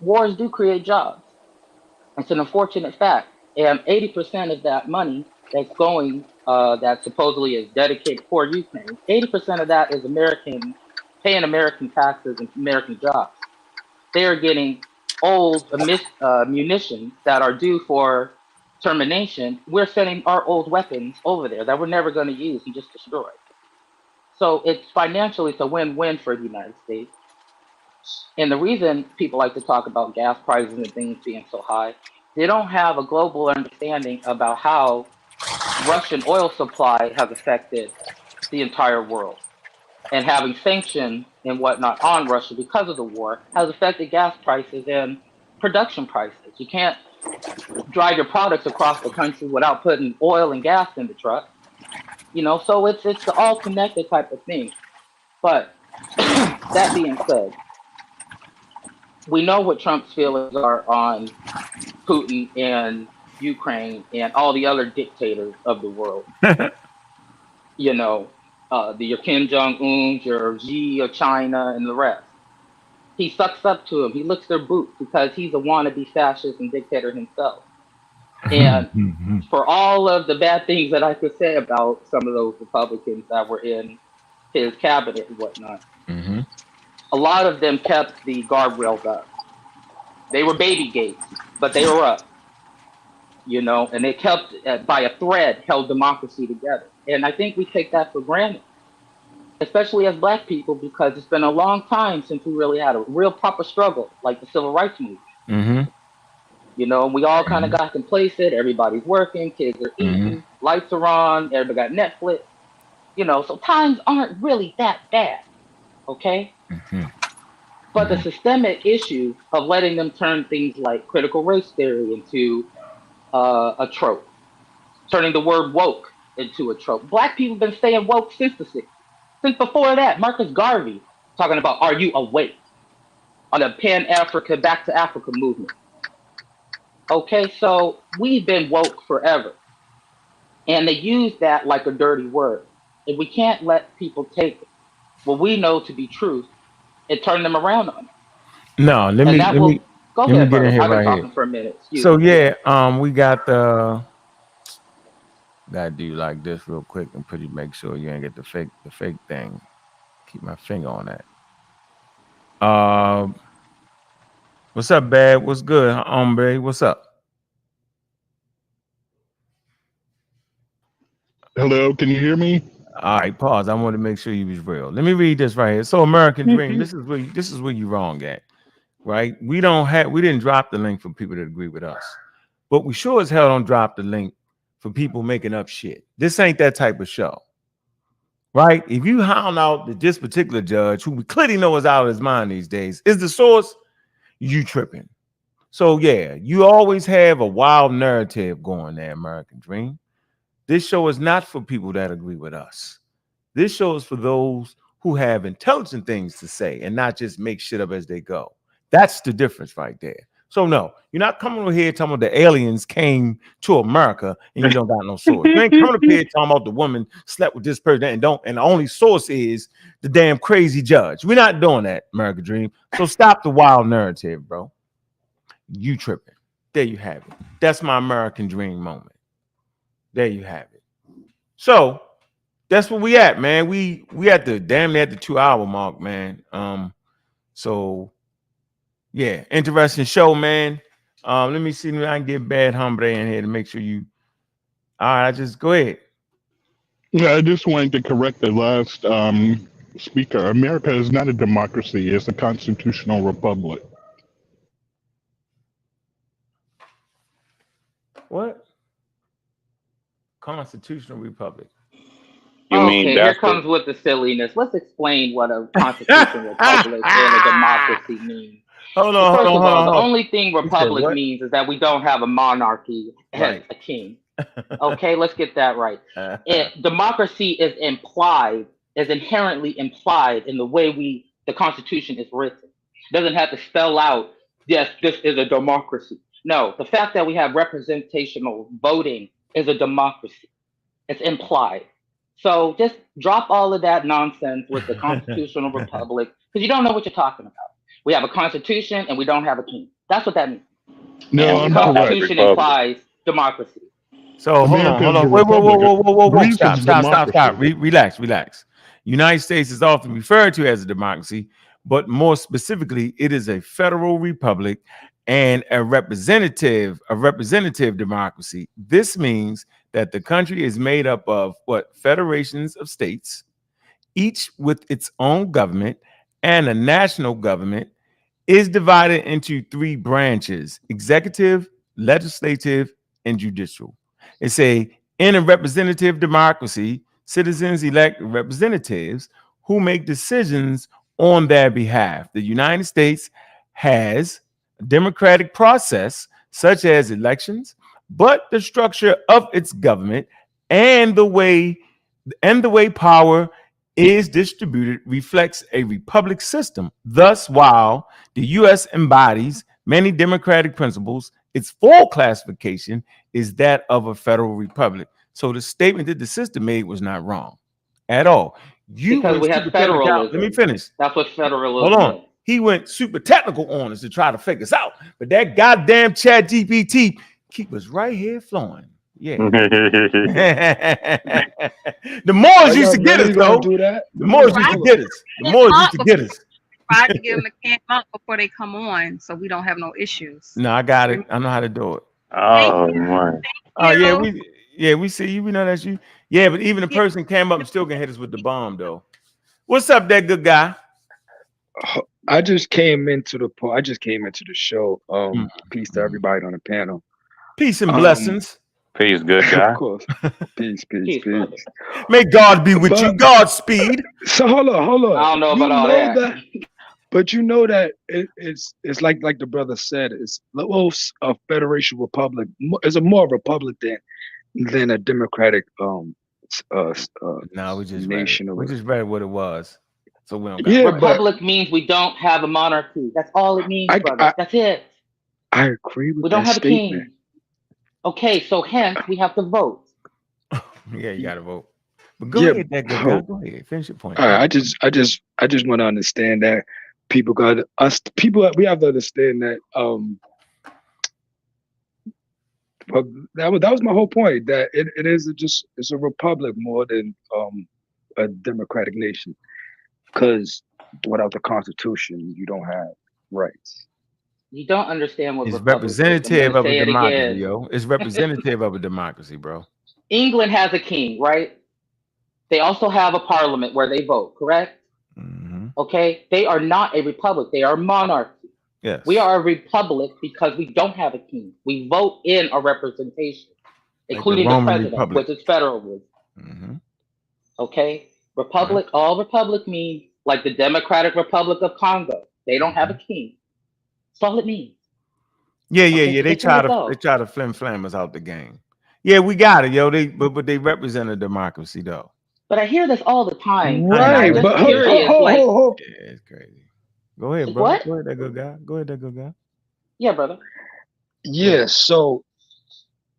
[SPEAKER 3] wars do create jobs. It's an unfortunate fact. And 80% of that money that's going, that supposedly is dedicated for Ukraine, 80% of that is paying American taxes and American jobs. They are getting old munitions that are due for termination. We're sending our old weapons over there that we're never going to use and just destroy. So it's a win-win for the United States. And the reason people like to talk about gas prices and things being so high, they don't have a global understanding about how Russian oil supply has affected the entire world. And having sanctions and whatnot on Russia because of the war has affected gas prices and production prices. You can't drive your products across the country without putting oil and gas in the truck. So it's the all connected type of thing. But that being said, we know what Trump's feelings are on Putin and Ukraine and all the other dictators of the world. Your Kim Jong Uns, your Xi of China, and the rest. He sucks up to them. He licks their boots because he's a wannabe fascist and dictator himself. And for all of the bad things that I could say about some of those Republicans that were in his cabinet and whatnot, a lot of them kept the guardrails up. They were baby gates, but they were up. And they kept, by a thread, held democracy together. And I think we take that for granted, especially as Black people, because it's been a long time since we really had a real proper struggle like the Civil Rights Movement. We all kind of got complacent. Everybody's working, kids are eating, lights are on, everybody got Netflix. So times aren't really that bad, okay? But the systemic issue of letting them turn things like critical race theory into a trope, turning the word woke into a trope. Black people have been saying woke since before that. Marcus Garvey talking about, are you awake? On the Pan-Africa, Back to Africa movement. Okay, so we've been woke forever. And they use that like a dirty word. And we can't let people take what we know to be truth and turn them around on it.
[SPEAKER 1] No, let
[SPEAKER 3] And
[SPEAKER 1] me
[SPEAKER 3] that
[SPEAKER 1] let me
[SPEAKER 3] will go
[SPEAKER 1] let me
[SPEAKER 3] ahead,
[SPEAKER 1] get in
[SPEAKER 3] brother.
[SPEAKER 1] here
[SPEAKER 3] I've been
[SPEAKER 1] right here.
[SPEAKER 3] talking for a minute. Excuse
[SPEAKER 1] So
[SPEAKER 3] me.
[SPEAKER 1] yeah, we got the gotta do like this real quick and make sure you ain't get the fake thing. Keep my finger on that. What's up, Bad? What's good, hombre? What's up?
[SPEAKER 7] Hello, can you hear me?
[SPEAKER 1] All right, pause. I want to make sure you was real. Let me read this right here. So, American Dream. This is where you wrong at, right? We didn't drop the link for people that agree with us. but we sure as hell don't drop the link for people making up shit. This ain't that type of show, right? If you hound out that this particular judge, who we clearly know is out of his mind these days, is the source, you tripping. So yeah, you always have a wild narrative going there, American Dream. This show is not for people that agree with us. This show is for those who have intelligent things to say and not just make shit up as they go. That's the difference right there. So no, you're not coming over here talking about the aliens came to America and you don't got no source. You ain't coming up here talking about the woman slept with this person and the only source is the damn crazy judge. We're not doing that, American Dream. So stop the wild narrative, bro. You tripping. There you have it. That's my American Dream moment. There you have it. So that's where we at, man. We at the damn near at the 2-hour mark, man. So yeah, interesting show, man. Let me see if I can get Bad Hombre in here to make sure you. All right, just go ahead.
[SPEAKER 7] Yeah, I just wanted to correct the last speaker. America is not a democracy; it's a constitutional republic.
[SPEAKER 1] What? Constitutional republic.
[SPEAKER 4] You mean
[SPEAKER 3] Okay, here
[SPEAKER 4] that's
[SPEAKER 3] comes with the silliness. Let's explain what a constitutional republic and a democracy means.
[SPEAKER 1] Hold
[SPEAKER 3] Well,
[SPEAKER 1] on,
[SPEAKER 3] first
[SPEAKER 1] hold
[SPEAKER 3] of all,
[SPEAKER 1] on,
[SPEAKER 3] the
[SPEAKER 1] hold on.
[SPEAKER 3] only thing
[SPEAKER 1] You said
[SPEAKER 3] republic
[SPEAKER 1] what?
[SPEAKER 3] means is that we don't have a monarchy as
[SPEAKER 1] Right.
[SPEAKER 3] a king. Okay, let's get that right. Democracy is implied, is inherently implied in the way the Constitution is written. It doesn't have to spell out, yes, this is a democracy. No, the fact that we have representational voting is a democracy. It's implied. So just drop all of that nonsense with the constitutional republic because you don't know what you're talking about. We have a constitution and we don't have a king. That's what that means.
[SPEAKER 7] No,
[SPEAKER 3] And the
[SPEAKER 7] I'm correct.
[SPEAKER 3] constitution implies democracy.
[SPEAKER 1] So hold
[SPEAKER 7] America is
[SPEAKER 1] on.
[SPEAKER 7] a
[SPEAKER 1] Wait, whoa.
[SPEAKER 7] republic.
[SPEAKER 1] Stop.
[SPEAKER 7] Greece is democracy.
[SPEAKER 1] Relax. United States is often referred to as a democracy, but more specifically, it is a federal republic and a representative democracy. This means that the country is made up of federations of states, each with its own government, and a national government is divided into 3 branches: executive, legislative, and judicial. It's in a representative democracy, citizens elect representatives who make decisions on their behalf. The United States has a democratic process such as elections, but the structure of its government and the way power is distributed reflects a republic system. Thus, while the U.S. embodies many democratic principles, its full classification is that of a federal republic. So the statement that the sister made was not wrong at all.
[SPEAKER 3] Because we have federalism.
[SPEAKER 1] Let me finish.
[SPEAKER 3] That's what federalism
[SPEAKER 1] Hold on.
[SPEAKER 3] is.
[SPEAKER 1] He went super technical on us to try to figure us out. But that goddamn chat GPT keep us right here flowing. Yeah. The Moors used to get us, though. The Moors used to get us. The Moors used to get us.
[SPEAKER 5] Tried to give them a can monk before they come on, so we don't have no issues.
[SPEAKER 1] No, I got it. I know how to do it.
[SPEAKER 4] Oh man.
[SPEAKER 1] Oh yeah, we see you. We know that's you. Yeah, but even a person came up and still can hit us with the bomb, though. What's up, that good guy?
[SPEAKER 8] I just came into the show. Peace to everybody on the panel.
[SPEAKER 1] Peace and blessings.
[SPEAKER 4] Peace, good guy.
[SPEAKER 8] Of course. Peace.
[SPEAKER 1] May God be with you. Godspeed.
[SPEAKER 8] So hold on.
[SPEAKER 3] I don't know about all that.
[SPEAKER 8] But you know that it's like the brother said, it's a federation republic. It's a more republic than a democratic
[SPEAKER 1] No, we just
[SPEAKER 8] nation.
[SPEAKER 1] We just read what it was. So we don't
[SPEAKER 8] got
[SPEAKER 3] republic means we don't have a monarchy. That's all it means, brother. That's it.
[SPEAKER 8] I agree with that.
[SPEAKER 3] We don't have
[SPEAKER 8] statement.
[SPEAKER 3] a king. Okay, so hence we have to vote.
[SPEAKER 1] Yeah, you gotta vote. But go ahead, that good guy. Go ahead, finish your point.
[SPEAKER 8] All right, I just want to understand that we have to understand that but that was my whole point, that it's a republic more than a democratic nation, because without the Constitution you don't have rights.
[SPEAKER 3] You don't understand what
[SPEAKER 1] it's representative of a democracy, yo. It's representative of a democracy, bro.
[SPEAKER 3] England has a king, right? They also have a parliament where they vote, correct?
[SPEAKER 1] Mm-hmm.
[SPEAKER 3] Okay, they are not a republic; they are monarchy.
[SPEAKER 1] Yes.
[SPEAKER 9] We are a republic because we don't have a king. We vote in a representation,
[SPEAKER 1] Like the
[SPEAKER 9] including the
[SPEAKER 1] Roman
[SPEAKER 9] president,
[SPEAKER 1] Republic.
[SPEAKER 9] which is federalism.
[SPEAKER 1] Mm-hmm.
[SPEAKER 9] Okay?
[SPEAKER 1] Right.
[SPEAKER 9] Republic, all republic means like the Democratic Republic of Congo. They don't have a king. That's all it means.
[SPEAKER 1] Yeah.
[SPEAKER 9] Okay, so
[SPEAKER 1] They
[SPEAKER 9] just let it
[SPEAKER 1] try
[SPEAKER 9] go.
[SPEAKER 1] to flim flam us out the game. Yeah, we got it, yo. But they represent a democracy though.
[SPEAKER 9] But I hear this all the time,
[SPEAKER 1] I
[SPEAKER 9] and
[SPEAKER 1] know
[SPEAKER 9] I'm
[SPEAKER 6] Right,
[SPEAKER 1] it's
[SPEAKER 9] just
[SPEAKER 6] but hold,
[SPEAKER 1] crazy.
[SPEAKER 6] hold,
[SPEAKER 9] curious.
[SPEAKER 6] hold,
[SPEAKER 9] Like,
[SPEAKER 6] hold.
[SPEAKER 1] Yeah, it's crazy. Go ahead, bro.
[SPEAKER 9] what?
[SPEAKER 1] Go ahead, that good guy. Go ahead, that good guy.
[SPEAKER 9] Yeah, brother.
[SPEAKER 6] Yeah, so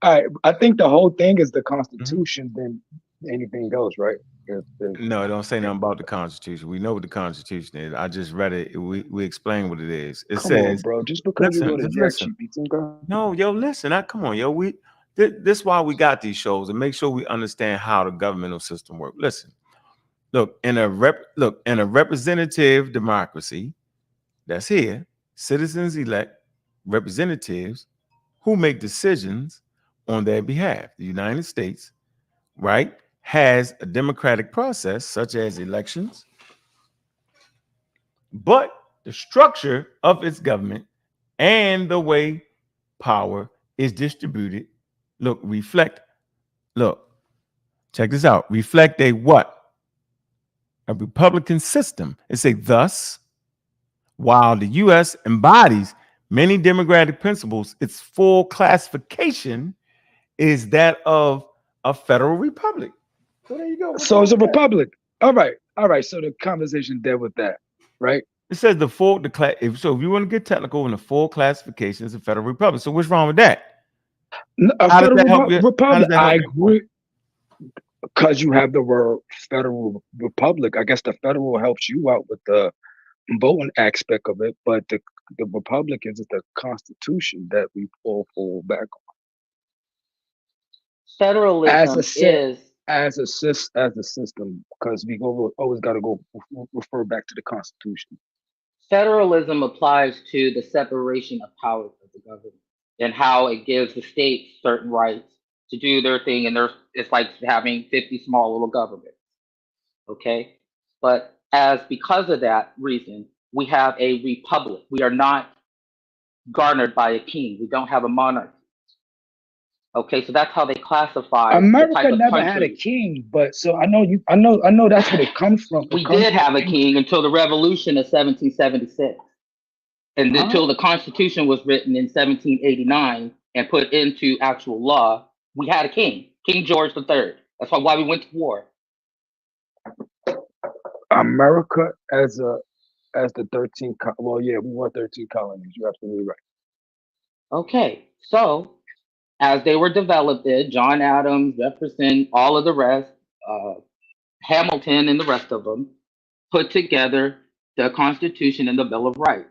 [SPEAKER 6] I think the whole thing is the
[SPEAKER 1] Mm-hmm.
[SPEAKER 6] Constitution than anything else, right?
[SPEAKER 1] No, it don't say nothing about the Constitution. We know what the Constitution is. I just read it. We explain what it is. It
[SPEAKER 6] Come on,
[SPEAKER 1] says,
[SPEAKER 6] bro. Just because you go to
[SPEAKER 1] just
[SPEAKER 6] Jack
[SPEAKER 1] listen.
[SPEAKER 6] GPT, go.
[SPEAKER 1] No, yo, listen. Come on, yo. This why we got these shows and make sure we understand how the governmental system works. Listen, look in a representative democracy that's here, citizens elect representatives who make decisions on their behalf. The United States, right, has a democratic process such as elections, but the structure of its government and the way power is distributed check this out, reflect a what? A Republican system. It say thus, while the US embodies many democratic principles, its full classification is that of a federal republic. So there you go. What's
[SPEAKER 6] So
[SPEAKER 1] wrong
[SPEAKER 6] it's a
[SPEAKER 1] with that?
[SPEAKER 6] republic. All right. So the conversation dealt with that, right?
[SPEAKER 1] It says if you want to get technical, in the full classification is a federal republic. So what's wrong with that?
[SPEAKER 6] A
[SPEAKER 1] How does
[SPEAKER 6] federal
[SPEAKER 1] that help you? How does
[SPEAKER 6] republic.
[SPEAKER 1] that
[SPEAKER 6] I
[SPEAKER 1] help your point?
[SPEAKER 6] agree, because you have the word federal republic. I guess the federal helps you out with the voting aspect of it, but the republic is the Constitution that we all fall back on as a
[SPEAKER 9] Federalism
[SPEAKER 6] set
[SPEAKER 9] is
[SPEAKER 6] as a system, because we always got to go refer back to the Constitution.
[SPEAKER 9] federalism applies to the separation of powers of the government and how it gives the states certain rights to do their thing, and it's like having 50 small little governments. Okay, but because of that reason, we have a republic. We are not garnered by a king. We don't have a monarchy. Okay, so that's how they classify the type
[SPEAKER 6] America
[SPEAKER 9] of
[SPEAKER 6] never had a
[SPEAKER 9] country.
[SPEAKER 6] king, but so I know that's where it comes from. It
[SPEAKER 9] We
[SPEAKER 6] comes
[SPEAKER 9] did
[SPEAKER 6] from
[SPEAKER 9] have a king until the Revolution of 1776, and
[SPEAKER 6] huh?
[SPEAKER 9] until the Constitution was written in 1789 and put into actual law. We had a king, King George III. That's why we went to war.
[SPEAKER 6] America as the 13 well, yeah, we were 13 colonies. You're absolutely right.
[SPEAKER 9] Okay, so as they were developed, John Adams, Jefferson, all of the rest, uh, Hamilton, and the rest of them put together the Constitution and the Bill of Rights,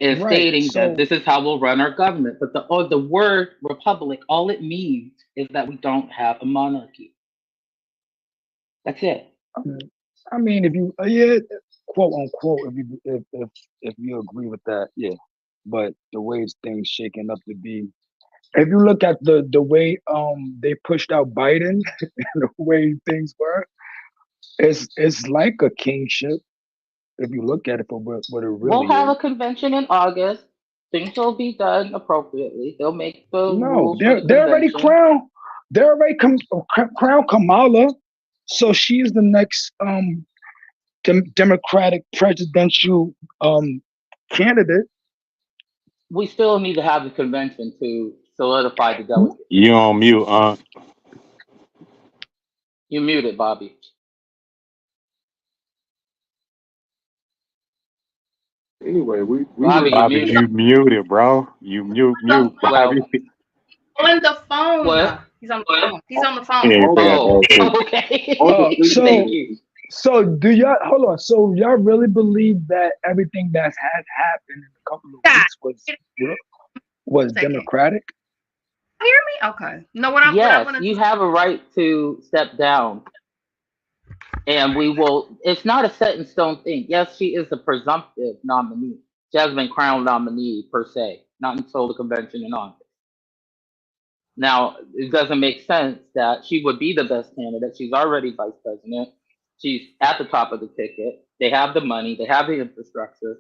[SPEAKER 9] and
[SPEAKER 6] Right.
[SPEAKER 9] stating that
[SPEAKER 6] So
[SPEAKER 9] this is how we'll run our government. But the word republic, all it means is that we don't have a monarchy. That's it.
[SPEAKER 6] I mean, if you yeah, quote unquote, if you agree with that, yeah. But the way things shaking up to be, if you look at the way they pushed out Biden, the way things were, it's like a kingship if you look at it for what it
[SPEAKER 9] We'll
[SPEAKER 6] really
[SPEAKER 9] have
[SPEAKER 6] is.
[SPEAKER 9] a convention in August. Things will be done appropriately. They'll make the
[SPEAKER 6] No,
[SPEAKER 9] rules for the
[SPEAKER 6] they're already
[SPEAKER 9] convention.
[SPEAKER 6] crowned Kamala, so she's the next Democratic presidential candidate.
[SPEAKER 9] We still need to have the convention to solidify the delegates.
[SPEAKER 4] You on mute,
[SPEAKER 9] You muted, Bobby.
[SPEAKER 4] Anyway, we
[SPEAKER 9] Bobby,
[SPEAKER 4] were
[SPEAKER 9] you
[SPEAKER 4] Bobby,
[SPEAKER 9] muted.
[SPEAKER 4] you muted, bro. You mute,
[SPEAKER 9] Well,
[SPEAKER 4] Bobby.
[SPEAKER 5] On the phone.
[SPEAKER 9] what?
[SPEAKER 5] He's on the phone. He's on the phone.
[SPEAKER 4] Yeah,
[SPEAKER 9] Oh,
[SPEAKER 4] yeah,
[SPEAKER 9] okay.
[SPEAKER 6] So
[SPEAKER 9] Thank you.
[SPEAKER 6] so do y'all hold on? So y'all really believe that everything that's had happened in a couple of
[SPEAKER 5] God,
[SPEAKER 6] weeks
[SPEAKER 5] wait
[SPEAKER 6] was
[SPEAKER 5] a second.
[SPEAKER 6] democratic?
[SPEAKER 5] Hear me? Okay. No, what I
[SPEAKER 9] Yes,
[SPEAKER 5] wanted
[SPEAKER 9] you
[SPEAKER 5] to
[SPEAKER 9] have a right to step down, and we will. It's not a set in stone thing. Yes, she is a presumptive nominee. She hasn't been crowned nominee per se, not until the convention in August. Now, it doesn't make sense that she would be the best candidate. She's already vice president. She's at the top of the ticket. They have the money. They have the infrastructure.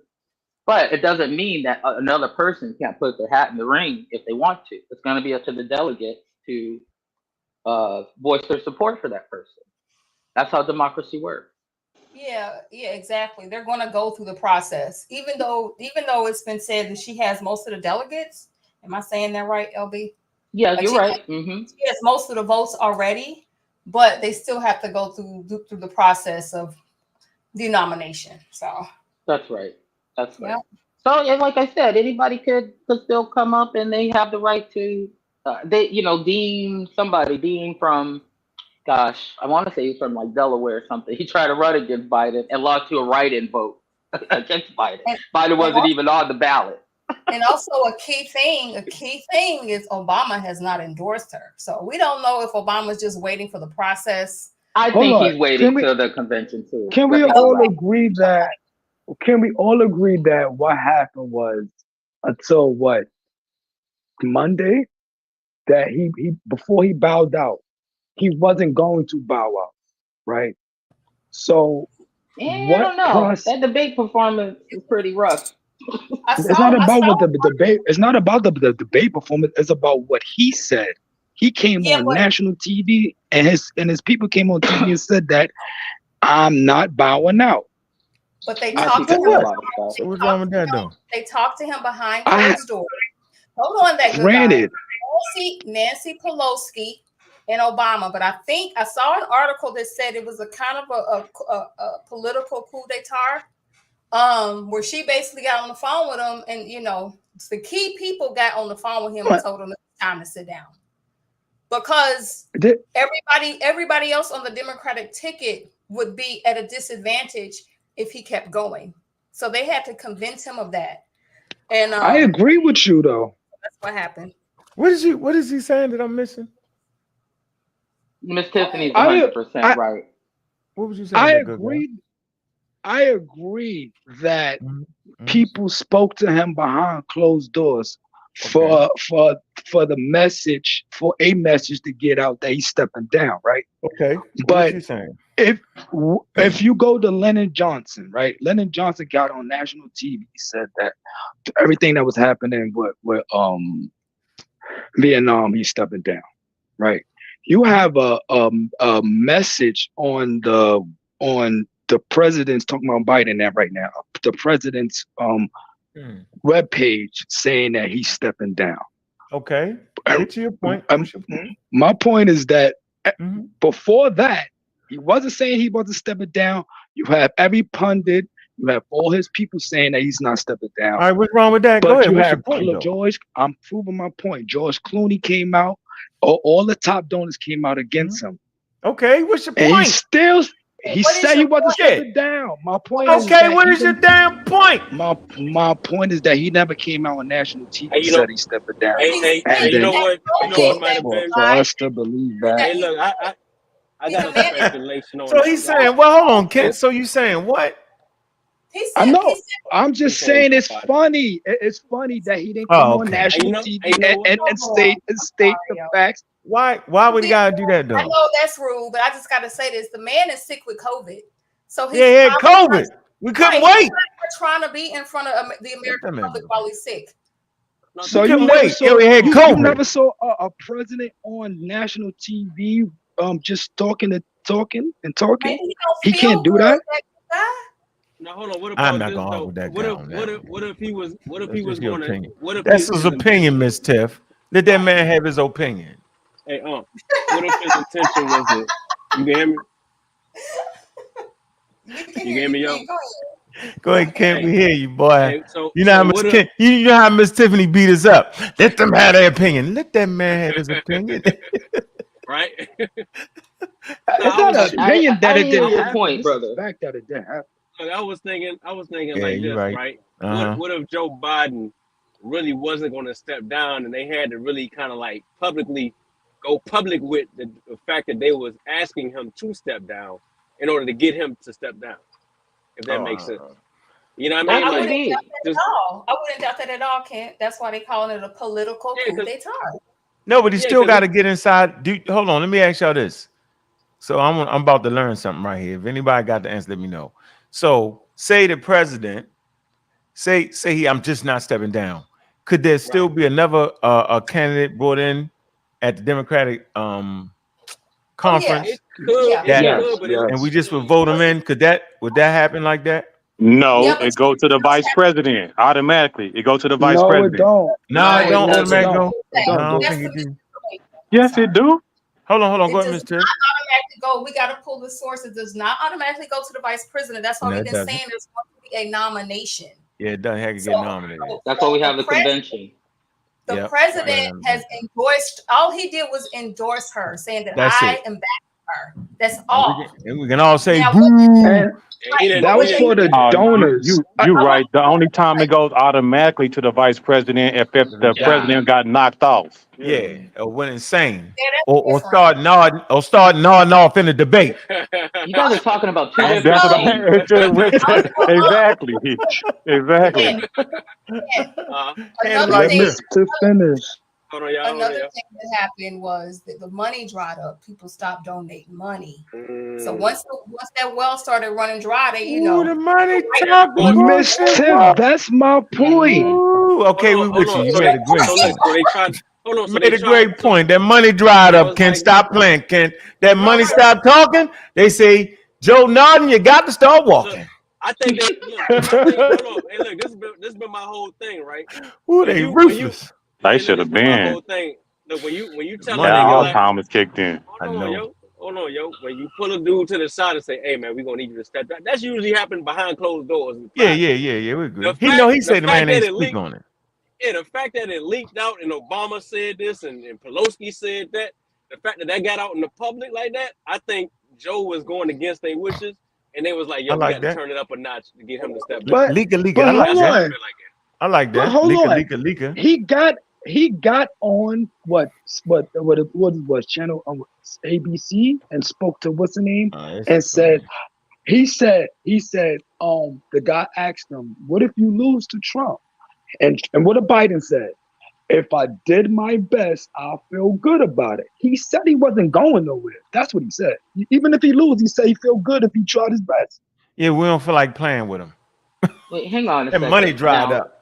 [SPEAKER 9] But it doesn't mean that another person can't put their hat in the ring if they want to. It's going to be up to the delegates to voice their support for that person. That's how democracy works.
[SPEAKER 5] Yeah, exactly. They're going to go through the process, even though it's been said that she has most of the delegates. Am I saying that right, LB?
[SPEAKER 9] Yeah,
[SPEAKER 5] Like
[SPEAKER 9] you're right.
[SPEAKER 5] She has most of the votes already, but they still have to go through the process of denomination. So
[SPEAKER 9] that's right. That's right.
[SPEAKER 5] Yeah.
[SPEAKER 9] So, yeah, like I said, anybody could still come up, and they have the right to, deem from, gosh, I want to say he's from like Delaware or something. He tried to run against Biden and lost to a write-in vote against Biden. Biden wasn't even on the ballot.
[SPEAKER 5] And also a key thing is Obama has not endorsed her. So we don't know if Obama's just waiting for the process.
[SPEAKER 9] I think he's waiting till the convention too.
[SPEAKER 8] Can we all agree that what happened was until what? Monday? That he before he bowed out, he wasn't going to bow out, right? So
[SPEAKER 9] I don't know. That debate performance is pretty rough.
[SPEAKER 8] It's not about what the debate. It's not about the debate performance. It's about what he said. He came on national TV, and his people came on TV and said that I'm not bowing out.
[SPEAKER 5] But they talked to him.
[SPEAKER 1] What's wrong with that though?
[SPEAKER 5] They talked to him behind closed doors. Hold on, that
[SPEAKER 8] granted.
[SPEAKER 5] Nancy Pelosi and Obama, but I think I saw an article that said it was a kind of a political coup d'etat. Where she basically got on the phone with him, and the key people got on the phone with him and told him it's time to sit down, because everybody else on the Democratic ticket would be at a disadvantage if he kept going. So they had to convince him of that. And
[SPEAKER 8] I agree with you though.
[SPEAKER 5] That's what happened.
[SPEAKER 1] What is he saying that I'm missing?
[SPEAKER 9] Miss Tiffany's 100% right.
[SPEAKER 1] What was you saying?
[SPEAKER 8] I agree that people spoke to him behind closed doors for the message, for a message to get out that he's stepping down, right?
[SPEAKER 1] Okay.
[SPEAKER 8] But if you go to Lyndon Johnson, right? Lyndon Johnson got on national TV, said that everything that was happening with Vietnam, he's stepping down, right? You have a message on the president's talking about Biden right now. The president's webpage saying that he's stepping down.
[SPEAKER 1] Okay. Get to your point.
[SPEAKER 8] My point is that before that, he wasn't saying he wasn't stepping down. You have every pundit, you have all his people saying that he's not stepping down.
[SPEAKER 1] All right, what's wrong with that?
[SPEAKER 8] But
[SPEAKER 1] Go ahead.
[SPEAKER 8] You
[SPEAKER 1] what's
[SPEAKER 8] have
[SPEAKER 1] your point,
[SPEAKER 8] George. I'm proving my point. George Clooney came out. All the top donors came out against him.
[SPEAKER 1] Okay, what's your point?
[SPEAKER 8] And he said he wasn't stepping down. My point is
[SPEAKER 1] what is your damn point?
[SPEAKER 8] My point is that he never came out on national TV and said he's stepping down.
[SPEAKER 2] You know what?
[SPEAKER 8] For us to believe that.
[SPEAKER 2] Hey, look, I got a speculation on.
[SPEAKER 1] So he's saying, well, hold on, Kent. So you saying what?
[SPEAKER 8] I know. I'm just saying it's funny. It's funny that he didn't come on national TV and state the facts.
[SPEAKER 1] Why would he gotta do that though?
[SPEAKER 5] I know that's rude, but I just gotta say this: the man is sick with COVID, so
[SPEAKER 1] he had COVID. We couldn't wait.
[SPEAKER 5] He's trying to be in front of the American public while he's sick.
[SPEAKER 8] So you never saw a president on national TV just talking. He can't do that.
[SPEAKER 2] Now hold on. What about
[SPEAKER 1] I'm not gonna argue with that guy.
[SPEAKER 2] What if he was going to? What if
[SPEAKER 1] that's his opinion, Miss Tiff? Let that man have his opinion.
[SPEAKER 2] Hey, what if his intention was it? You can hear me? You can hear me, yo?
[SPEAKER 1] Go ahead, Kent. We hear you, boy.
[SPEAKER 2] Hey,
[SPEAKER 1] you know how Miss Tiffany beat us up. Let them have their opinion. Let that man have his opinion.
[SPEAKER 2] Right?
[SPEAKER 8] It's not an opinion that it didn't happen.
[SPEAKER 9] Point, brother.
[SPEAKER 8] The fact that it didn't happen.
[SPEAKER 2] Look, I was thinking
[SPEAKER 1] yeah,
[SPEAKER 2] like this, right?
[SPEAKER 1] Uh-huh.
[SPEAKER 2] What if Joe Biden really wasn't going to step down, and they had to really kind of like go public with the fact that they was asking him to step down in order to get him to step down, if that makes sense. You know what I mean?
[SPEAKER 5] I wouldn't doubt that at all, Kent. That's why they calling it a political coup d'etat.
[SPEAKER 1] No, but he still got to get inside. Hold on, let me ask y'all this. So I'm about to learn something right here. If anybody got the answer, let me know. So say the president say I'm just not stepping down. Could there still be another a candidate brought in at the Democratic conference
[SPEAKER 2] It could,
[SPEAKER 5] Yeah.
[SPEAKER 2] it
[SPEAKER 6] Yes,
[SPEAKER 2] could, but
[SPEAKER 6] yes.
[SPEAKER 1] and we just would vote them in? Would that happen like that?
[SPEAKER 4] No,
[SPEAKER 5] Yeah, but
[SPEAKER 4] it go to the vice president automatically. It go to the vice
[SPEAKER 8] No, it
[SPEAKER 4] president.
[SPEAKER 8] don't.
[SPEAKER 1] No,
[SPEAKER 2] No,
[SPEAKER 1] it
[SPEAKER 2] it
[SPEAKER 1] don't
[SPEAKER 2] doesn't.
[SPEAKER 1] automatically go.
[SPEAKER 8] It
[SPEAKER 1] No, I
[SPEAKER 8] don't.
[SPEAKER 1] don't
[SPEAKER 5] that's
[SPEAKER 1] think
[SPEAKER 5] the
[SPEAKER 1] it do.
[SPEAKER 5] misinformation.
[SPEAKER 4] Yes, it do.
[SPEAKER 1] Hold on.
[SPEAKER 5] It
[SPEAKER 1] Go ahead,
[SPEAKER 5] does
[SPEAKER 1] Mr.
[SPEAKER 5] not automatically go. We got to pull the source. It does not automatically go to the vice president. That's why
[SPEAKER 1] No,
[SPEAKER 5] we've
[SPEAKER 1] it
[SPEAKER 5] been
[SPEAKER 1] doesn't.
[SPEAKER 5] saying there's going to be a nomination.
[SPEAKER 1] Yeah, it doesn't have to
[SPEAKER 5] So,
[SPEAKER 1] get nominated.
[SPEAKER 9] That's why we have the convention.
[SPEAKER 5] The
[SPEAKER 1] Yep.
[SPEAKER 5] president
[SPEAKER 1] Right.
[SPEAKER 5] has endorsed. All he did was endorse her, saying that
[SPEAKER 1] That's
[SPEAKER 5] I
[SPEAKER 1] it.
[SPEAKER 5] am backing her. That's all.
[SPEAKER 1] And we can all say
[SPEAKER 5] Now,
[SPEAKER 1] boo.
[SPEAKER 8] And
[SPEAKER 2] He didn't,
[SPEAKER 8] that
[SPEAKER 2] he
[SPEAKER 8] was
[SPEAKER 2] didn't-
[SPEAKER 8] for the
[SPEAKER 4] You
[SPEAKER 8] donors.
[SPEAKER 4] you right. The only time it goes automatically to the vice president if the
[SPEAKER 1] Yeah.
[SPEAKER 4] president got knocked off.
[SPEAKER 1] Yeah, or went insane,
[SPEAKER 5] Yeah, that's
[SPEAKER 1] or
[SPEAKER 5] different.
[SPEAKER 1] start nodding off in the debate.
[SPEAKER 9] You guys are talking about two
[SPEAKER 4] That's
[SPEAKER 9] different
[SPEAKER 4] what
[SPEAKER 9] things.
[SPEAKER 4] it just went exactly. Exactly.
[SPEAKER 5] And
[SPEAKER 1] Handle
[SPEAKER 5] another
[SPEAKER 1] like
[SPEAKER 5] thing,
[SPEAKER 1] this.
[SPEAKER 8] to finish.
[SPEAKER 2] Hold on, y'all. Hold on,
[SPEAKER 5] another
[SPEAKER 2] y'all.
[SPEAKER 5] thing that happened was that the money dried up. People stopped donating money. So
[SPEAKER 2] Mm.
[SPEAKER 5] once that well started running dry, they
[SPEAKER 1] Ooh, the money talk.
[SPEAKER 8] Miss Tiff, that's my point.
[SPEAKER 1] Ooh, okay, we
[SPEAKER 2] Hold
[SPEAKER 1] with
[SPEAKER 2] on.
[SPEAKER 1] you. You
[SPEAKER 2] So
[SPEAKER 1] made
[SPEAKER 2] they,
[SPEAKER 1] a great
[SPEAKER 2] so
[SPEAKER 1] point.
[SPEAKER 2] look, so they tried. Hold on.
[SPEAKER 1] You
[SPEAKER 2] So
[SPEAKER 1] made
[SPEAKER 2] they
[SPEAKER 1] a
[SPEAKER 2] tried.
[SPEAKER 1] great point. That money dried
[SPEAKER 2] So
[SPEAKER 1] up.
[SPEAKER 2] it's
[SPEAKER 1] Can
[SPEAKER 2] like-
[SPEAKER 1] stop playing. Can that money
[SPEAKER 2] Right.
[SPEAKER 1] stop talking? They say, Joe Norton, you got to start walking.
[SPEAKER 2] I think they look. I think, hold on. Hey, look. This been my whole thing, right?
[SPEAKER 1] Ooh,
[SPEAKER 2] When
[SPEAKER 1] they
[SPEAKER 2] you- when you-
[SPEAKER 1] ruthless.
[SPEAKER 4] They
[SPEAKER 2] Hey, look,
[SPEAKER 4] should
[SPEAKER 2] this
[SPEAKER 4] have
[SPEAKER 2] been my
[SPEAKER 4] been.
[SPEAKER 2] whole thing. Look, when you tell
[SPEAKER 1] Money,
[SPEAKER 2] a
[SPEAKER 4] That
[SPEAKER 1] yo.
[SPEAKER 2] nigga like,
[SPEAKER 4] Alzheimer's kicked in.
[SPEAKER 1] I
[SPEAKER 2] hold
[SPEAKER 1] know.
[SPEAKER 2] on, yo. Hold on, yo. When you pull a dude to the side and say, "Hey, man, we gonna need you to step back," that's usually happening behind closed doors.
[SPEAKER 1] Yeah, we agree.
[SPEAKER 2] The
[SPEAKER 1] He
[SPEAKER 2] fact
[SPEAKER 1] said the man
[SPEAKER 2] that
[SPEAKER 1] ain't
[SPEAKER 2] it
[SPEAKER 1] speak
[SPEAKER 2] leaked,
[SPEAKER 1] on it.
[SPEAKER 2] yeah, the fact that it leaked out and Obama said this and Pelosi said that, the fact that got out in the public like that, I think Joe was going against their wishes, and they was like, "Yo,
[SPEAKER 1] I
[SPEAKER 2] we
[SPEAKER 1] like
[SPEAKER 2] got to
[SPEAKER 1] that.
[SPEAKER 2] turn it up a notch to get him to step back."
[SPEAKER 8] But
[SPEAKER 1] Leaker. I
[SPEAKER 8] but
[SPEAKER 1] like
[SPEAKER 8] hold
[SPEAKER 1] that.
[SPEAKER 8] on.
[SPEAKER 1] I like
[SPEAKER 8] But
[SPEAKER 1] that.
[SPEAKER 8] hold on.
[SPEAKER 1] Leaker.
[SPEAKER 8] He got on what it was channel ABC and spoke to what's the name and said he said the guy asked him, what if you lose to Trump? And what did Biden said? If I did my best, I'll feel good about it. He said he wasn't going nowhere. That's what he said. Even if he loses, he said he feel good if he tried his best.
[SPEAKER 1] Yeah, we don't feel like playing with him.
[SPEAKER 9] Wait, hang on a
[SPEAKER 1] That
[SPEAKER 9] second.
[SPEAKER 1] money dried
[SPEAKER 9] Now,
[SPEAKER 1] up.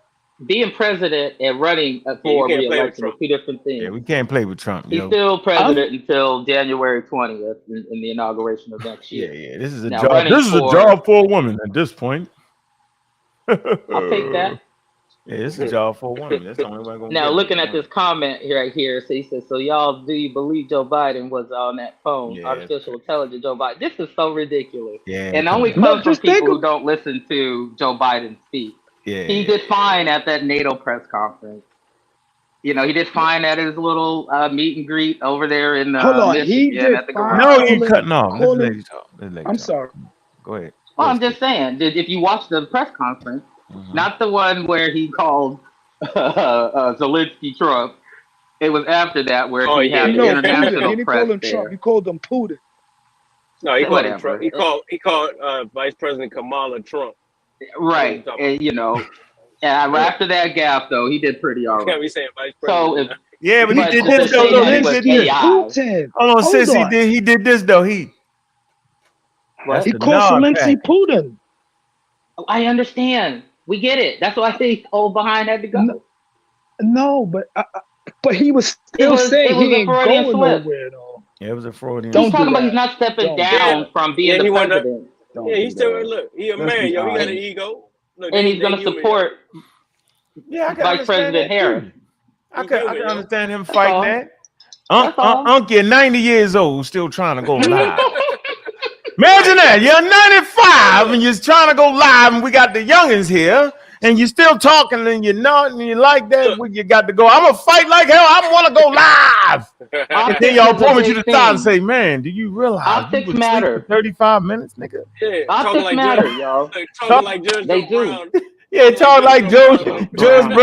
[SPEAKER 9] being president and running
[SPEAKER 2] you
[SPEAKER 9] for
[SPEAKER 2] can't play with
[SPEAKER 9] re-election are
[SPEAKER 2] Trump.
[SPEAKER 9] two different things.
[SPEAKER 1] Yeah, we can't play with Trump.
[SPEAKER 9] He's
[SPEAKER 1] Yo.
[SPEAKER 9] still president until January 20th in the inauguration of next year.
[SPEAKER 1] Yeah. This is a
[SPEAKER 9] Now,
[SPEAKER 1] job.
[SPEAKER 9] running
[SPEAKER 1] This is a
[SPEAKER 9] for-
[SPEAKER 1] job for a woman at this point.
[SPEAKER 9] I'll take that.
[SPEAKER 1] Yeah, it's a job for a woman. That's the only way I'm gonna
[SPEAKER 9] Now,
[SPEAKER 1] get it.
[SPEAKER 9] looking at this comment right here, so he says, "So y'all, do you believe Joe Biden was on that phone?
[SPEAKER 1] Yeah.
[SPEAKER 9] Artificial intelligence, Joe Biden. This is so ridiculous,
[SPEAKER 1] Yeah,
[SPEAKER 9] and
[SPEAKER 1] come
[SPEAKER 9] only
[SPEAKER 1] on.
[SPEAKER 9] comes from
[SPEAKER 8] just think
[SPEAKER 9] people
[SPEAKER 8] of-
[SPEAKER 9] who don't listen to Joe Biden speak.
[SPEAKER 1] Yeah.
[SPEAKER 9] He did fine at that NATO press conference. You know, he did fine at his little meet and greet over there in
[SPEAKER 8] Hold on, he
[SPEAKER 9] Michigan
[SPEAKER 8] did
[SPEAKER 9] at the
[SPEAKER 8] fine.
[SPEAKER 9] garage.
[SPEAKER 1] No, you cutting off. Let's
[SPEAKER 8] Calling-
[SPEAKER 1] let you talk.
[SPEAKER 8] I'm sorry.
[SPEAKER 1] Go ahead.
[SPEAKER 9] Well, I'm just saying, if you watch the press conference,
[SPEAKER 1] Mhm.
[SPEAKER 9] not the one where he called Zelensky Trump. It was after that where
[SPEAKER 2] Oh,
[SPEAKER 9] he
[SPEAKER 2] yeah.
[SPEAKER 9] had
[SPEAKER 8] No,
[SPEAKER 9] the
[SPEAKER 8] Putin.
[SPEAKER 9] international
[SPEAKER 8] He didn't
[SPEAKER 9] press
[SPEAKER 8] call him
[SPEAKER 9] there.
[SPEAKER 8] Trump. He called him Putin.
[SPEAKER 2] No, he called him
[SPEAKER 9] Whatever.
[SPEAKER 2] Trump. He called Vice President Kamala Trump.
[SPEAKER 9] Right, and, you know, and after that gaffe though, he did pretty all
[SPEAKER 2] Can't
[SPEAKER 9] right.
[SPEAKER 2] be saying Vice
[SPEAKER 9] So
[SPEAKER 2] President.
[SPEAKER 9] if
[SPEAKER 1] Yeah, but he
[SPEAKER 9] But
[SPEAKER 1] did
[SPEAKER 9] to
[SPEAKER 1] this though.
[SPEAKER 9] say
[SPEAKER 1] Look,
[SPEAKER 9] that
[SPEAKER 1] he
[SPEAKER 9] it was
[SPEAKER 1] did
[SPEAKER 8] Zelensky,
[SPEAKER 1] this.
[SPEAKER 9] AI.
[SPEAKER 8] Putin.
[SPEAKER 1] Hold on,
[SPEAKER 8] Hold
[SPEAKER 1] sis.
[SPEAKER 8] on.
[SPEAKER 1] He did this though.
[SPEAKER 9] what?
[SPEAKER 8] He
[SPEAKER 1] the
[SPEAKER 8] called
[SPEAKER 1] nod
[SPEAKER 8] Zelensky
[SPEAKER 1] package.
[SPEAKER 8] Putin.
[SPEAKER 9] I understand. We get it. That's why I think old behind had to go.
[SPEAKER 8] No, but he was still saying
[SPEAKER 9] it was
[SPEAKER 8] he
[SPEAKER 9] a
[SPEAKER 8] ain't
[SPEAKER 9] Freudian
[SPEAKER 8] going
[SPEAKER 9] slip.
[SPEAKER 8] nowhere though.
[SPEAKER 1] Yeah, it was a Freudian.
[SPEAKER 8] Don't
[SPEAKER 9] He's
[SPEAKER 8] do
[SPEAKER 9] talking about
[SPEAKER 8] that.
[SPEAKER 9] he's not stepping
[SPEAKER 8] Don't do
[SPEAKER 9] down
[SPEAKER 8] that.
[SPEAKER 9] from being
[SPEAKER 2] Yeah,
[SPEAKER 9] the
[SPEAKER 2] he wanted-
[SPEAKER 9] president,
[SPEAKER 8] Don't
[SPEAKER 2] Yeah,
[SPEAKER 8] do
[SPEAKER 2] he's still
[SPEAKER 8] that.
[SPEAKER 2] look. He a
[SPEAKER 8] Let's
[SPEAKER 2] man,
[SPEAKER 8] be
[SPEAKER 2] yo. He got an
[SPEAKER 8] honest.
[SPEAKER 2] ego. Look,
[SPEAKER 9] and
[SPEAKER 2] they-
[SPEAKER 9] he's going
[SPEAKER 2] they
[SPEAKER 9] to
[SPEAKER 2] human,
[SPEAKER 9] support
[SPEAKER 1] Yeah, I can
[SPEAKER 9] Vice
[SPEAKER 1] understand
[SPEAKER 9] President
[SPEAKER 1] that,
[SPEAKER 9] Harris.
[SPEAKER 1] too. I can
[SPEAKER 2] human, yo.
[SPEAKER 1] understand him fighting
[SPEAKER 9] all.
[SPEAKER 1] that.
[SPEAKER 9] That's all.
[SPEAKER 1] Unc, you're 90 years old, still trying to go live. Imagine that. You're 95 and you're trying to go live, and we got the youngins here, and you're still talking, and you're not, and you like that.
[SPEAKER 2] Look.
[SPEAKER 1] You got to go. I'm going to fight like hell. I want to go live. And then y'all pull me to the side and say, man, do you realize
[SPEAKER 9] Optics
[SPEAKER 1] you was
[SPEAKER 9] matter.
[SPEAKER 1] asleep for 35 minutes, nigga?
[SPEAKER 2] Yeah,
[SPEAKER 9] Optics
[SPEAKER 2] talking
[SPEAKER 9] matter,
[SPEAKER 2] Judge,
[SPEAKER 9] y'all.
[SPEAKER 2] talking like Judge
[SPEAKER 9] They
[SPEAKER 2] Joe
[SPEAKER 9] do.
[SPEAKER 2] Brown.
[SPEAKER 1] Yeah, talk like George Brown.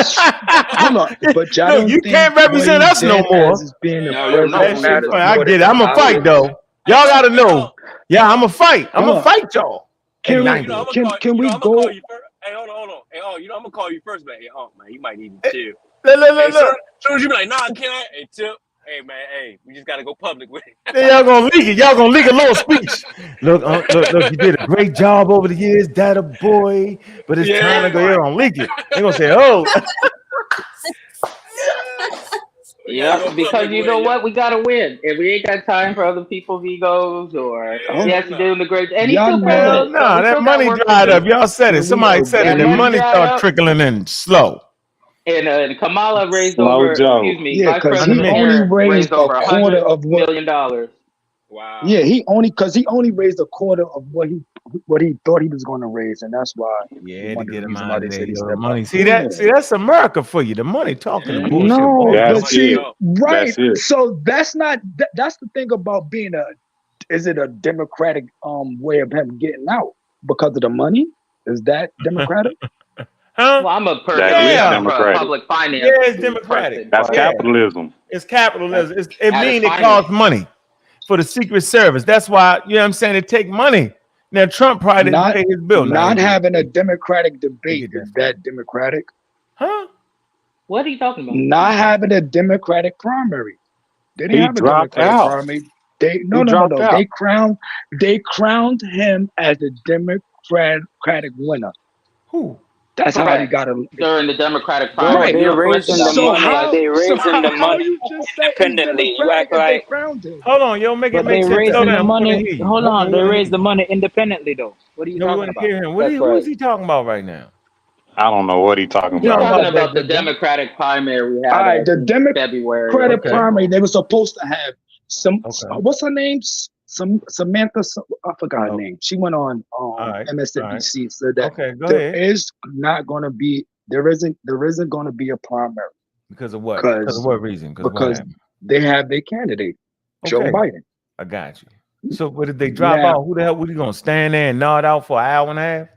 [SPEAKER 8] Hold on, but y'all
[SPEAKER 1] Look,
[SPEAKER 8] don't
[SPEAKER 1] you
[SPEAKER 8] think
[SPEAKER 1] can't represent
[SPEAKER 8] what he
[SPEAKER 1] us no
[SPEAKER 8] did
[SPEAKER 1] more.
[SPEAKER 8] as being a
[SPEAKER 2] No, you're
[SPEAKER 8] president
[SPEAKER 1] That shit
[SPEAKER 8] matters
[SPEAKER 1] funny. I
[SPEAKER 8] more
[SPEAKER 1] get it.
[SPEAKER 8] than
[SPEAKER 1] I'm a
[SPEAKER 8] the
[SPEAKER 1] fight though. Y'all gotta know. Yeah, I'm a fight. I'm
[SPEAKER 8] Hold
[SPEAKER 1] a
[SPEAKER 8] on.
[SPEAKER 1] fight y'all.
[SPEAKER 8] Can
[SPEAKER 1] At
[SPEAKER 8] we-
[SPEAKER 1] 90.
[SPEAKER 2] You know,
[SPEAKER 8] Can we
[SPEAKER 2] I'm gonna
[SPEAKER 8] go?
[SPEAKER 2] call you first. Hey, hold on. Hey, you know, I'm gonna call you first, but hey, man, you might need to chill.
[SPEAKER 1] Look,
[SPEAKER 2] Hey,
[SPEAKER 1] look.
[SPEAKER 2] soon as you be like, nah, can I? Hey, Tip. Hey man, hey, we just gotta go public with it.
[SPEAKER 10] Then y'all gonna leak it. Y'all gonna leak a little speech. Look, look, you did a great job over the years, Data Boy. But it's time to
[SPEAKER 2] Yeah,
[SPEAKER 10] go. You're gonna leak it. They're gonna say, "Oh,
[SPEAKER 2] we gotta go
[SPEAKER 9] Yep, because
[SPEAKER 2] public
[SPEAKER 9] you
[SPEAKER 2] with
[SPEAKER 9] know
[SPEAKER 2] it,
[SPEAKER 9] what? We gotta win. And we ain't got time for other people's egos or
[SPEAKER 8] Oh,
[SPEAKER 9] yes, you're doing the great. And he's
[SPEAKER 8] y'all
[SPEAKER 9] still
[SPEAKER 8] know
[SPEAKER 10] hell
[SPEAKER 9] president, so
[SPEAKER 10] no!"
[SPEAKER 9] we
[SPEAKER 10] That
[SPEAKER 9] still got
[SPEAKER 10] money
[SPEAKER 9] work to
[SPEAKER 10] dried up.
[SPEAKER 9] do.
[SPEAKER 10] Y'all said it.
[SPEAKER 8] can we
[SPEAKER 10] Somebody said it.
[SPEAKER 9] That
[SPEAKER 10] The
[SPEAKER 8] agree?
[SPEAKER 9] money
[SPEAKER 10] money
[SPEAKER 9] dried
[SPEAKER 10] started
[SPEAKER 9] up.
[SPEAKER 10] trickling in slow.
[SPEAKER 9] And Kamala raised
[SPEAKER 4] Slow
[SPEAKER 9] over,
[SPEAKER 4] Joe.
[SPEAKER 8] Yeah,
[SPEAKER 9] Vice
[SPEAKER 8] because
[SPEAKER 10] Under
[SPEAKER 8] he
[SPEAKER 9] President
[SPEAKER 10] me.
[SPEAKER 8] only
[SPEAKER 9] Harris
[SPEAKER 8] raised
[SPEAKER 9] raised
[SPEAKER 8] a
[SPEAKER 9] over
[SPEAKER 8] quarter
[SPEAKER 9] $100
[SPEAKER 8] of what.
[SPEAKER 9] million.
[SPEAKER 2] Wow.
[SPEAKER 8] Yeah, he only raised a quarter of what he thought he was going to raise, and that's why
[SPEAKER 10] Yeah, to
[SPEAKER 8] one of the
[SPEAKER 10] get him
[SPEAKER 8] reasons
[SPEAKER 10] out
[SPEAKER 8] why
[SPEAKER 10] of
[SPEAKER 8] they
[SPEAKER 10] there,
[SPEAKER 8] said he
[SPEAKER 10] yo.
[SPEAKER 8] stepped out.
[SPEAKER 10] Money. See that? See, that's America for you. The money talking the bullshit.
[SPEAKER 8] No,
[SPEAKER 10] Boy.
[SPEAKER 8] but
[SPEAKER 4] That's
[SPEAKER 8] see,
[SPEAKER 4] it.
[SPEAKER 8] right.
[SPEAKER 4] That's it.
[SPEAKER 8] So that's not that's the thing about being is it a democratic way of him getting out because of the money? Is that democratic?
[SPEAKER 10] Huh?
[SPEAKER 9] Well, I'm a
[SPEAKER 4] That
[SPEAKER 9] person.
[SPEAKER 4] is
[SPEAKER 10] Yeah.
[SPEAKER 9] I'm a
[SPEAKER 4] democratic.
[SPEAKER 9] public
[SPEAKER 10] Yeah,
[SPEAKER 9] finance
[SPEAKER 10] it's democratic.
[SPEAKER 9] person,
[SPEAKER 4] That's
[SPEAKER 9] but
[SPEAKER 10] Yeah.
[SPEAKER 4] capitalism.
[SPEAKER 10] It's capitalism. It
[SPEAKER 9] that is
[SPEAKER 10] means it
[SPEAKER 9] finance.
[SPEAKER 10] costs money for the Secret Service. That's why, you know what I'm saying, it take money. Now, Trump probably didn't
[SPEAKER 8] Not
[SPEAKER 10] pay his bill. Now,
[SPEAKER 8] not having a democratic
[SPEAKER 10] they
[SPEAKER 8] debate,
[SPEAKER 10] get that
[SPEAKER 8] is
[SPEAKER 10] from.
[SPEAKER 8] that democratic?
[SPEAKER 10] Huh?
[SPEAKER 9] What are you talking about?
[SPEAKER 8] Not having a democratic primary. They didn't
[SPEAKER 4] He
[SPEAKER 8] have a
[SPEAKER 4] dropped
[SPEAKER 8] democratic
[SPEAKER 4] out.
[SPEAKER 8] primary. They
[SPEAKER 4] He dropped
[SPEAKER 8] no.
[SPEAKER 4] out.
[SPEAKER 8] They crowned him as the democratic winner.
[SPEAKER 10] Who?
[SPEAKER 8] That's how he
[SPEAKER 9] Correct.
[SPEAKER 8] got a
[SPEAKER 9] During the Democratic
[SPEAKER 3] Bro,
[SPEAKER 8] right.
[SPEAKER 9] primary,
[SPEAKER 3] they're
[SPEAKER 9] no
[SPEAKER 3] raising
[SPEAKER 9] question.
[SPEAKER 3] the
[SPEAKER 8] So
[SPEAKER 3] money. They
[SPEAKER 8] so
[SPEAKER 3] raising the
[SPEAKER 8] how
[SPEAKER 3] money
[SPEAKER 8] you just say it's
[SPEAKER 3] independently. You
[SPEAKER 8] democratic
[SPEAKER 3] act
[SPEAKER 8] if they
[SPEAKER 3] like,
[SPEAKER 8] crowned him?
[SPEAKER 10] Hold on, yo, make it
[SPEAKER 3] but
[SPEAKER 10] make
[SPEAKER 3] they
[SPEAKER 10] sense. Slow
[SPEAKER 3] raising the
[SPEAKER 10] down. We want to
[SPEAKER 3] money.
[SPEAKER 10] hear you.
[SPEAKER 3] Hold
[SPEAKER 10] We
[SPEAKER 3] on, they
[SPEAKER 10] want to hear
[SPEAKER 3] raise the
[SPEAKER 10] you.
[SPEAKER 3] money independently though. What are you
[SPEAKER 10] No, we
[SPEAKER 3] talking
[SPEAKER 10] want to
[SPEAKER 3] about?
[SPEAKER 10] hear him.
[SPEAKER 9] That's
[SPEAKER 10] Who is
[SPEAKER 9] right.
[SPEAKER 10] he talking about right now?
[SPEAKER 4] I don't know what he talking
[SPEAKER 10] He
[SPEAKER 9] He's
[SPEAKER 10] talking
[SPEAKER 4] about.
[SPEAKER 9] talking
[SPEAKER 10] about
[SPEAKER 9] about the Democratic primary we
[SPEAKER 8] All
[SPEAKER 9] had
[SPEAKER 8] right, the
[SPEAKER 9] in February or
[SPEAKER 8] Democratic
[SPEAKER 10] Okay.
[SPEAKER 8] primary,
[SPEAKER 9] April.
[SPEAKER 8] they were supposed to have
[SPEAKER 10] Okay.
[SPEAKER 8] what's her name? Samantha, I forgot her
[SPEAKER 10] Oh,
[SPEAKER 8] name. She went on
[SPEAKER 10] all right. All right.
[SPEAKER 8] MSNBC, said that
[SPEAKER 10] Okay, go
[SPEAKER 8] there
[SPEAKER 10] ahead.
[SPEAKER 8] is not going to be, there isn't going to be a primary
[SPEAKER 10] Because of what? Because of
[SPEAKER 8] because
[SPEAKER 10] what reason? Because what happened?
[SPEAKER 8] they have their candidate, Joe
[SPEAKER 10] Okay,
[SPEAKER 8] Biden.
[SPEAKER 10] I got you. So, but if they drop
[SPEAKER 8] Now,
[SPEAKER 10] out, who the hell would he gonna stand there and nod out for an hour and a half?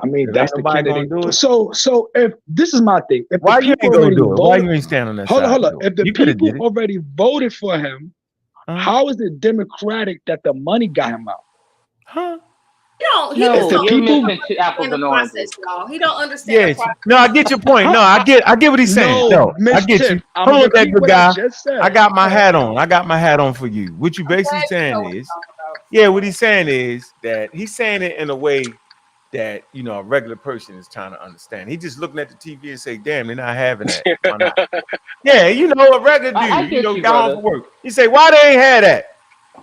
[SPEAKER 8] I mean,
[SPEAKER 10] 'Cause
[SPEAKER 8] that's
[SPEAKER 10] ain't
[SPEAKER 8] the
[SPEAKER 10] nobody gonna
[SPEAKER 8] candidate.
[SPEAKER 10] do it.
[SPEAKER 8] So if this is my thing, if the
[SPEAKER 10] Why you
[SPEAKER 8] people
[SPEAKER 10] ain't gonna
[SPEAKER 8] already
[SPEAKER 10] do it? Why
[SPEAKER 8] voted,
[SPEAKER 10] you ain't stand on that
[SPEAKER 8] hold
[SPEAKER 10] side?
[SPEAKER 8] on,
[SPEAKER 10] and do it?
[SPEAKER 8] if the
[SPEAKER 10] You could have
[SPEAKER 8] people
[SPEAKER 10] did it.
[SPEAKER 8] already voted for him,
[SPEAKER 10] Huh?
[SPEAKER 8] how is it democratic that the money got him out?
[SPEAKER 10] Huh?
[SPEAKER 5] He don't. He
[SPEAKER 8] If
[SPEAKER 5] just
[SPEAKER 9] No,
[SPEAKER 8] the
[SPEAKER 5] don't
[SPEAKER 9] you're
[SPEAKER 8] people,
[SPEAKER 9] missing two apples
[SPEAKER 5] understand the
[SPEAKER 9] and
[SPEAKER 5] process,
[SPEAKER 9] oranges.
[SPEAKER 5] y'all. He don't understand the
[SPEAKER 10] Yes.
[SPEAKER 5] process.
[SPEAKER 10] No, I get your point.
[SPEAKER 8] huh?
[SPEAKER 10] No, I get what he's saying.
[SPEAKER 8] No,
[SPEAKER 10] No, I
[SPEAKER 8] Miss
[SPEAKER 10] get
[SPEAKER 8] Tiff,
[SPEAKER 10] you.
[SPEAKER 8] I'm
[SPEAKER 10] Hold
[SPEAKER 8] gonna
[SPEAKER 10] on, that
[SPEAKER 8] repeat
[SPEAKER 10] good
[SPEAKER 8] what I
[SPEAKER 10] guy.
[SPEAKER 8] just said.
[SPEAKER 10] I got my
[SPEAKER 8] Go ahead.
[SPEAKER 10] hat on. I got my hat on for you. What you
[SPEAKER 5] I'm
[SPEAKER 10] basically
[SPEAKER 5] glad you
[SPEAKER 10] saying
[SPEAKER 5] know what
[SPEAKER 10] is,
[SPEAKER 5] I'm talking about.
[SPEAKER 10] yeah, what he's saying is that he's saying it in a way that, you know, a regular person is trying to understand. He just looking at the TV and say, "Damn, they're not having that. Why not?" Yeah, you know, a regular
[SPEAKER 9] I
[SPEAKER 10] dude, you
[SPEAKER 9] get
[SPEAKER 10] know,
[SPEAKER 9] you,
[SPEAKER 10] got home
[SPEAKER 9] brother.
[SPEAKER 10] from work. He say, "Why they ain't had that?"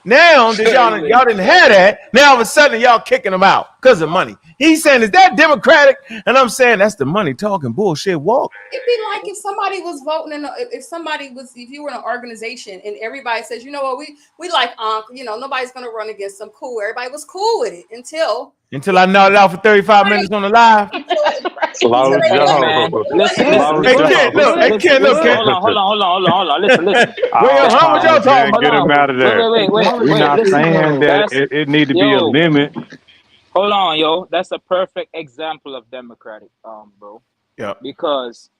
[SPEAKER 10] Now that y'all didn't have that, now all of a sudden y'all kicking them out because of money. He's saying, "Is that democratic?" And I'm saying, "That's the money talking bullshit walk."
[SPEAKER 5] It'd be like if somebody was voting if you were in an organization and everybody says, you know what, we like Ankh, you know, nobody's gonna run against them. Cool. Everybody was cool with it until
[SPEAKER 10] Until I nodded out for 35 minutes on the live.
[SPEAKER 4] Slow
[SPEAKER 5] they
[SPEAKER 3] Hey
[SPEAKER 5] voted.
[SPEAKER 3] man,
[SPEAKER 4] Joe.
[SPEAKER 3] listen,
[SPEAKER 4] Slow
[SPEAKER 10] Hey,
[SPEAKER 3] listen,
[SPEAKER 10] Ken, look. Hey,
[SPEAKER 4] Joe.
[SPEAKER 10] Ken, look, Ken.
[SPEAKER 3] hold on. Listen.
[SPEAKER 10] Wait,
[SPEAKER 4] All
[SPEAKER 10] huh? What y'all
[SPEAKER 4] power,
[SPEAKER 10] talking
[SPEAKER 4] man.
[SPEAKER 10] about?
[SPEAKER 4] Get him out of there. We're
[SPEAKER 3] Wait.
[SPEAKER 4] not
[SPEAKER 3] Listen,
[SPEAKER 4] saying that
[SPEAKER 3] that's
[SPEAKER 4] it need to be a
[SPEAKER 3] yo.
[SPEAKER 4] limit.
[SPEAKER 3] Hold on, yo. That's a perfect example of democratic, bro.
[SPEAKER 10] Yeah,
[SPEAKER 3] Because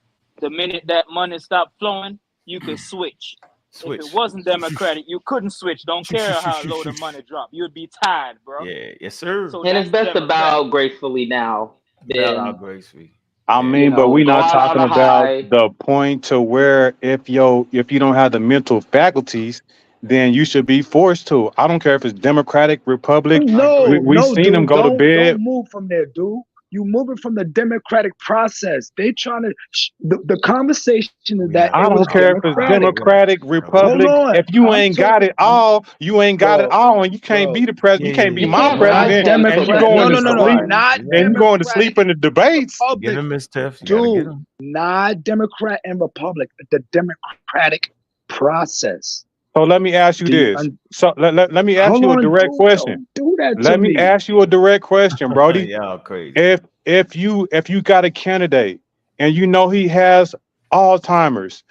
[SPEAKER 3] the minute that money stopped flowing, you could switch. If it
[SPEAKER 10] switch.
[SPEAKER 3] wasn't democratic, you couldn't switch. Don't care how low the money dropped. You'd be tied, bro.
[SPEAKER 10] Yeah, yes, sir.
[SPEAKER 3] So
[SPEAKER 9] And it's
[SPEAKER 3] that's
[SPEAKER 9] best to bow
[SPEAKER 3] democratic.
[SPEAKER 9] gracefully now
[SPEAKER 10] Bow out
[SPEAKER 9] than,
[SPEAKER 10] gracefully.
[SPEAKER 4] I
[SPEAKER 10] Yeah.
[SPEAKER 9] you
[SPEAKER 4] mean, but
[SPEAKER 9] know,
[SPEAKER 4] we're
[SPEAKER 9] go
[SPEAKER 4] not
[SPEAKER 9] out on
[SPEAKER 4] talking
[SPEAKER 9] a
[SPEAKER 4] about
[SPEAKER 9] high.
[SPEAKER 4] the point to where if you don't have the mental faculties, then you should be forced to. I don't care if it's Democratic, Republic.
[SPEAKER 10] I agree.
[SPEAKER 4] We seen them
[SPEAKER 8] Dude,
[SPEAKER 4] go to bed.
[SPEAKER 8] don't move from there, dude. You moving from the democratic process. They trying to the conversation is
[SPEAKER 10] We
[SPEAKER 8] that
[SPEAKER 10] not
[SPEAKER 4] I
[SPEAKER 8] it
[SPEAKER 10] gonna
[SPEAKER 8] was
[SPEAKER 4] don't
[SPEAKER 10] talk
[SPEAKER 4] care if it's
[SPEAKER 10] about it.
[SPEAKER 8] democratic.
[SPEAKER 4] Democratic,
[SPEAKER 8] Hold
[SPEAKER 4] Republic.
[SPEAKER 8] on,
[SPEAKER 4] If you
[SPEAKER 8] I'm
[SPEAKER 4] ain't got
[SPEAKER 8] talking.
[SPEAKER 4] it all, you ain't got it
[SPEAKER 8] Bro,
[SPEAKER 4] all, and you can't be the president. You can't be
[SPEAKER 10] Yeah,
[SPEAKER 9] You
[SPEAKER 4] my
[SPEAKER 9] can't.
[SPEAKER 10] hold
[SPEAKER 9] I
[SPEAKER 8] not
[SPEAKER 10] on.
[SPEAKER 4] president,
[SPEAKER 9] can't
[SPEAKER 4] and
[SPEAKER 9] put
[SPEAKER 4] you
[SPEAKER 9] that
[SPEAKER 8] democratic.
[SPEAKER 9] in
[SPEAKER 8] No,
[SPEAKER 4] going
[SPEAKER 9] your
[SPEAKER 4] to
[SPEAKER 8] no, no, no.
[SPEAKER 4] sleep,
[SPEAKER 9] garden.
[SPEAKER 8] Not
[SPEAKER 10] Yeah.
[SPEAKER 4] and you going to
[SPEAKER 8] democratic
[SPEAKER 4] sleep in the debates.
[SPEAKER 10] Get
[SPEAKER 8] republic,
[SPEAKER 10] him, Miss Tiff. You gotta get
[SPEAKER 8] dude.
[SPEAKER 10] him.
[SPEAKER 8] Not Democrat and Republic. The democratic process.
[SPEAKER 4] So let me ask you
[SPEAKER 8] Do you?
[SPEAKER 4] this. So let me ask
[SPEAKER 8] Hold
[SPEAKER 4] you a
[SPEAKER 8] on,
[SPEAKER 4] direct
[SPEAKER 8] dude.
[SPEAKER 4] question.
[SPEAKER 8] Don't do that to
[SPEAKER 4] Let me
[SPEAKER 8] me.
[SPEAKER 4] ask you a direct question, Brody.
[SPEAKER 10] Y'all crazy.
[SPEAKER 4] If you got a candidate and you know he has Alzheimer's,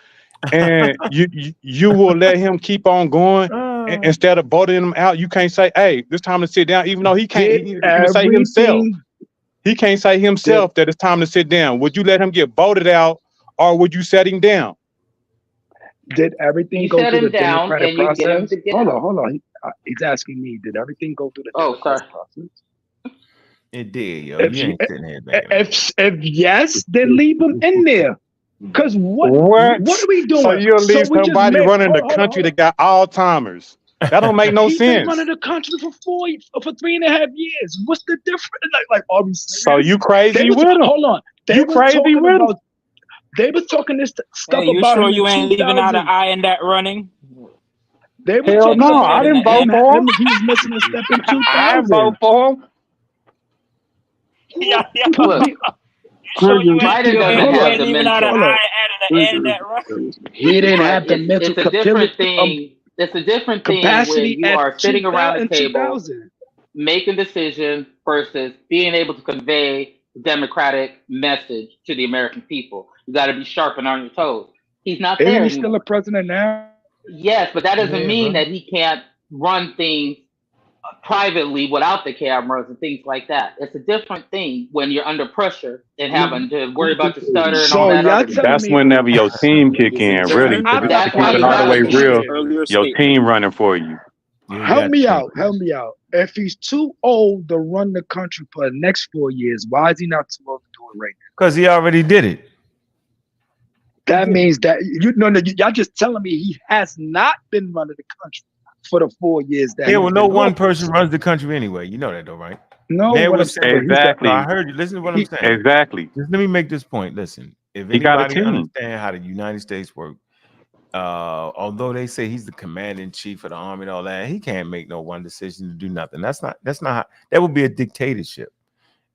[SPEAKER 4] and you will let him keep on going instead of voting him out, you can't say, "Hey, it's time to sit down," even though he can't
[SPEAKER 8] Did
[SPEAKER 4] even say himself.
[SPEAKER 8] everything.
[SPEAKER 4] He can't say
[SPEAKER 8] Did
[SPEAKER 4] himself that it's time to sit down. Would you let him get voted out, or would you set him down?
[SPEAKER 8] Did everything
[SPEAKER 9] You
[SPEAKER 8] go
[SPEAKER 9] set
[SPEAKER 8] through the
[SPEAKER 9] him down
[SPEAKER 8] democratic
[SPEAKER 9] and you get him
[SPEAKER 8] process?
[SPEAKER 9] to get
[SPEAKER 8] Hold
[SPEAKER 9] out.
[SPEAKER 8] on, hold on. He's asking me, did everything go through the
[SPEAKER 9] Oh, sorry.
[SPEAKER 8] democratic process?
[SPEAKER 10] It did, yo.
[SPEAKER 8] If
[SPEAKER 10] You
[SPEAKER 8] you,
[SPEAKER 10] ain't sitting here banging on.
[SPEAKER 8] if yes, then leave him in there. Because
[SPEAKER 4] What?
[SPEAKER 8] what are we doing?
[SPEAKER 4] So you'll leave
[SPEAKER 8] we just
[SPEAKER 4] somebody
[SPEAKER 8] made,
[SPEAKER 4] running the
[SPEAKER 8] hold on,
[SPEAKER 4] country
[SPEAKER 8] hold on.
[SPEAKER 4] that got Alzheimer's? That don't make no
[SPEAKER 8] He's been
[SPEAKER 4] sense.
[SPEAKER 8] running the country for 3.5 years. What's the difference? Like are we serious?
[SPEAKER 4] So you crazy
[SPEAKER 8] They was,
[SPEAKER 4] with him?
[SPEAKER 8] hold on. They
[SPEAKER 4] You
[SPEAKER 8] were
[SPEAKER 4] crazy
[SPEAKER 8] talking
[SPEAKER 4] with him?
[SPEAKER 8] about. They were talking this stuff
[SPEAKER 3] Hey, you
[SPEAKER 8] about
[SPEAKER 3] sure
[SPEAKER 8] him
[SPEAKER 3] you
[SPEAKER 8] in
[SPEAKER 3] ain't leaving out an
[SPEAKER 8] 2000.
[SPEAKER 3] eye in that running?
[SPEAKER 8] They were
[SPEAKER 4] Hell
[SPEAKER 8] talking
[SPEAKER 4] no,
[SPEAKER 8] about
[SPEAKER 4] I
[SPEAKER 3] in
[SPEAKER 4] didn't
[SPEAKER 3] the
[SPEAKER 4] vote
[SPEAKER 3] end.
[SPEAKER 4] for him.
[SPEAKER 8] he was missing a step in
[SPEAKER 4] I didn't vote
[SPEAKER 8] 2000.
[SPEAKER 4] for him.
[SPEAKER 3] Yeah.
[SPEAKER 9] Look,
[SPEAKER 3] You sure you
[SPEAKER 9] Biden
[SPEAKER 3] ain't
[SPEAKER 9] doesn't
[SPEAKER 8] Hold
[SPEAKER 9] have
[SPEAKER 8] on,
[SPEAKER 9] the
[SPEAKER 3] leaving out an
[SPEAKER 8] hold
[SPEAKER 9] mental.
[SPEAKER 8] on.
[SPEAKER 3] eye and the end that running?
[SPEAKER 8] He didn't
[SPEAKER 9] Right.
[SPEAKER 8] have the mental
[SPEAKER 9] It's a different thing. It's a different thing when
[SPEAKER 8] capacity
[SPEAKER 9] you
[SPEAKER 8] at
[SPEAKER 9] are sitting around the
[SPEAKER 8] 2000.
[SPEAKER 9] table making decisions versus being able to convey the democratic message to the American people. You got to be sharp and on your toes. He's not
[SPEAKER 8] Isn't
[SPEAKER 9] there
[SPEAKER 8] he still
[SPEAKER 9] anymore.
[SPEAKER 8] a president now?
[SPEAKER 9] Yes, but that doesn't
[SPEAKER 10] Yeah,
[SPEAKER 9] mean
[SPEAKER 10] bro.
[SPEAKER 9] that he can't run things privately without the cameras and things like that. It's a different thing when you're under pressure and having to worry about the stutter and all
[SPEAKER 8] So
[SPEAKER 9] that
[SPEAKER 8] y'all
[SPEAKER 9] other
[SPEAKER 8] telling
[SPEAKER 9] stuff.
[SPEAKER 4] That's
[SPEAKER 8] me
[SPEAKER 4] whenever your team kick in. Really,
[SPEAKER 8] I'm
[SPEAKER 4] to
[SPEAKER 8] not
[SPEAKER 9] That's why
[SPEAKER 4] keep it
[SPEAKER 9] you
[SPEAKER 4] all the
[SPEAKER 9] gotta
[SPEAKER 4] way
[SPEAKER 2] Establishing
[SPEAKER 9] listen
[SPEAKER 2] his
[SPEAKER 4] real,
[SPEAKER 9] to.
[SPEAKER 2] earlier
[SPEAKER 4] your
[SPEAKER 2] statement.
[SPEAKER 4] team running for you.
[SPEAKER 10] Yeah, you
[SPEAKER 8] help
[SPEAKER 10] got
[SPEAKER 8] me
[SPEAKER 10] to
[SPEAKER 8] out. Help me out. If he's too old to run the country for the next 4 years, why is he not too old to do it right now?
[SPEAKER 10] because he already did it.
[SPEAKER 8] That means that y'all just telling me he has not been running the country for the 4 years that
[SPEAKER 10] Yeah,
[SPEAKER 8] he's
[SPEAKER 10] well,
[SPEAKER 8] been
[SPEAKER 10] no
[SPEAKER 8] in
[SPEAKER 10] one
[SPEAKER 8] office.
[SPEAKER 10] person runs the country anyway. You know that, though, right?
[SPEAKER 8] No,
[SPEAKER 10] Man
[SPEAKER 8] what I'm
[SPEAKER 10] was
[SPEAKER 8] saying,
[SPEAKER 10] saying.
[SPEAKER 8] but he's got
[SPEAKER 10] So I
[SPEAKER 4] Exactly.
[SPEAKER 10] heard you. Listen to what I'm saying.
[SPEAKER 4] Exactly.
[SPEAKER 10] Just let me make this point. Listen, if
[SPEAKER 4] He got a
[SPEAKER 10] anybody
[SPEAKER 4] team.
[SPEAKER 10] understand how the United States work, although they say he's the commander in chief of the army and all that, he can't make no one decision to do nothing. That would be a dictatorship.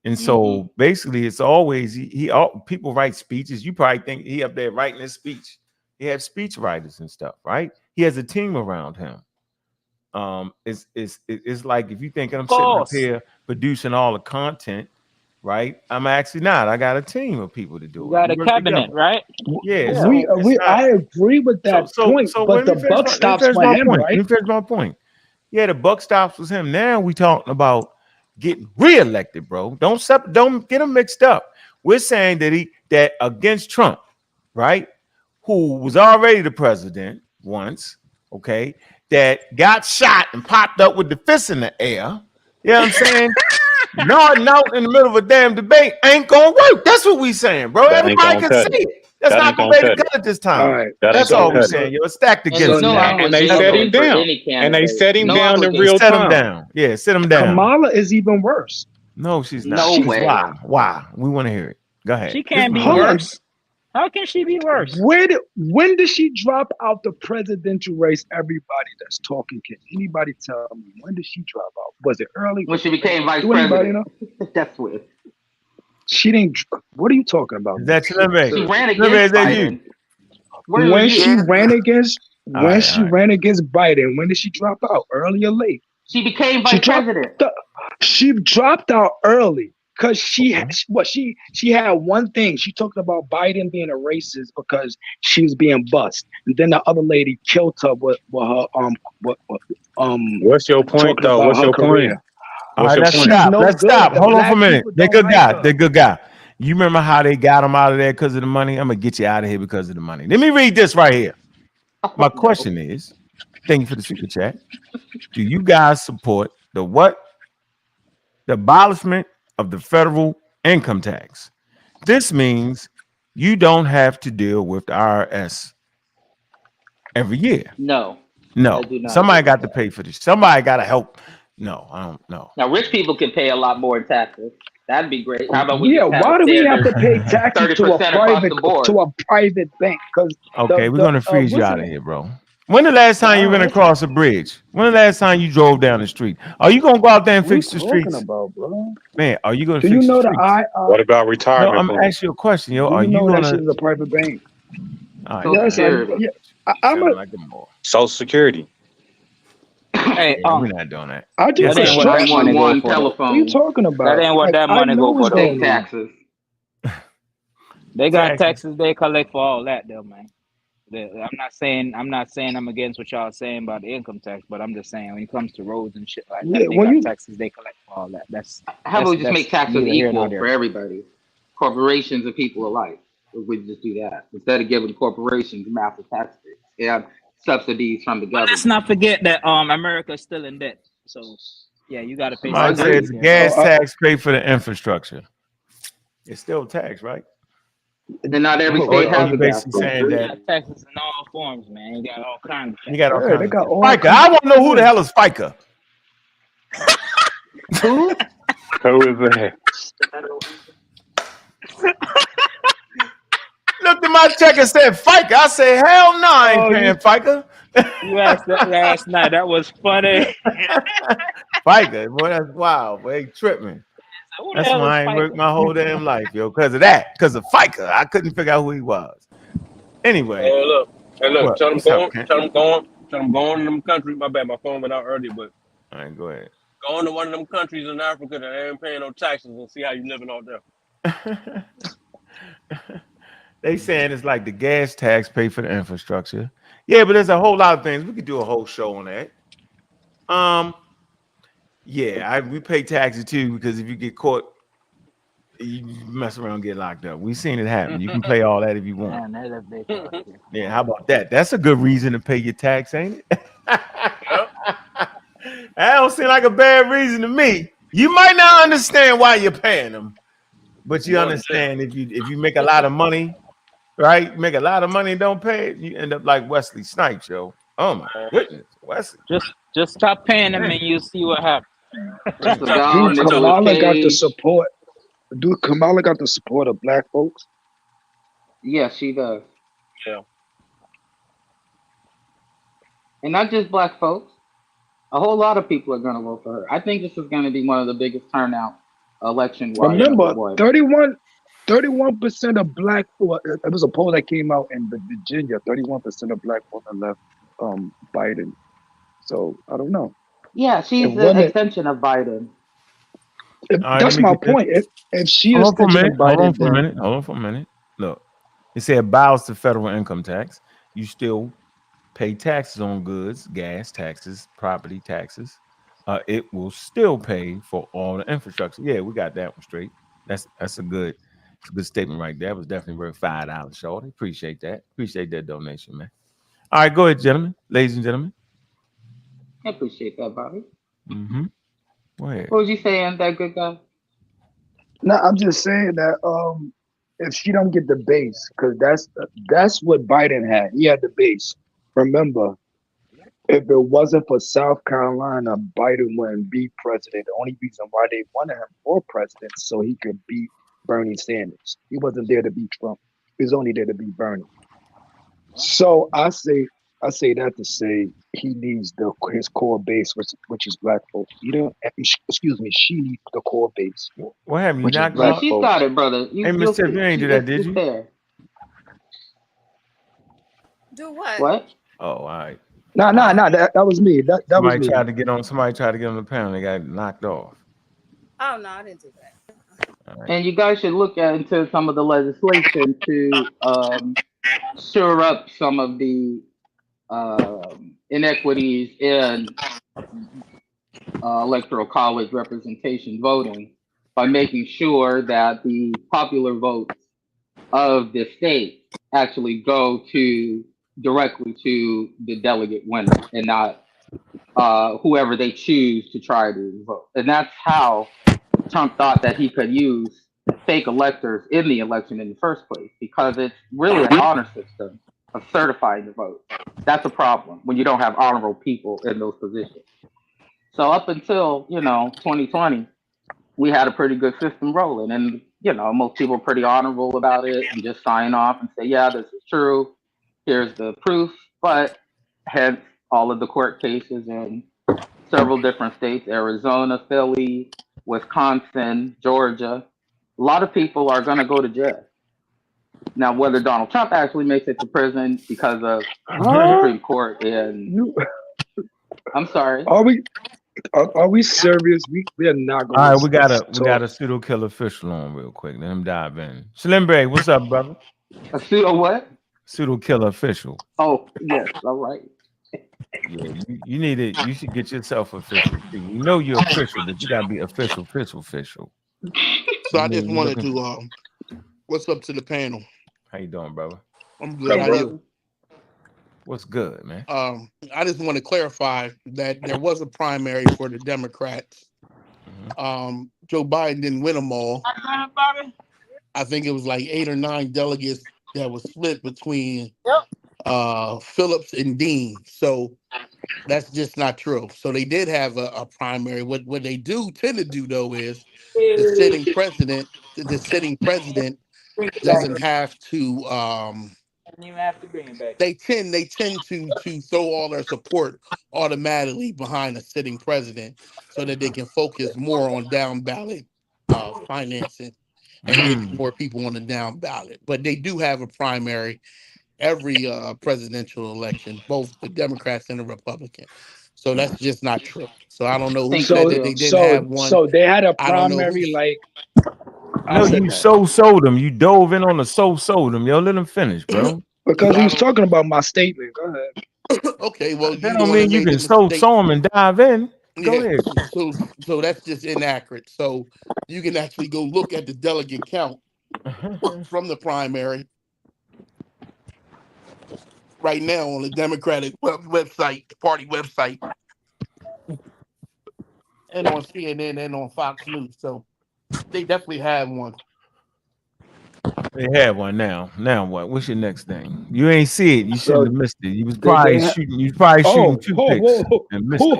[SPEAKER 10] And so basically, it's always people write speeches. You probably think he up there writing his speech. He has speech writers and stuff, right? He has a team around him. It's like if you think I'm
[SPEAKER 3] Of
[SPEAKER 10] sitting up
[SPEAKER 3] course.
[SPEAKER 10] here producing all the content, right? I'm actually not. I got a team of people to do
[SPEAKER 3] You
[SPEAKER 10] it.
[SPEAKER 3] got
[SPEAKER 10] We
[SPEAKER 3] a
[SPEAKER 10] work
[SPEAKER 3] cabinet,
[SPEAKER 10] together.
[SPEAKER 3] right?
[SPEAKER 10] Yeah.
[SPEAKER 3] Yeah.
[SPEAKER 10] So it's not.
[SPEAKER 8] I agree with that point,
[SPEAKER 10] So
[SPEAKER 8] but
[SPEAKER 10] let
[SPEAKER 8] the
[SPEAKER 10] me finish
[SPEAKER 8] buck
[SPEAKER 10] my,
[SPEAKER 8] stops for him,
[SPEAKER 10] point.
[SPEAKER 8] right?
[SPEAKER 10] Let me finish my point. Yeah, the buck stops with him. Now we talking about getting reelected, bro. Don't get them mixed up. We're saying that against Trump, right? Who was already the president once, okay, that got shot and popped up with the fist in the air. You know what I'm saying? Nodding out in the middle of a damn debate ain't gonna work. That's what we saying, bro.
[SPEAKER 4] That ain't
[SPEAKER 10] Everybody
[SPEAKER 4] gonna
[SPEAKER 10] can
[SPEAKER 4] cut
[SPEAKER 10] see
[SPEAKER 4] it.
[SPEAKER 10] it. That's
[SPEAKER 4] That
[SPEAKER 10] not
[SPEAKER 4] ain't
[SPEAKER 10] gonna
[SPEAKER 4] gonna
[SPEAKER 10] be able to
[SPEAKER 4] cut it.
[SPEAKER 10] cut it this
[SPEAKER 8] All
[SPEAKER 10] time.
[SPEAKER 8] right.
[SPEAKER 4] That ain't
[SPEAKER 10] That's
[SPEAKER 4] gonna
[SPEAKER 10] all we're
[SPEAKER 4] cut it.
[SPEAKER 10] saying. It's stacked
[SPEAKER 9] And
[SPEAKER 10] against
[SPEAKER 9] there's
[SPEAKER 10] him.
[SPEAKER 9] no
[SPEAKER 4] And they set
[SPEAKER 9] obligation
[SPEAKER 4] him
[SPEAKER 9] for
[SPEAKER 4] down.
[SPEAKER 9] any
[SPEAKER 4] And they
[SPEAKER 9] candidate.
[SPEAKER 4] set him
[SPEAKER 9] No
[SPEAKER 4] down in
[SPEAKER 9] obligation.
[SPEAKER 4] real
[SPEAKER 10] Set him
[SPEAKER 4] time.
[SPEAKER 10] down. Yeah, sit him down.
[SPEAKER 8] Kamala is even worse.
[SPEAKER 10] No, she's not.
[SPEAKER 9] No
[SPEAKER 10] 'Cause
[SPEAKER 9] way.
[SPEAKER 10] why? Why? We want to hear it. Go ahead.
[SPEAKER 3] She can't be
[SPEAKER 8] Hold on.
[SPEAKER 3] worse. How can she be worse?
[SPEAKER 8] When did she drop out the presidential race? Everybody that's talking, can anybody tell me when did she drop out? Was it early?
[SPEAKER 9] When she became vice
[SPEAKER 8] Do anybody
[SPEAKER 9] president.
[SPEAKER 8] know?
[SPEAKER 9] That's weird.
[SPEAKER 8] She didn't. What are you talking about?
[SPEAKER 10] Is that Chilebe?
[SPEAKER 9] She ran
[SPEAKER 10] Chilebe, is
[SPEAKER 9] against
[SPEAKER 10] that you?
[SPEAKER 9] Biden. Where were
[SPEAKER 8] When
[SPEAKER 9] you?
[SPEAKER 8] she ran against
[SPEAKER 10] All right, all right.
[SPEAKER 8] Biden, when did she drop out? Early or late?
[SPEAKER 9] She became
[SPEAKER 8] She
[SPEAKER 9] vice president.
[SPEAKER 8] She dropped out early because she had one thing. She talked about Biden being a racist because she was being bussed, and then the other lady killed her with her
[SPEAKER 4] What's your point,
[SPEAKER 8] talking
[SPEAKER 4] though?
[SPEAKER 8] about
[SPEAKER 4] What's
[SPEAKER 8] her
[SPEAKER 4] your
[SPEAKER 8] career.
[SPEAKER 4] point?
[SPEAKER 10] All
[SPEAKER 4] What's
[SPEAKER 10] right,
[SPEAKER 4] your
[SPEAKER 10] let's
[SPEAKER 4] point?
[SPEAKER 8] She's
[SPEAKER 10] stop.
[SPEAKER 8] no
[SPEAKER 10] Let's
[SPEAKER 8] good.
[SPEAKER 10] stop.
[SPEAKER 8] The
[SPEAKER 10] Hold on for a
[SPEAKER 8] black
[SPEAKER 10] minute.
[SPEAKER 8] people
[SPEAKER 10] They
[SPEAKER 8] don't
[SPEAKER 10] good
[SPEAKER 8] like
[SPEAKER 10] guy.
[SPEAKER 8] her.
[SPEAKER 10] They good guy. You remember how they got him out of there because of the money? I'm gonna get you out of here because of the money. Let me read this right here. My question is, thank you for the super chat. Do you guys support the what? The abolishment of the federal income tax. This means you don't have to deal with the IRS every year.
[SPEAKER 9] No,
[SPEAKER 10] No,
[SPEAKER 9] I do not
[SPEAKER 10] somebody
[SPEAKER 9] agree
[SPEAKER 10] got
[SPEAKER 9] with
[SPEAKER 10] to
[SPEAKER 9] that.
[SPEAKER 10] pay for this. Somebody got to help. No, I don't know.
[SPEAKER 9] Now, rich people can pay a lot more in taxes. That'd be great. How about we
[SPEAKER 8] Yeah,
[SPEAKER 9] just have
[SPEAKER 8] why
[SPEAKER 9] a
[SPEAKER 8] do we have
[SPEAKER 9] standard
[SPEAKER 8] to pay taxes
[SPEAKER 9] 30% across the board?
[SPEAKER 8] to a private bank? Because
[SPEAKER 10] Okay, we're gonna freeze you
[SPEAKER 8] what's
[SPEAKER 10] out
[SPEAKER 8] it?
[SPEAKER 10] of here, bro. When the last time you
[SPEAKER 8] All
[SPEAKER 10] went
[SPEAKER 8] right.
[SPEAKER 10] across a bridge? When the last time you drove down the street? Are you gonna go out there and
[SPEAKER 8] What are you
[SPEAKER 10] fix the
[SPEAKER 8] talking
[SPEAKER 10] streets,
[SPEAKER 8] about, bro?
[SPEAKER 10] man? Are you gonna
[SPEAKER 8] Do you
[SPEAKER 10] fix the
[SPEAKER 8] know the
[SPEAKER 10] streets?
[SPEAKER 4] What about
[SPEAKER 10] No,
[SPEAKER 4] retirement
[SPEAKER 10] I'm
[SPEAKER 4] plan?
[SPEAKER 10] asking you a question, yo.
[SPEAKER 8] Do
[SPEAKER 10] Are
[SPEAKER 8] you
[SPEAKER 10] you
[SPEAKER 8] know that
[SPEAKER 10] gonna?
[SPEAKER 8] shit is a private bank?
[SPEAKER 10] All right,
[SPEAKER 9] Social
[SPEAKER 8] Yes,
[SPEAKER 10] man.
[SPEAKER 9] Security.
[SPEAKER 10] You
[SPEAKER 8] I'm
[SPEAKER 10] sound like a more.
[SPEAKER 4] Social Security.
[SPEAKER 3] Hey,
[SPEAKER 10] Yeah, we're not doing that.
[SPEAKER 8] I do
[SPEAKER 10] Yes,
[SPEAKER 3] that ain't
[SPEAKER 10] sir.
[SPEAKER 3] what that money
[SPEAKER 8] construction.
[SPEAKER 3] go
[SPEAKER 9] 911
[SPEAKER 3] for, though.
[SPEAKER 8] What are you
[SPEAKER 9] telephone.
[SPEAKER 8] talking
[SPEAKER 3] That
[SPEAKER 8] about?
[SPEAKER 3] ain't what that
[SPEAKER 8] I
[SPEAKER 3] money go
[SPEAKER 8] know
[SPEAKER 3] for,
[SPEAKER 8] it's
[SPEAKER 3] though.
[SPEAKER 8] that
[SPEAKER 9] State
[SPEAKER 8] money.
[SPEAKER 9] taxes.
[SPEAKER 3] They got
[SPEAKER 10] Taxes.
[SPEAKER 3] taxes they collect for all that, though, man. I'm not saying I'm against what y'all saying about the income tax, but I'm just saying when it comes to roads and shit like that,
[SPEAKER 8] Yeah,
[SPEAKER 3] they
[SPEAKER 8] when
[SPEAKER 3] got
[SPEAKER 8] you
[SPEAKER 3] taxes they collect for all that.
[SPEAKER 9] How about we just make taxes
[SPEAKER 3] neither here nor
[SPEAKER 9] equal for
[SPEAKER 3] there.
[SPEAKER 9] everybody? Corporations and people alike. If we just do that. Instead of giving corporations massive tax breaks. They have subsidies from the
[SPEAKER 3] But let's
[SPEAKER 9] government.
[SPEAKER 3] not forget that America's still in debt. So yeah, you got to pay
[SPEAKER 10] Somebody
[SPEAKER 3] some
[SPEAKER 9] Agree.
[SPEAKER 10] says
[SPEAKER 3] taxes
[SPEAKER 10] the
[SPEAKER 3] there, brother.
[SPEAKER 10] gas tax pay for the infrastructure. It's still tax, right?
[SPEAKER 9] And not every
[SPEAKER 8] Oh,
[SPEAKER 9] state
[SPEAKER 10] Or
[SPEAKER 9] has
[SPEAKER 10] you
[SPEAKER 9] a gas
[SPEAKER 10] basically
[SPEAKER 9] station.
[SPEAKER 10] saying
[SPEAKER 3] You
[SPEAKER 10] that
[SPEAKER 3] got Texas in all forms, man. You got all kinds of
[SPEAKER 10] you
[SPEAKER 3] things.
[SPEAKER 10] got all
[SPEAKER 8] yeah,
[SPEAKER 10] kinds
[SPEAKER 8] they
[SPEAKER 10] of
[SPEAKER 8] got
[SPEAKER 10] things.
[SPEAKER 8] all
[SPEAKER 10] FICA.
[SPEAKER 8] kinds
[SPEAKER 10] I
[SPEAKER 8] of
[SPEAKER 10] want to know who the
[SPEAKER 8] things.
[SPEAKER 10] hell is FICA.
[SPEAKER 9] Who?
[SPEAKER 4] Who is that?
[SPEAKER 10] Looked at my check and said FICA. I said, hell no, I ain't
[SPEAKER 3] Oh,
[SPEAKER 10] paying FICA.
[SPEAKER 3] you asked that last night. That was funny.
[SPEAKER 10] FICA, boy, that's wild. Boy, they tripped me.
[SPEAKER 3] Who the
[SPEAKER 10] That's
[SPEAKER 3] hell is
[SPEAKER 10] why I ain't worked
[SPEAKER 3] FICA?
[SPEAKER 10] my whole damn life, yo. Because of that. Because of FICA. I couldn't figure out who he was. Anyway,
[SPEAKER 2] Hey, look,
[SPEAKER 10] what?
[SPEAKER 2] tell them
[SPEAKER 10] What's up, Kent?
[SPEAKER 2] going to them countries. My bad, my phone went out earlier, but
[SPEAKER 10] All right, go ahead.
[SPEAKER 2] go into one of them countries in Africa that ain't paying no taxes and see how you living out there.
[SPEAKER 10] They saying it's like the gas tax pay for the infrastructure. Yeah, but there's a whole lot of things. We could do a whole show on that. Yeah, we pay taxes too because if you get caught, you mess around and get locked up. We've seen it happen. You can play all that if you want.
[SPEAKER 3] Man, that's a big question.
[SPEAKER 10] Yeah, how about that? That's a good reason to pay your tax, ain't it? That don't seem like a bad reason to me. You might not understand why you're paying them, but you understand if you make a lot of money, right? Make a lot of money and don't pay it, you end up like Wesley Snipes, yo. Oh my goodness, Wesley.
[SPEAKER 3] Just stop paying them and you'll see what happens.
[SPEAKER 9] So
[SPEAKER 2] Tell
[SPEAKER 9] go on
[SPEAKER 8] Dude,
[SPEAKER 9] Nicolas
[SPEAKER 8] Kamala got the
[SPEAKER 9] Cage.
[SPEAKER 8] support. Dude, Kamala got the support of black folks.
[SPEAKER 9] Yes, she does.
[SPEAKER 2] Yeah.
[SPEAKER 9] And not just black folks. A whole lot of people are going to vote for her. I think this is going to be one of the biggest turnout election-wise.
[SPEAKER 8] Remember,
[SPEAKER 9] for
[SPEAKER 8] 31% of black. Well, it was a poll that came out in Virginia. 31% of black women left Biden. So I don't know.
[SPEAKER 9] Yeah, she's
[SPEAKER 8] If
[SPEAKER 9] the
[SPEAKER 8] women,
[SPEAKER 9] extension of Biden.
[SPEAKER 8] if,
[SPEAKER 10] All right,
[SPEAKER 8] that's
[SPEAKER 10] let me
[SPEAKER 8] my
[SPEAKER 10] get this.
[SPEAKER 8] point. If she
[SPEAKER 10] Hold
[SPEAKER 8] is
[SPEAKER 10] on for a
[SPEAKER 8] extension of
[SPEAKER 10] minute. Hold on
[SPEAKER 8] Biden,
[SPEAKER 10] for a
[SPEAKER 8] then
[SPEAKER 10] minute. Hold on for a minute. Look, it said bows to federal income tax. You still pay taxes on goods, gas taxes, property taxes. It will still pay for all the infrastructure. Yeah, we got that one straight. That's a good statement right there. It was definitely worth $5, shorty. Appreciate that. Appreciate that donation, man. All right, go ahead, gentlemen, ladies and gentlemen.
[SPEAKER 9] I appreciate that, Bobby.
[SPEAKER 10] Mm-hmm. Go ahead.
[SPEAKER 9] What was you saying, that good guy?
[SPEAKER 8] no, I'm just saying that if she don't get the base, because that's what Biden had. He had the base. Remember, if it wasn't for South Carolina, Biden wouldn't be president. The only reason why they wanted him for president so he could beat Bernie Sanders. He wasn't there to beat Trump. He was only there to beat Bernie. So I say that to say he needs his core base, which is black folks. You don't. Excuse me. She needs the core base,
[SPEAKER 10] What happened? You
[SPEAKER 8] which is
[SPEAKER 10] knocked
[SPEAKER 9] Yeah,
[SPEAKER 8] black
[SPEAKER 10] off?
[SPEAKER 9] she's
[SPEAKER 8] folks.
[SPEAKER 9] got it, brother.
[SPEAKER 10] Hey,
[SPEAKER 9] You'll
[SPEAKER 10] Mister,
[SPEAKER 9] see.
[SPEAKER 10] you ain't do that, did
[SPEAKER 9] It's
[SPEAKER 10] you?
[SPEAKER 9] there.
[SPEAKER 5] Do what?
[SPEAKER 9] What?
[SPEAKER 10] Oh, all right.
[SPEAKER 8] No. That was me. That was
[SPEAKER 10] Somebody
[SPEAKER 8] me.
[SPEAKER 10] tried to get on. Somebody tried to get on the panel. They got knocked off.
[SPEAKER 5] Oh no, I didn't do that.
[SPEAKER 10] All right.
[SPEAKER 9] And you guys should look into some of the legislation to shore up some of the inequities in electoral college representation voting by making sure that the popular votes of the state actually go directly to the delegate winner and not whoever they choose to try to vote. And that's how Trump thought that he could use fake electors in the election in the first place, because it's really an honor system of certifying the vote. That's a problem when you don't have honorable people in those positions. So up until 2020, we had a pretty good system rolling, and most people are pretty honorable about it and just sign off and say, yeah, this is true. Here's the proof. But hence all of the court cases in several different states: Arizona, Philly, Wisconsin, Georgia. A lot of people are going to go to jail. Now, whether Donald Trump actually makes it to prison because of the Supreme Court, and I'm sorry.
[SPEAKER 8] Are we serious? We are not going
[SPEAKER 10] All
[SPEAKER 8] to
[SPEAKER 10] right, we got
[SPEAKER 8] talk.
[SPEAKER 10] a pseudo killer official on real quick. Let him dive in. Slim Bray, what's up, brother?
[SPEAKER 9] A pseudo what?
[SPEAKER 10] Pseudo killer official.
[SPEAKER 9] Oh, yes. All right.
[SPEAKER 10] Yeah, you need it. You should get yourself official. You know you're official, but you gotta be official.
[SPEAKER 11] So I just wanted to what's up to the panel?
[SPEAKER 10] How you doing, brother?
[SPEAKER 11] I'm good. How are you?
[SPEAKER 10] What's good, man?
[SPEAKER 11] I just want to clarify that there was a primary for the Democrats. Joe Biden didn't win them all. I think it was like 8 or 9 delegates that was split between Phillips and Dean. So that's just not true. So they did have a primary. What they do tend to do though is the sitting president doesn't have to they tend to throw all their support automatically behind a sitting president so that they can focus more on down ballot financing and get more people on the down ballot. But they do have a primary every presidential election, both the Democrats and the Republican. So that's just not true. So I don't know who said that they didn't have one.
[SPEAKER 8] So they had a
[SPEAKER 11] I don't know
[SPEAKER 8] primary
[SPEAKER 11] who.
[SPEAKER 8] like.
[SPEAKER 10] No, you sold them. You dove in on the sold them. Yo, let them finish, bro.
[SPEAKER 8] Because he was talking about my statement. Go ahead.
[SPEAKER 11] Okay, well,
[SPEAKER 10] that don't mean you can sow them and dive in. Go ahead.
[SPEAKER 11] So that's just inaccurate. So you can actually go look at the delegate count from the primary right now on the Democratic website, the party website, and on CNN and on Fox News. So they definitely have one.
[SPEAKER 10] They have one now. Now what? What's your next thing? You ain't see it. You shouldn't have missed it. You was probably shooting. You probably shooting toothpicks and missed it.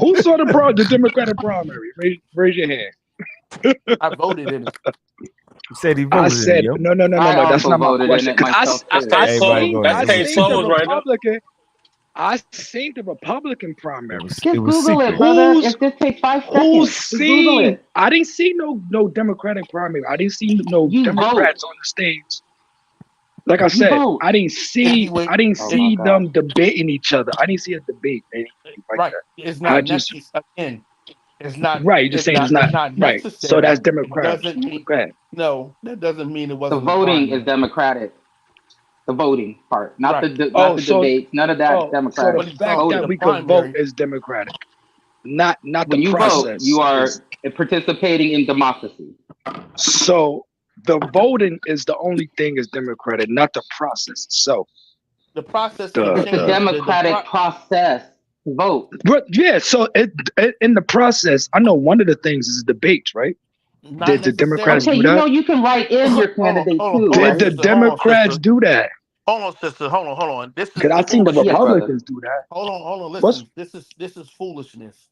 [SPEAKER 8] Who saw the Democratic primary? Raise your hand.
[SPEAKER 11] I voted in it.
[SPEAKER 10] You said he voted.
[SPEAKER 8] I said
[SPEAKER 10] in it,
[SPEAKER 8] no. That's not my question. I seen the Republican primary.
[SPEAKER 9] Just Google it, brother. It just takes 5 seconds. Google it.
[SPEAKER 8] I didn't see no Democratic primary. I didn't see no Democrats on the stage. Like I said, I didn't see them debating each other. I didn't see a debate.
[SPEAKER 11] Right. It's not necessary. Again, it's not
[SPEAKER 8] right. You're just saying it's not right.
[SPEAKER 11] Necessary.
[SPEAKER 8] So that's Democratic.
[SPEAKER 11] No, that doesn't mean it wasn't.
[SPEAKER 9] The voting is Democratic. The voting part, not the debates, none of that Democratic.
[SPEAKER 8] So the fact that we could vote is Democratic, not
[SPEAKER 9] when
[SPEAKER 8] the
[SPEAKER 9] you
[SPEAKER 8] process.
[SPEAKER 9] Vote, you are participating in democracy.
[SPEAKER 8] So the voting is the only thing is Democratic, not the process itself.
[SPEAKER 11] The process,
[SPEAKER 9] the democratic process. Vote.
[SPEAKER 8] But yeah, so in the process, I know one of the things is debates, right? Did the Democrats do that?
[SPEAKER 9] You know, you can write in your candidate too.
[SPEAKER 8] Did the Democrats do that?
[SPEAKER 11] Hold on, sister. Hold on. This is
[SPEAKER 8] because I seen the Republicans do that.
[SPEAKER 11] Hold on. Listen, this is foolishness.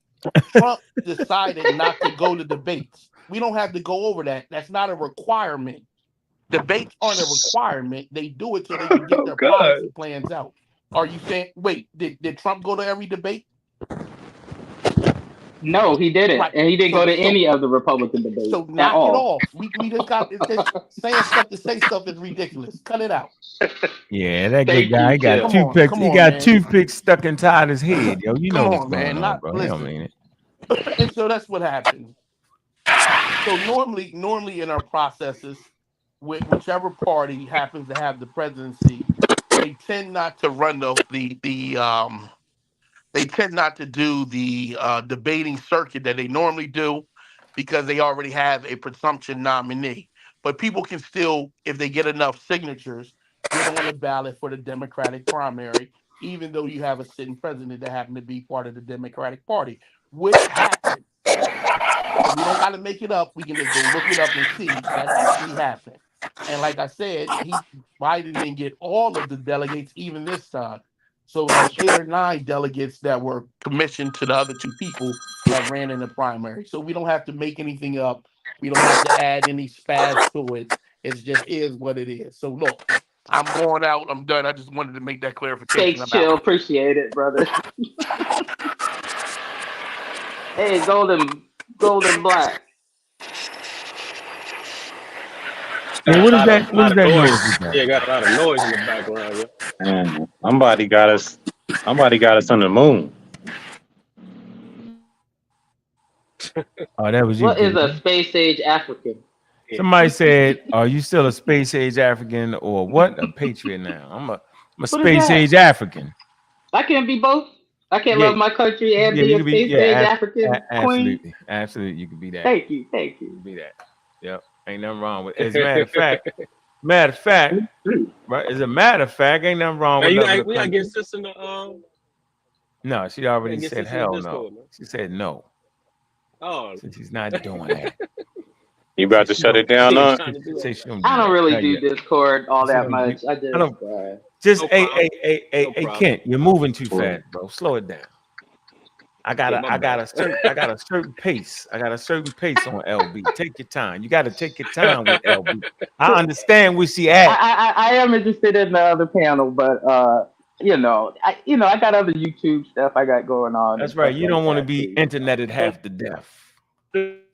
[SPEAKER 11] Trump decided not to go to debates. We don't have to go over that. That's not a requirement. Debates aren't a requirement. They do it so they can get their policy plans out. Are you saying? Wait, did Trump go to every debate?
[SPEAKER 9] No, he didn't, and he didn't go to any of the Republican debates.
[SPEAKER 11] So knock it off. We just got saying stuff to say stuff is ridiculous. Cut it out.
[SPEAKER 10] Yeah, that good guy. He got toothpicks. He got toothpicks stuck inside his head. Yo, you know what's going on, bro. He don't mean it.
[SPEAKER 11] And so that's what happened. So normally in our processes, whichever party happens to have the presidency, they tend not to run they tend not to do the debating circuit that they normally do because they already have a presumption nominee. But people can still, if they get enough signatures, get on the ballot for the Democratic primary, even though you have a sitting president that happened to be part of the Democratic Party, which happened. So we don't got to make it up. We can just go look it up and see that actually happened. And like I said, Biden didn't get all of the delegates even this time. So like 8 or 9 delegates that were commissioned to the other 2 people that ran in the primary. So we don't have to make anything up. We don't have to add any spaz to it. It just is what it is. So look, I'm going out. I'm done. I just wanted to make that clarification.
[SPEAKER 9] Thanks, Chill. Appreciate it, brother. Hey, golden black.
[SPEAKER 10] Hey, what is that? What is that noise?
[SPEAKER 2] Yeah, got a lot of noise in the background. Yeah.
[SPEAKER 4] Somebody got us on the moon.
[SPEAKER 10] Oh, that was you.
[SPEAKER 9] What is a space age African?
[SPEAKER 10] Somebody said, "Are you still a space age African or what? A patriot now? I'm a space age African.
[SPEAKER 9] I can't be both. I can't love my country and be a space age African queen.
[SPEAKER 10] Absolutely, you can be that.
[SPEAKER 9] Thank you.
[SPEAKER 10] You can be that. Yep, ain't nothing wrong with it. As a matter of fact, right? As a matter of fact, ain't nothing wrong with it.
[SPEAKER 2] We gotta get sis in the
[SPEAKER 10] No, she already said hell no.
[SPEAKER 2] Discord,
[SPEAKER 10] She said no.
[SPEAKER 2] Oh,
[SPEAKER 10] so she's not doing that.
[SPEAKER 4] You about to shut it down,
[SPEAKER 2] Still
[SPEAKER 4] huh?
[SPEAKER 2] trying to do
[SPEAKER 10] Say
[SPEAKER 2] it.
[SPEAKER 10] she don't do
[SPEAKER 9] I don't
[SPEAKER 10] that.
[SPEAKER 9] really
[SPEAKER 10] Not
[SPEAKER 9] do
[SPEAKER 10] yet.
[SPEAKER 9] Discord all
[SPEAKER 10] She
[SPEAKER 9] that
[SPEAKER 10] don't
[SPEAKER 9] much.
[SPEAKER 10] do-
[SPEAKER 9] I
[SPEAKER 10] I don't. Just
[SPEAKER 2] No problem. No
[SPEAKER 10] hey,
[SPEAKER 2] problem.
[SPEAKER 10] Kent, you're moving too
[SPEAKER 4] Well,
[SPEAKER 10] fast, bro. Slow it down. I
[SPEAKER 2] Yeah, my
[SPEAKER 10] got
[SPEAKER 2] bad.
[SPEAKER 10] a certain pace. I got a certain pace on LB. Take your time. You got to take your time with LB. I understand where she at.
[SPEAKER 9] I am interested in the other panel, but I got other YouTube stuff I got going on and
[SPEAKER 10] That's right.
[SPEAKER 9] stuff
[SPEAKER 10] You
[SPEAKER 9] like
[SPEAKER 10] don't want to
[SPEAKER 9] that
[SPEAKER 10] be
[SPEAKER 9] too.
[SPEAKER 10] interneted half to death.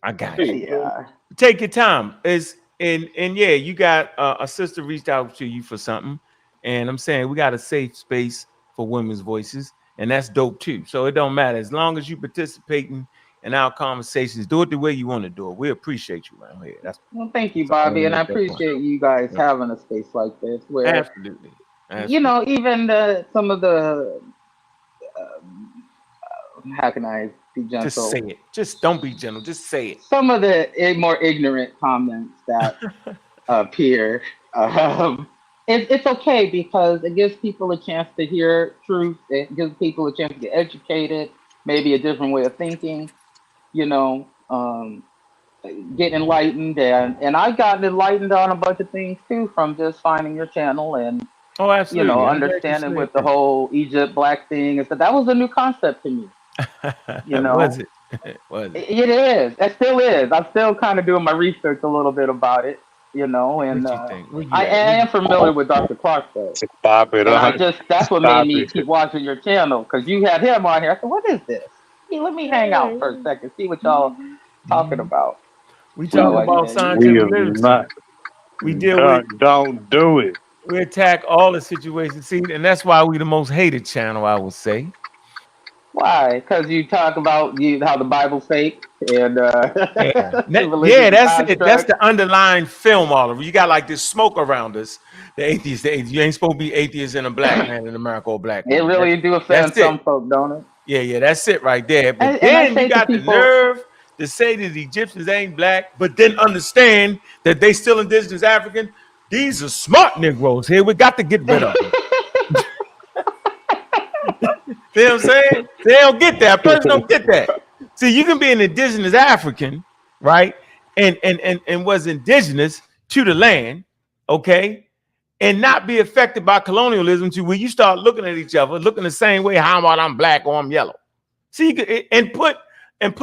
[SPEAKER 10] I got you.
[SPEAKER 9] Yeah.
[SPEAKER 10] Take your time. And yeah, you got a sister reached out to you for something, and I'm saying we got a safe space for women's voices, and that's dope too. So it don't matter as long as you participating in our conversations. Do it the way you want to do it. We appreciate you around here.
[SPEAKER 9] Well, thank you,
[SPEAKER 10] That's all I want
[SPEAKER 9] Bobby,
[SPEAKER 10] to
[SPEAKER 9] and I
[SPEAKER 10] make that point.
[SPEAKER 9] appreciate you guys
[SPEAKER 10] Yeah.
[SPEAKER 9] having a space like this where
[SPEAKER 10] Absolutely. Absolutely.
[SPEAKER 9] even some of the how can I be
[SPEAKER 10] Just say
[SPEAKER 9] gentle?
[SPEAKER 10] it. Just don't be gentle. Just say it.
[SPEAKER 9] Some of the more ignorant comments that appear. It's okay because it gives people a chance to hear truth. It gives people a chance to get educated, maybe a different way of thinking. You know, get enlightened, and I've gotten enlightened on a bunch of things too from just finding your channel and
[SPEAKER 10] Oh, absolutely. I'm glad you
[SPEAKER 9] understanding
[SPEAKER 10] said
[SPEAKER 9] with the whole Egypt black thing. And so that was a new concept to me. You
[SPEAKER 10] that. Was
[SPEAKER 9] know,
[SPEAKER 10] it? Was it?
[SPEAKER 9] it is. It still is. I'm still kind of doing my research a little bit about it. And
[SPEAKER 10] What you think? Where
[SPEAKER 9] I
[SPEAKER 10] you at?
[SPEAKER 9] am familiar with Dr. Clark though.
[SPEAKER 4] stop it,
[SPEAKER 9] And that's what made
[SPEAKER 4] stop
[SPEAKER 9] me
[SPEAKER 4] it.
[SPEAKER 9] keep watching your channel because you had him on here. I said, what is this? Hey, let me hang out for a second, see what y'all talking about.
[SPEAKER 10] We
[SPEAKER 4] We
[SPEAKER 10] talk
[SPEAKER 9] So
[SPEAKER 10] about
[SPEAKER 4] we
[SPEAKER 10] scientific
[SPEAKER 4] are
[SPEAKER 10] literacy.
[SPEAKER 4] not.
[SPEAKER 10] We deal with,
[SPEAKER 4] Don't do it.
[SPEAKER 10] we attack all the situations. See, and that's why we the most hated channel, I would say.
[SPEAKER 9] why? Because you talk about how the Bible's fake and
[SPEAKER 10] Yeah,
[SPEAKER 9] religion
[SPEAKER 10] yeah,
[SPEAKER 9] is a
[SPEAKER 10] that's it. That's
[SPEAKER 9] construct.
[SPEAKER 10] the underlying film, Oliver. You got like this smoke around us. The atheists, you ain't supposed to be atheists in a black man in America or black
[SPEAKER 9] It
[SPEAKER 10] woman.
[SPEAKER 9] really do offend
[SPEAKER 10] That's it.
[SPEAKER 9] some folk, don't it?
[SPEAKER 10] Yeah, that's it right there. But
[SPEAKER 9] And I
[SPEAKER 10] then you
[SPEAKER 9] say to
[SPEAKER 10] got the
[SPEAKER 9] people,
[SPEAKER 10] nerve to say that the Egyptians ain't black, but then understand that they still indigenous African. These are smart Negroes here. We got to get rid of them. See what I'm saying? They don't get that. A person don't get that. See, you can be an indigenous African, right? And was indigenous to the land, okay? And not be affected by colonialism to where you start looking at each other, looking the same way. How about I'm black or I'm yellow? See, you could, and put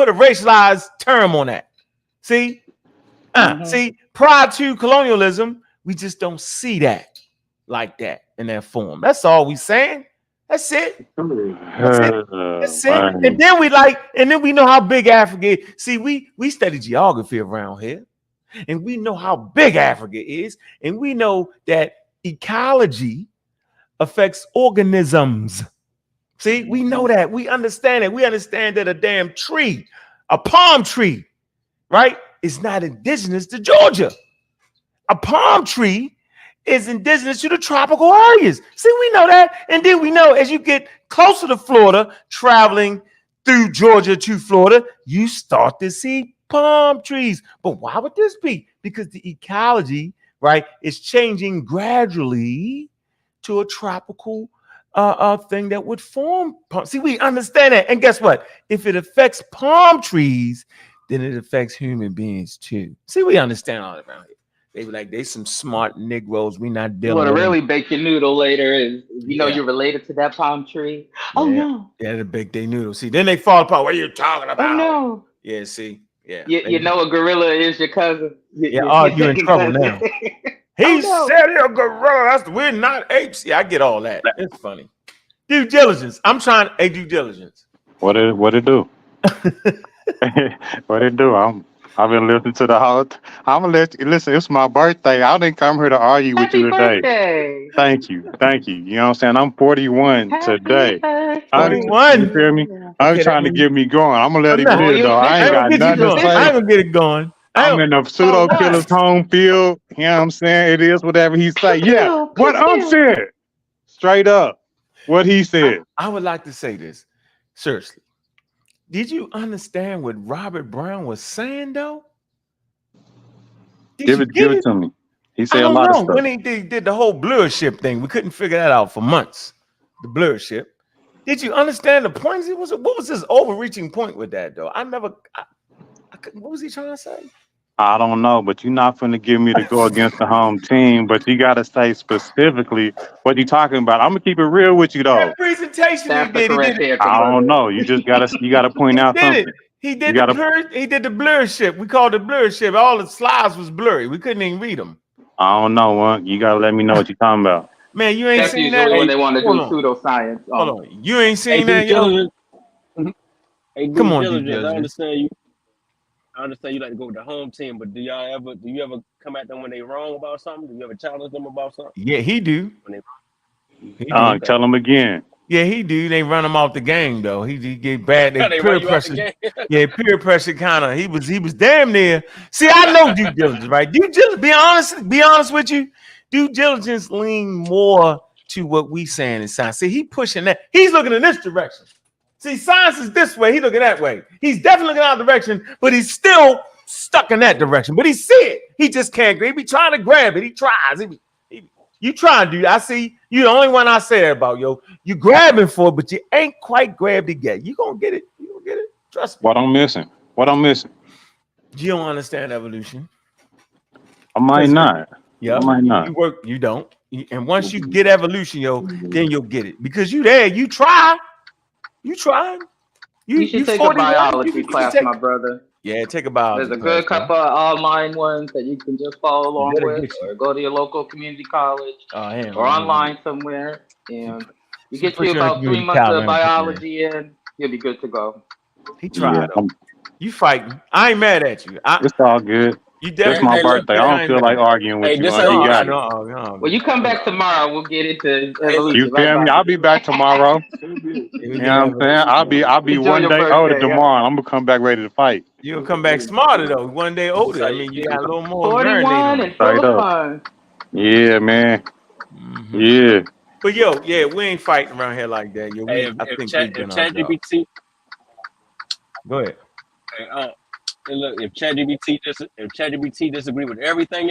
[SPEAKER 10] a racialized term on that. See, see, prior to colonialism, we just don't see that like that in that form. That's all we saying. That's it. That's it. That's it. And
[SPEAKER 4] Man.
[SPEAKER 10] then we know how big Africa is. See, we study geography around here, and we know how big Africa is, and we know that ecology affects organisms. See, we know that. We understand it. We understand that a damn tree, a palm tree, right, is not indigenous to Georgia. A palm tree is indigenous to the tropical areas. See, we know that. And then we know as you get closer to Florida, traveling through Georgia to Florida, you start to see palm trees. But why would this be? Because the ecology, right, is changing gradually to a tropical thing that would form palm. See, we understand that. And guess what? If it affects palm trees, then it affects human beings too. See, we understand all around here. They were like, they some smart Negroes. We not dealing
[SPEAKER 9] what to
[SPEAKER 10] with them.
[SPEAKER 9] really bake your noodle later is,
[SPEAKER 10] Yeah.
[SPEAKER 9] you're related to that palm tree. Oh
[SPEAKER 10] Yeah.
[SPEAKER 9] no.
[SPEAKER 10] Yeah, to bake their noodles. See, then they fall apart. What are you talking
[SPEAKER 9] Oh
[SPEAKER 10] about?
[SPEAKER 9] no.
[SPEAKER 10] Yeah, see. Yeah.
[SPEAKER 9] You know a gorilla is your cousin.
[SPEAKER 10] Yeah,
[SPEAKER 9] Your
[SPEAKER 10] oh, you in
[SPEAKER 9] second
[SPEAKER 10] trouble
[SPEAKER 9] cousin.
[SPEAKER 10] now.
[SPEAKER 9] Oh
[SPEAKER 10] He
[SPEAKER 9] no.
[SPEAKER 10] said you're a gorilla. We're not apes. Yeah, I get all that. It's funny. Due diligence. I'm trying a due diligence.
[SPEAKER 4] What it do? What it do? I've been listening to the whole. I'm gonna let you listen. It's my birthday. I didn't come here to argue with
[SPEAKER 9] Happy
[SPEAKER 4] you today.
[SPEAKER 9] birthday.
[SPEAKER 4] Thank you. You know what I'm saying? I'm 41
[SPEAKER 9] Happy
[SPEAKER 4] today.
[SPEAKER 9] birthday.
[SPEAKER 4] You feel me? I'm
[SPEAKER 10] Okay, that
[SPEAKER 4] trying to
[SPEAKER 10] means
[SPEAKER 4] get me going. I'm gonna let
[SPEAKER 10] I'm
[SPEAKER 4] him
[SPEAKER 10] not.
[SPEAKER 9] Oh,
[SPEAKER 4] live
[SPEAKER 9] you
[SPEAKER 4] though. I
[SPEAKER 10] I
[SPEAKER 4] ain't
[SPEAKER 10] ain't
[SPEAKER 9] official.
[SPEAKER 10] gonna
[SPEAKER 4] got
[SPEAKER 10] get you
[SPEAKER 4] nothing to
[SPEAKER 10] going. I ain't
[SPEAKER 4] say.
[SPEAKER 10] gonna get it going.
[SPEAKER 4] I'm in a
[SPEAKER 9] Oh
[SPEAKER 4] pseudo
[SPEAKER 9] what?
[SPEAKER 4] killer's home field. You know what I'm saying? It is whatever he say.
[SPEAKER 9] Pew
[SPEAKER 4] Yeah,
[SPEAKER 9] pew.
[SPEAKER 4] what
[SPEAKER 9] Pew
[SPEAKER 4] Unc
[SPEAKER 9] pew.
[SPEAKER 4] said. Straight up. What he said.
[SPEAKER 10] I would like to say this. Seriously. Did you understand what Robert Brown was saying though? Did you
[SPEAKER 4] Give
[SPEAKER 10] get
[SPEAKER 4] it
[SPEAKER 10] it?
[SPEAKER 4] to me. He
[SPEAKER 10] I
[SPEAKER 4] said a
[SPEAKER 10] don't
[SPEAKER 4] lot of
[SPEAKER 10] know.
[SPEAKER 4] stuff.
[SPEAKER 10] When he did the whole blur ship thing, we couldn't figure that out for months. The blur ship. Did you understand the points? What was his overreaching point with that though? I never. What was he trying to say?
[SPEAKER 4] I don't know, but you're not finna give me to go against the home team. But you gotta say specifically what you talking about. I'm gonna keep it real with you though.
[SPEAKER 10] That presentation
[SPEAKER 9] That's the
[SPEAKER 10] he did
[SPEAKER 9] correct
[SPEAKER 10] it.
[SPEAKER 9] answer,
[SPEAKER 4] I don't
[SPEAKER 9] brother.
[SPEAKER 4] know. You gotta point
[SPEAKER 10] He
[SPEAKER 4] out
[SPEAKER 10] did it.
[SPEAKER 4] something.
[SPEAKER 10] He
[SPEAKER 4] You
[SPEAKER 10] did
[SPEAKER 4] gotta.
[SPEAKER 10] the blur ship. We called it blur ship. All the slides was blurry. We couldn't even read them.
[SPEAKER 4] I don't know. You gotta let me know what you're talking about.
[SPEAKER 10] Man, you ain't
[SPEAKER 9] That's
[SPEAKER 10] seen that?
[SPEAKER 9] usually when
[SPEAKER 2] Hey,
[SPEAKER 9] they want to
[SPEAKER 10] Hold
[SPEAKER 9] do
[SPEAKER 10] on.
[SPEAKER 9] pseudoscience.
[SPEAKER 10] Hold on. You ain't
[SPEAKER 2] hey,
[SPEAKER 10] seen
[SPEAKER 2] due
[SPEAKER 10] that, yo?
[SPEAKER 2] diligence. Hey,
[SPEAKER 10] Come
[SPEAKER 2] due
[SPEAKER 10] on, due
[SPEAKER 2] diligence.
[SPEAKER 10] diligence.
[SPEAKER 2] I understand you like to go with the home team, but do you ever come at them when they wrong about something? Do you ever challenge them about something
[SPEAKER 10] Yeah, he do.
[SPEAKER 2] when they
[SPEAKER 10] He do.
[SPEAKER 2] okay?
[SPEAKER 4] Tell them again.
[SPEAKER 10] Yeah, he do. They run him off the game though. He get bad. They
[SPEAKER 2] They run
[SPEAKER 10] peer
[SPEAKER 2] you out the
[SPEAKER 10] pressure.
[SPEAKER 2] game.
[SPEAKER 10] Yeah, peer pressure kind of. He was damn near. See, I know due diligence, right? Due diligence. Be honest with you. Due diligence lean more to what we saying in science. See, he pushing that. He's looking in this direction. See, science is this way. He looking that way. He's definitely looking out direction, but he's still stuck in that direction. But he see it. He just can't. He be trying to grab it. He tries. You trying, dude. I see you the only one I say that about, yo. You grabbing for it, but you ain't quite grabbed it yet. You gonna get it. You gonna get it. Trust me.
[SPEAKER 4] What I'm missing?
[SPEAKER 10] You don't understand evolution.
[SPEAKER 4] I might not.
[SPEAKER 10] Yeah,
[SPEAKER 4] I might not.
[SPEAKER 10] you work. You don't. And once you get evolution, yo, then you'll get it because you there. You try. You tried.
[SPEAKER 9] You should take a
[SPEAKER 10] 41.
[SPEAKER 9] biology
[SPEAKER 10] You
[SPEAKER 9] class,
[SPEAKER 10] take,
[SPEAKER 9] my brother.
[SPEAKER 10] yeah, take a biology
[SPEAKER 9] There's a
[SPEAKER 10] class,
[SPEAKER 9] good couple of online ones that you can just follow along
[SPEAKER 10] that'll
[SPEAKER 9] with,
[SPEAKER 10] get you.
[SPEAKER 9] or go to your local community college,
[SPEAKER 10] Oh, hell,
[SPEAKER 9] or
[SPEAKER 10] man.
[SPEAKER 9] online somewhere, and you
[SPEAKER 10] She
[SPEAKER 9] get
[SPEAKER 10] put
[SPEAKER 9] you
[SPEAKER 10] you in a
[SPEAKER 9] about 3
[SPEAKER 10] community
[SPEAKER 9] months
[SPEAKER 10] college,
[SPEAKER 9] of
[SPEAKER 10] man.
[SPEAKER 9] biology in, you'll be good to go.
[SPEAKER 10] He tried
[SPEAKER 4] Yeah,
[SPEAKER 10] though. You fighting. I ain't mad at you.
[SPEAKER 4] it's all good.
[SPEAKER 10] You
[SPEAKER 4] It's
[SPEAKER 2] Hey,
[SPEAKER 10] definitely
[SPEAKER 4] my
[SPEAKER 2] hey, look.
[SPEAKER 4] birthday. I
[SPEAKER 10] I
[SPEAKER 4] don't
[SPEAKER 10] ain't
[SPEAKER 4] feel
[SPEAKER 10] mad
[SPEAKER 4] like
[SPEAKER 10] at
[SPEAKER 4] arguing
[SPEAKER 2] Hey,
[SPEAKER 4] with you.
[SPEAKER 2] this
[SPEAKER 4] You
[SPEAKER 2] ain't.
[SPEAKER 4] got it.
[SPEAKER 10] no.
[SPEAKER 9] Well, you come back tomorrow, we'll get into
[SPEAKER 2] Hey, look.
[SPEAKER 4] You
[SPEAKER 9] evolution, right,
[SPEAKER 4] feel me?
[SPEAKER 9] Bobby?
[SPEAKER 4] I'll be back tomorrow.
[SPEAKER 10] We
[SPEAKER 4] You know
[SPEAKER 10] get
[SPEAKER 4] what I'm saying? I'll be
[SPEAKER 9] Enjoy
[SPEAKER 4] one
[SPEAKER 9] your
[SPEAKER 4] day older
[SPEAKER 9] birthday. Yeah.
[SPEAKER 4] tomorrow. I'm gonna come back ready to fight.
[SPEAKER 10] You'll come back smarter though. One day older. I
[SPEAKER 2] Say,
[SPEAKER 10] mean, you got a little more marinade
[SPEAKER 9] 41
[SPEAKER 10] on
[SPEAKER 9] and
[SPEAKER 10] you.
[SPEAKER 9] full
[SPEAKER 4] Straight
[SPEAKER 9] of
[SPEAKER 4] up.
[SPEAKER 9] fun.
[SPEAKER 4] Yeah, man.
[SPEAKER 10] Mm-hmm.
[SPEAKER 4] Yeah.
[SPEAKER 10] But yo, yeah, we ain't fighting around here like that. Yo,
[SPEAKER 2] hey,
[SPEAKER 10] I think we've
[SPEAKER 2] if
[SPEAKER 10] done our job.
[SPEAKER 2] ChatGPT,
[SPEAKER 10] Go ahead.
[SPEAKER 2] hey, and look, if ChatGPT disagree with everything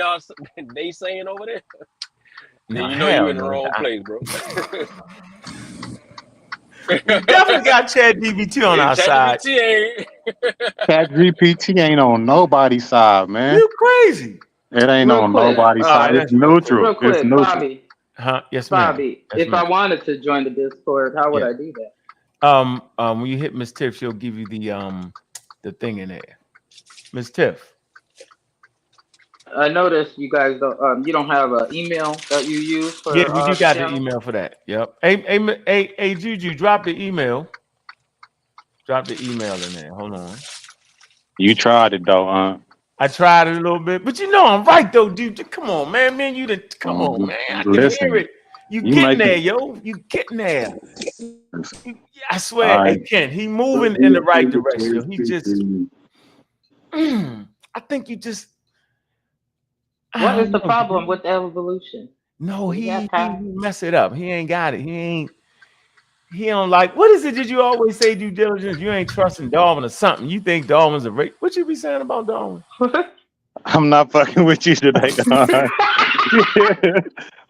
[SPEAKER 2] they saying over there, then
[SPEAKER 10] No,
[SPEAKER 2] you know you
[SPEAKER 10] hell
[SPEAKER 2] in the
[SPEAKER 10] no.
[SPEAKER 2] wrong place, bro.
[SPEAKER 10] We definitely got Chad DBT on our side.
[SPEAKER 2] ChatGPT ain't.
[SPEAKER 4] Chat GPT ain't on nobody's side, man.
[SPEAKER 10] You crazy.
[SPEAKER 4] It ain't
[SPEAKER 9] Real
[SPEAKER 4] on
[SPEAKER 9] quick,
[SPEAKER 4] nobody's
[SPEAKER 10] All right,
[SPEAKER 4] side. It's
[SPEAKER 10] that's real quick.
[SPEAKER 4] neutral.
[SPEAKER 9] real
[SPEAKER 4] It's
[SPEAKER 9] quick,
[SPEAKER 4] neutral.
[SPEAKER 10] Huh? Yes, ma'am.
[SPEAKER 9] Bobby,
[SPEAKER 10] Yes,
[SPEAKER 9] if
[SPEAKER 10] ma'am.
[SPEAKER 9] I wanted to join the Discord, how would
[SPEAKER 10] Yeah.
[SPEAKER 9] I do that?
[SPEAKER 10] When you hit Miss Tiff, she'll give you the thing in there. Miss Tiff.
[SPEAKER 9] I noticed you guys don't you don't have an email that you use for
[SPEAKER 10] Yeah, we do
[SPEAKER 9] the
[SPEAKER 10] got the
[SPEAKER 9] channel.
[SPEAKER 10] email for that. Yep. Hey, Juju, drop the email. Drop the email in there. Hold on.
[SPEAKER 4] You tried it though, huh?
[SPEAKER 10] I tried it a little bit, but you know I'm right though, dude. Come on, man. Come on, man. I can hear
[SPEAKER 4] Listen,
[SPEAKER 10] it. You
[SPEAKER 4] you
[SPEAKER 10] getting there,
[SPEAKER 4] making.
[SPEAKER 10] yo. You getting there. I
[SPEAKER 4] All
[SPEAKER 10] swear, hey
[SPEAKER 4] right.
[SPEAKER 10] Ken, he moving in the right direction. Yo. He just I think you just I
[SPEAKER 9] What is
[SPEAKER 10] don't
[SPEAKER 9] the
[SPEAKER 10] know,
[SPEAKER 9] problem
[SPEAKER 10] dude.
[SPEAKER 9] with evolution?
[SPEAKER 10] No,
[SPEAKER 9] Is
[SPEAKER 10] he
[SPEAKER 9] that past?
[SPEAKER 10] mess it up. He ain't got it. He don't like what is it? Did you always say due diligence? You ain't trusting Darwin or something. You think Darwin's a race? What you be saying about Darwin?
[SPEAKER 4] I'm not fucking with you today, dog.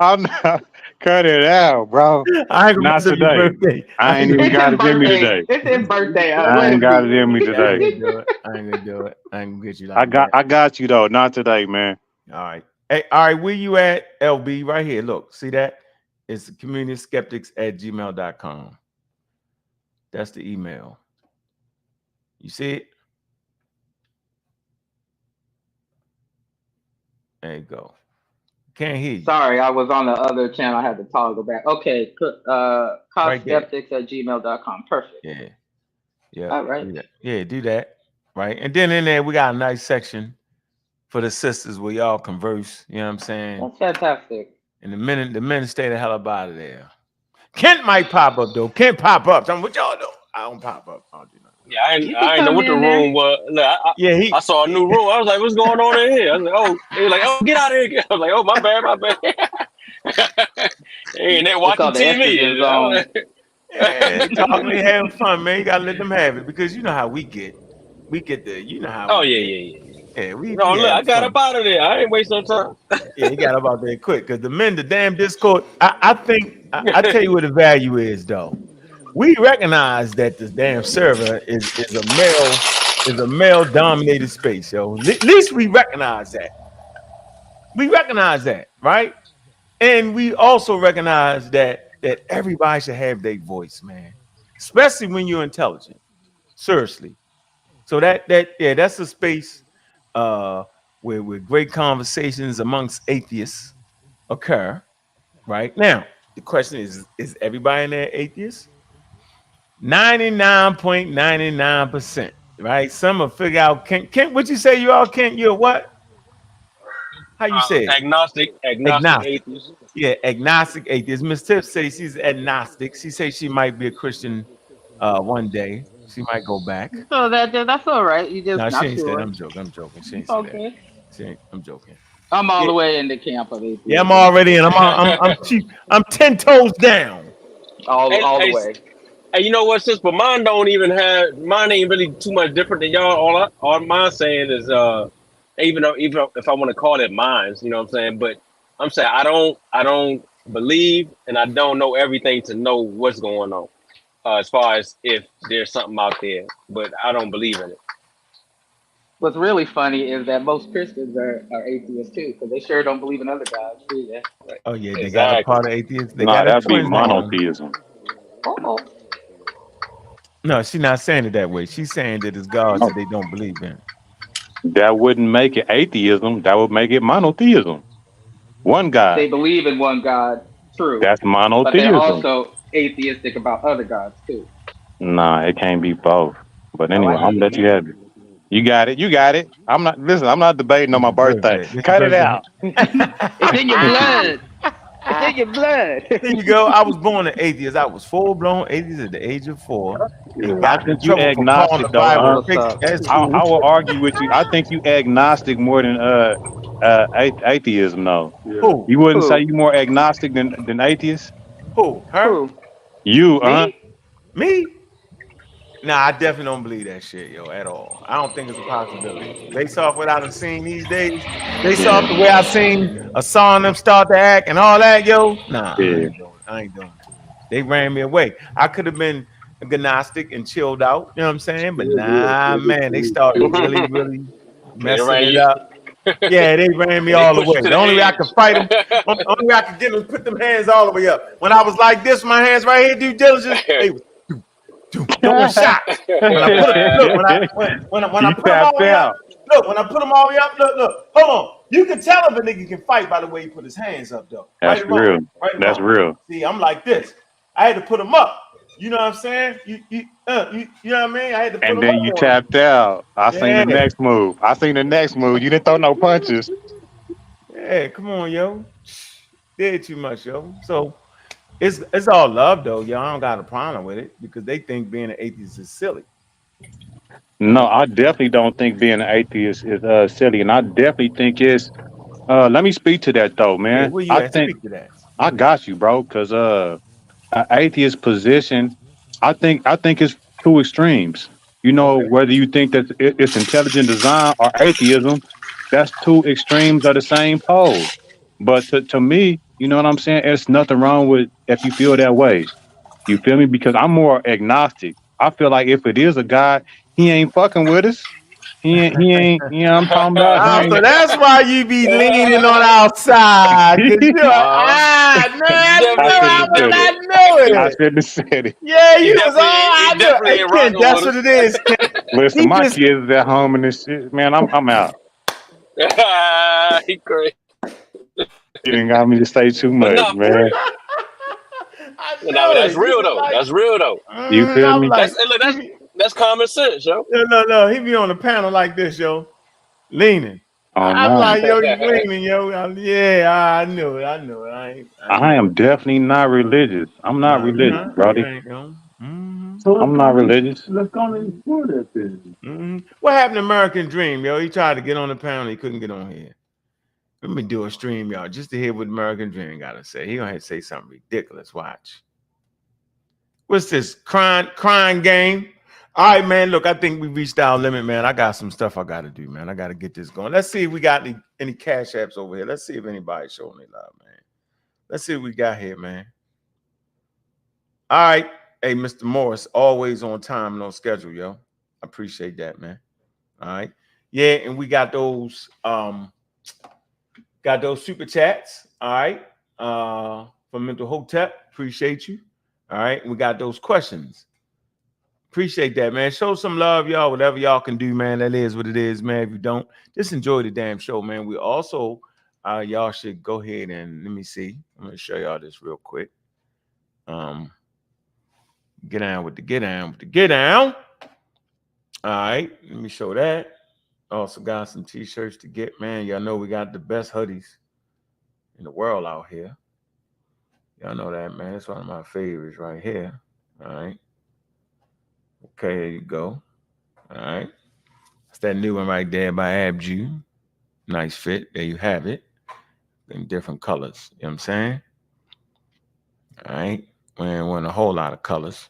[SPEAKER 4] I'm not. Cut it out, bro.
[SPEAKER 10] I ain't gonna
[SPEAKER 4] Not
[SPEAKER 10] mess up your
[SPEAKER 4] today.
[SPEAKER 10] birthday.
[SPEAKER 4] I ain't even
[SPEAKER 9] It's
[SPEAKER 4] got
[SPEAKER 9] his
[SPEAKER 4] it in me
[SPEAKER 9] birthday.
[SPEAKER 4] today.
[SPEAKER 9] It's his birthday.
[SPEAKER 4] I
[SPEAKER 9] Let
[SPEAKER 4] ain't
[SPEAKER 9] him
[SPEAKER 4] got it
[SPEAKER 9] be.
[SPEAKER 4] in me
[SPEAKER 10] I ain't
[SPEAKER 4] today.
[SPEAKER 10] gonna do it. I ain't gonna get you like that.
[SPEAKER 4] I got you though. Not today, man.
[SPEAKER 10] All right. Hey, all right, where you at, LB? Right here. Look, see that? It's communityskeptics@gmail.com. That's the email. You see it? There you go. Can't hear you.
[SPEAKER 9] Sorry, I was on the other channel. I had to toggle back. Okay,
[SPEAKER 10] Right there.
[SPEAKER 9] copskeptics@gmail.com. Perfect.
[SPEAKER 10] Yeah. Yeah.
[SPEAKER 9] All right.
[SPEAKER 10] Do that. Yeah, do that. Right. And then in there, we got a nice section for the sisters where y'all converse. You know what I'm saying?
[SPEAKER 9] That's fantastic.
[SPEAKER 10] And the men stay the hell up out of there. Kent might pop up though. Kent pop up. Tell me what y'all do. I don't pop up. I don't do nothing.
[SPEAKER 2] Yeah,
[SPEAKER 9] You can
[SPEAKER 2] I ain't know
[SPEAKER 9] come
[SPEAKER 2] what the
[SPEAKER 9] in there.
[SPEAKER 2] room was. Look,
[SPEAKER 10] Yeah,
[SPEAKER 2] I saw a new room. I was like, "What's going on in here?" I was like, "Oh," they were like, "Oh, get out of here!" I was like, "Oh, my bad." Ain't they
[SPEAKER 9] It's
[SPEAKER 2] watching
[SPEAKER 9] called the estrogen zone.
[SPEAKER 2] TV?
[SPEAKER 10] yeah, talking, they having fun, man. You gotta let them have it because you know how we get. We get the, you know how
[SPEAKER 2] Oh
[SPEAKER 10] we
[SPEAKER 2] yeah,
[SPEAKER 10] get.
[SPEAKER 2] yeah, yeah.
[SPEAKER 10] Yeah, we
[SPEAKER 2] No, look, I
[SPEAKER 10] have
[SPEAKER 2] got
[SPEAKER 10] fun.
[SPEAKER 2] up out of there. I ain't waste no time.
[SPEAKER 10] Yeah, he got up out there quick because the damn Discord. I think I tell you what the value is though. We recognize that this damn server is a male is a male-dominated space, yo. At least we recognize that. We recognize that, right? And we also recognize that everybody should have their voice, man. Especially when you're intelligent. Seriously. So that's a space where great conversations amongst atheists occur. Right now, the question is everybody in there atheist? 99.99%, right? Some will figure out, Kent, what you say you all, Kent? You're what? How you say it?
[SPEAKER 2] Agnostic
[SPEAKER 10] Agnostic.
[SPEAKER 2] atheist.
[SPEAKER 10] Yeah, agnostic atheist. Miss Tiff says she's agnostic. She says she might be a Christian one day. She might go back.
[SPEAKER 9] So that's all right. You just
[SPEAKER 10] No, she
[SPEAKER 9] not
[SPEAKER 10] ain't said.
[SPEAKER 9] sure.
[SPEAKER 10] I'm joking. I'm joking. She ain't said that.
[SPEAKER 9] Okay.
[SPEAKER 10] I'm joking.
[SPEAKER 9] I'm all
[SPEAKER 10] Yeah,
[SPEAKER 9] the way in the camp of
[SPEAKER 10] yeah, I'm
[SPEAKER 9] atheism.
[SPEAKER 10] already in. I'm 10 toes down.
[SPEAKER 9] All the
[SPEAKER 2] Hey,
[SPEAKER 9] way.
[SPEAKER 2] hey, you know what, sis? But mine ain't really too much different than y'all. All mine saying is even if I want to call it mine, you know what I'm saying? But I'm saying I don't believe and I don't know everything to know what's going on. As far as if there's something out there, but I don't believe in it.
[SPEAKER 9] What's really funny is that most Christians are atheists too, because they sure don't believe in other gods, do they?
[SPEAKER 2] Right.
[SPEAKER 10] Oh yeah, they got a
[SPEAKER 2] Exactly.
[SPEAKER 10] part of atheists. They
[SPEAKER 4] Nah,
[SPEAKER 10] got a
[SPEAKER 4] that'd be
[SPEAKER 10] twins on.
[SPEAKER 4] monotheism.
[SPEAKER 9] Oh,
[SPEAKER 10] No, she's not saying it that way. She's saying that it's gods that they don't believe in.
[SPEAKER 4] That wouldn't make it atheism. That would make it monotheism. One God.
[SPEAKER 9] they believe in one God, true,
[SPEAKER 4] That's
[SPEAKER 9] but they're
[SPEAKER 4] monotheism.
[SPEAKER 9] also atheistic about other gods too.
[SPEAKER 4] Nah, it can't be both. But
[SPEAKER 9] Oh,
[SPEAKER 4] anyway,
[SPEAKER 9] I
[SPEAKER 4] I'm gonna
[SPEAKER 9] think it
[SPEAKER 4] let you
[SPEAKER 9] can.
[SPEAKER 4] have it. You got it. You got it. I'm not listen. I'm not debating on
[SPEAKER 10] It's
[SPEAKER 4] my
[SPEAKER 10] your
[SPEAKER 4] birthday.
[SPEAKER 10] birthday. It's your
[SPEAKER 4] Cut it
[SPEAKER 10] birthday.
[SPEAKER 4] out.
[SPEAKER 9] It's in your blood. It's in your blood.
[SPEAKER 10] Here you go. I was born an atheist. I was full-blown atheist at the age of 4 and
[SPEAKER 4] I
[SPEAKER 10] got in
[SPEAKER 4] think you
[SPEAKER 10] trouble for calling
[SPEAKER 4] agnostic
[SPEAKER 10] the
[SPEAKER 4] though.
[SPEAKER 9] That's
[SPEAKER 10] Bible
[SPEAKER 9] what's
[SPEAKER 10] fixed
[SPEAKER 9] up.
[SPEAKER 10] at
[SPEAKER 4] I
[SPEAKER 10] school.
[SPEAKER 4] will argue with you. I think you agnostic more than atheism though.
[SPEAKER 10] Who?
[SPEAKER 4] You wouldn't say
[SPEAKER 9] Who?
[SPEAKER 4] you more agnostic than atheist?
[SPEAKER 10] Who? Her?
[SPEAKER 9] Who?
[SPEAKER 4] You,
[SPEAKER 9] Me?
[SPEAKER 10] Me? Nah, I definitely don't believe that shit, yo, at all. I don't think it's a possibility. Based off what I've seen these days, based
[SPEAKER 4] Yeah,
[SPEAKER 10] off the way I seen a song them start to act and all that, yo, nah, I
[SPEAKER 4] yeah.
[SPEAKER 10] ain't doing it. I ain't doing it. They ran me away. I could have been agnostic and chilled out, you know what I'm saying? But nah, man, they started really, really
[SPEAKER 2] They
[SPEAKER 10] messing
[SPEAKER 2] ran
[SPEAKER 10] it
[SPEAKER 2] you.
[SPEAKER 10] up. Yeah, they ran me
[SPEAKER 2] They
[SPEAKER 10] all the
[SPEAKER 2] pushed you
[SPEAKER 10] way.
[SPEAKER 2] to
[SPEAKER 10] The
[SPEAKER 2] the
[SPEAKER 10] only way I could fight them,
[SPEAKER 2] edge.
[SPEAKER 10] only way I could get them, put them hands all the way up. When I was like this, my hands right here, due diligence, they was throwing shots. When I put them, look, when I
[SPEAKER 4] You
[SPEAKER 10] put them all
[SPEAKER 4] tapped
[SPEAKER 10] the way up,
[SPEAKER 4] out.
[SPEAKER 10] look, when I put them all the way up, look, hold on. You can tell if a nigga can fight by the way he put his hands up, though. Right
[SPEAKER 4] That's
[SPEAKER 10] or wrong?
[SPEAKER 4] real.
[SPEAKER 10] Right or
[SPEAKER 4] That's
[SPEAKER 10] wrong?
[SPEAKER 4] real.
[SPEAKER 10] See, I'm like this. I had to put them up. You know what I'm saying? You know what I mean? I had to put
[SPEAKER 4] And
[SPEAKER 10] them
[SPEAKER 4] then
[SPEAKER 10] up
[SPEAKER 4] you
[SPEAKER 10] on him.
[SPEAKER 4] tapped out. I seen the
[SPEAKER 10] Yeah,
[SPEAKER 4] next move. You didn't throw no punches.
[SPEAKER 10] yeah. Come on, yo. Did too much, yo. So it's all love though, yo. I don't got a problem with it because they think being an atheist is silly.
[SPEAKER 4] No, I definitely don't think being an atheist is silly, and I definitely think it's. Let me speak to that though,
[SPEAKER 10] Yeah,
[SPEAKER 4] man.
[SPEAKER 10] where you
[SPEAKER 4] I
[SPEAKER 10] at?
[SPEAKER 4] think
[SPEAKER 10] Speak to that.
[SPEAKER 4] I got you, bro. Because an atheist position, I think it's two extremes. You know,
[SPEAKER 10] Okay.
[SPEAKER 4] whether you think that it's intelligent design or atheism, that's two extremes of the same pole. But to me, you know what I'm saying? There's nothing wrong with if you feel that way. You feel me? Because I'm more agnostic. I feel like if it is a God, he ain't fucking with us. He ain't, you know what I'm talking about? He
[SPEAKER 10] Oh, so
[SPEAKER 4] ain't.
[SPEAKER 10] that's why you be leaning on outside, cause you're
[SPEAKER 2] uh,
[SPEAKER 10] no,
[SPEAKER 2] he
[SPEAKER 10] I
[SPEAKER 4] I
[SPEAKER 10] knew
[SPEAKER 2] definitely,
[SPEAKER 4] shouldn't
[SPEAKER 10] I
[SPEAKER 2] he
[SPEAKER 4] have
[SPEAKER 10] was,
[SPEAKER 4] said
[SPEAKER 2] definitely,
[SPEAKER 4] it.
[SPEAKER 10] I knew
[SPEAKER 4] I
[SPEAKER 10] it.
[SPEAKER 4] shouldn't have said it.
[SPEAKER 10] Yeah,
[SPEAKER 2] he
[SPEAKER 10] you was all
[SPEAKER 2] definitely, he
[SPEAKER 10] I knew.
[SPEAKER 2] definitely
[SPEAKER 10] Hey
[SPEAKER 2] ain't
[SPEAKER 10] Ken,
[SPEAKER 2] rocking
[SPEAKER 10] that's
[SPEAKER 2] with
[SPEAKER 10] what it is, Ken.
[SPEAKER 4] Listen,
[SPEAKER 10] He
[SPEAKER 4] my
[SPEAKER 10] just
[SPEAKER 4] kids is at home and this shit, man. I'm out.
[SPEAKER 2] us. He crazy.
[SPEAKER 4] You didn't got me to say too
[SPEAKER 2] But
[SPEAKER 4] much,
[SPEAKER 2] no, for
[SPEAKER 4] man.
[SPEAKER 2] real.
[SPEAKER 10] I
[SPEAKER 2] No,
[SPEAKER 10] know
[SPEAKER 2] that's
[SPEAKER 10] it. You
[SPEAKER 2] real
[SPEAKER 10] was
[SPEAKER 2] though.
[SPEAKER 10] like,
[SPEAKER 2] That's real though.
[SPEAKER 4] You feel
[SPEAKER 10] I was
[SPEAKER 4] me?
[SPEAKER 10] like,
[SPEAKER 2] Look,
[SPEAKER 10] he be,
[SPEAKER 2] that's common sense, yo.
[SPEAKER 10] no, he be on the panel like this, yo, leaning.
[SPEAKER 4] Oh
[SPEAKER 10] I'm
[SPEAKER 4] no,
[SPEAKER 10] like, yo, you leaning, yo. Yeah, I knew it. I
[SPEAKER 4] I
[SPEAKER 10] knew
[SPEAKER 4] am
[SPEAKER 10] it.
[SPEAKER 4] definitely not religious. I'm not
[SPEAKER 10] No, you're
[SPEAKER 4] religious,
[SPEAKER 10] not. You
[SPEAKER 4] brody.
[SPEAKER 10] ain't, yo. Mm-hmm.
[SPEAKER 4] I'm not religious.
[SPEAKER 10] What happened to American Dream, yo? He tried to get on the panel, he couldn't get on here. Let me do a stream, y'all, just to hear what American Dream got to say. He gonna have to say something ridiculous. Watch. What's this crying game? All right, man. Look, I think we reached our limit, man. I got some stuff I got to do, man. I got to get this going. Let's see if we got any cash apps over here. Let's see if anybody's showing me love, man. Let's see what we got here, man. All right. Hey, Mr. Morris, always on time and on schedule, yo. I appreciate that, man. All right. Yeah, and we got those super chats. All right. From Mental Hotep. Appreciate you. All right. And we got those questions. Appreciate that, man. Show some love, y'all. Whatever y'all can do, man. That is what it is, man. If you don't, just enjoy the damn show, man. We also, y'all should go ahead and let me see. I'm gonna show y'all this real quick. Get down with the get down with the get down. All right, let me show that. Also got some t-shirts to get, man. Y'all know we got the best hoodies in the world out here. Y'all know that, man. It's one of my favorites right here. All right. Okay, there you go. All right. That's that new one right there by Abju. Nice fit. There you have it. In different colors. You know what I'm saying? All right. We're in a whole lot of colors.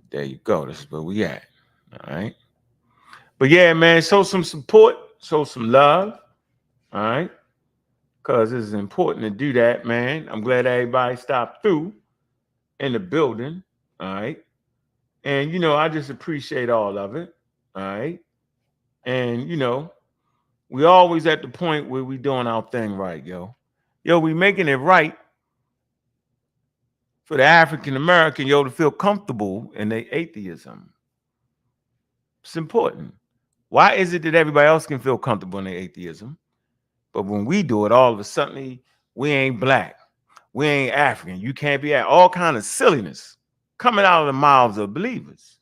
[SPEAKER 10] There you go. This is where we at. All right. But yeah, man, show some support, show some love. All right. Because it's important to do that, man. I'm glad everybody stopped through in the building. All right. And, you know, I just appreciate all of it. All right. And, you know, we always at the point where we doing our thing right, yo. Yo, we making it right for the African American, yo, to feel comfortable in their atheism. It's important. Why is it that everybody else can feel comfortable in their atheism? But when we do it, all of a sudden, we ain't black. We ain't African. You can't be at all kind of silliness coming out of the mouths of believers.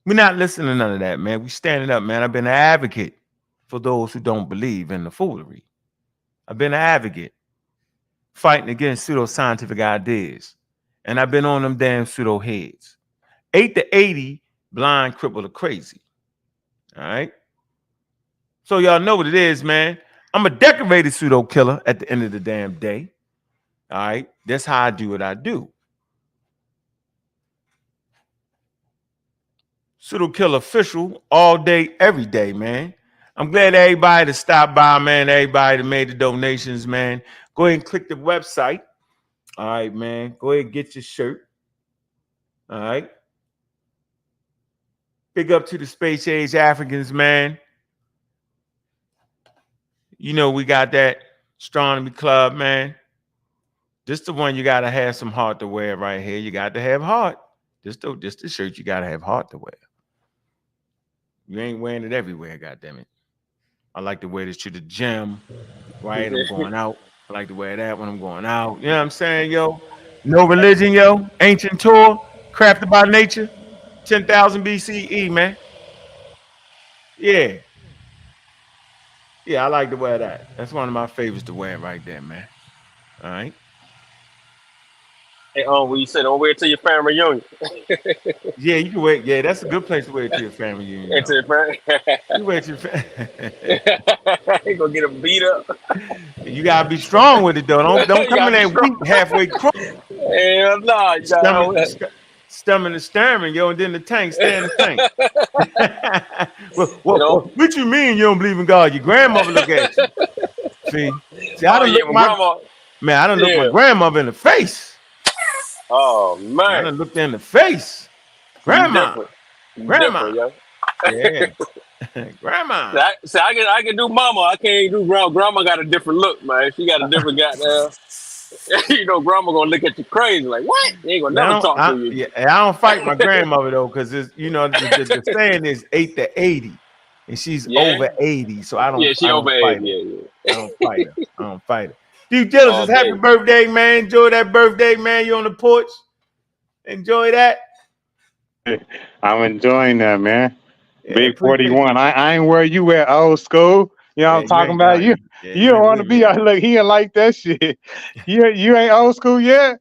[SPEAKER 10] We're not listening to none of that, man. We standing up, man. I've been an advocate for those who don't believe in the foolery. I've been an advocate fighting against pseudoscientific ideas. And I've been on them damn pseudo heads. 8 to 80, blind, crippled, or crazy. All right? So y'all know what it is, man. I'm a decorated pseudo killer at the end of the damn day. All right? That's how I do what I do. Pseudo killer official all day, every day, man. I'm glad everybody that stopped by, man. Everybody that made the donations, man. Go ahead and click the website. All right, man. Go ahead and get your shirt. All right. Big up to the Space Age Africans, man. You know, we got that astronomy club, man. This the one you gotta have some heart to wear right here. You got to have heart. This the shirt you gotta have heart to wear. You ain't wearing it everywhere, goddammit. I like to wear this to the gym, right? I'm going out. I like to wear that when I'm going out. You know what I'm saying, yo? No religion, yo. Ancient tour, crafted by nature, 10,000 BCE, man. Yeah. Yeah, I like to wear that. That's one of my favorites to wear right there, man. All right.
[SPEAKER 2] Hey, when you said don't wear it to your family reunion.
[SPEAKER 10] Yeah, you can wear. Yeah, that's a good place to wear it to your family union,
[SPEAKER 2] And to
[SPEAKER 10] though.
[SPEAKER 2] your family.
[SPEAKER 10] You wear it to your family.
[SPEAKER 2] You gonna get them beat up.
[SPEAKER 10] You gotta be strong with it, though. Don't
[SPEAKER 2] You
[SPEAKER 10] come in
[SPEAKER 2] gotta be
[SPEAKER 10] there weak,
[SPEAKER 2] strong.
[SPEAKER 10] halfway crook.
[SPEAKER 2] Hell no, you
[SPEAKER 10] Stomach,
[SPEAKER 2] gotta.
[SPEAKER 10] stomach and stamina, yo, and then the tank, stay in the tank.
[SPEAKER 2] You know.
[SPEAKER 10] What you mean you don't believe in God? Your grandmother look at you. See, I
[SPEAKER 2] Oh
[SPEAKER 10] done
[SPEAKER 2] yeah,
[SPEAKER 10] look
[SPEAKER 2] my grandma.
[SPEAKER 10] I done looked my
[SPEAKER 2] Yeah.
[SPEAKER 10] grandmother in the face.
[SPEAKER 2] Oh
[SPEAKER 10] I
[SPEAKER 2] man,
[SPEAKER 10] done looked in the face.
[SPEAKER 2] you
[SPEAKER 10] Grandma,
[SPEAKER 2] different. You
[SPEAKER 10] grandma,
[SPEAKER 2] different, yo.
[SPEAKER 10] yeah, grandma.
[SPEAKER 2] I can do mama. I can't do grandma. Grandma got a different look, man. She got a different goddamn. You know, grandma gonna look at you crazy, like what? They ain't gonna
[SPEAKER 10] Man,
[SPEAKER 2] never talk to you.
[SPEAKER 10] yeah, I don't fight my grandmother though, because it's the saying is 8 to 80, and she's
[SPEAKER 2] Yeah,
[SPEAKER 10] over 80, so I
[SPEAKER 2] yeah.
[SPEAKER 10] don't
[SPEAKER 2] She obeyed.
[SPEAKER 10] fight her.
[SPEAKER 2] Yeah,
[SPEAKER 10] I
[SPEAKER 2] yeah.
[SPEAKER 10] don't fight her. I don't fight her. Due diligence,
[SPEAKER 2] All
[SPEAKER 10] happy
[SPEAKER 2] day.
[SPEAKER 10] birthday, man. Enjoy that birthday, man. You on the porch. Enjoy that.
[SPEAKER 4] I'm enjoying that, man.
[SPEAKER 10] Yeah,
[SPEAKER 4] Big
[SPEAKER 10] appreciate
[SPEAKER 4] 41.
[SPEAKER 10] you.
[SPEAKER 4] I ain't where you at, old school. You know what
[SPEAKER 10] Yeah,
[SPEAKER 4] I'm
[SPEAKER 10] you
[SPEAKER 4] talking
[SPEAKER 10] ain't
[SPEAKER 4] about? You
[SPEAKER 10] yeah,
[SPEAKER 4] you
[SPEAKER 10] you
[SPEAKER 4] don't
[SPEAKER 10] ain't
[SPEAKER 4] want to
[SPEAKER 10] with
[SPEAKER 4] be
[SPEAKER 10] me
[SPEAKER 4] out.
[SPEAKER 10] on.
[SPEAKER 4] Look, he ain't like that shit. You ain't old school yet,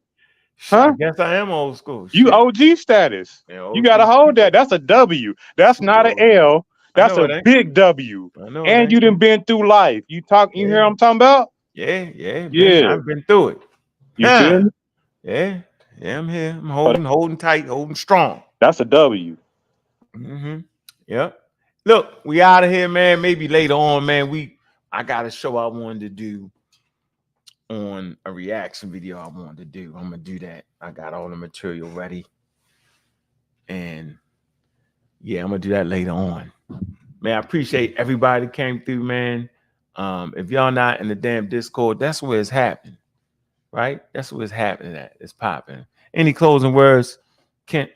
[SPEAKER 10] I
[SPEAKER 4] huh?
[SPEAKER 10] guess I am old school.
[SPEAKER 4] You
[SPEAKER 10] Shit.
[SPEAKER 4] OG status.
[SPEAKER 10] Yeah,
[SPEAKER 4] You
[SPEAKER 10] old
[SPEAKER 4] gotta
[SPEAKER 10] school.
[SPEAKER 4] hold that. That's a W. That's
[SPEAKER 10] Super
[SPEAKER 4] not an
[SPEAKER 10] old school.
[SPEAKER 4] L.
[SPEAKER 10] I
[SPEAKER 4] That's
[SPEAKER 10] know
[SPEAKER 4] a
[SPEAKER 10] it ain't.
[SPEAKER 4] big W.
[SPEAKER 10] I know it
[SPEAKER 4] And
[SPEAKER 10] ain't.
[SPEAKER 4] you done been through life. You
[SPEAKER 10] Yeah,
[SPEAKER 4] hear what I'm talking about?
[SPEAKER 10] yeah, man.
[SPEAKER 4] Yeah.
[SPEAKER 10] I've been through it.
[SPEAKER 4] You
[SPEAKER 10] Huh.
[SPEAKER 4] feel me?
[SPEAKER 10] Yeah, I'm here. I'm
[SPEAKER 4] So
[SPEAKER 10] holding tight, holding strong.
[SPEAKER 4] that's a W.
[SPEAKER 10] Mm-hmm. Yep. Look, we out of here, man. Maybe later on, man. I got a show I wanted to do on a reaction video. I wanted to do. I'm gonna do that. I got all the material ready, and Yeah, I'm gonna do that later on. Man, I appreciate everybody that came through, man. If y'all not in the damn Discord, that's where it's happening, right? That's where it's happening at. It's popping. Any closing words, Kent?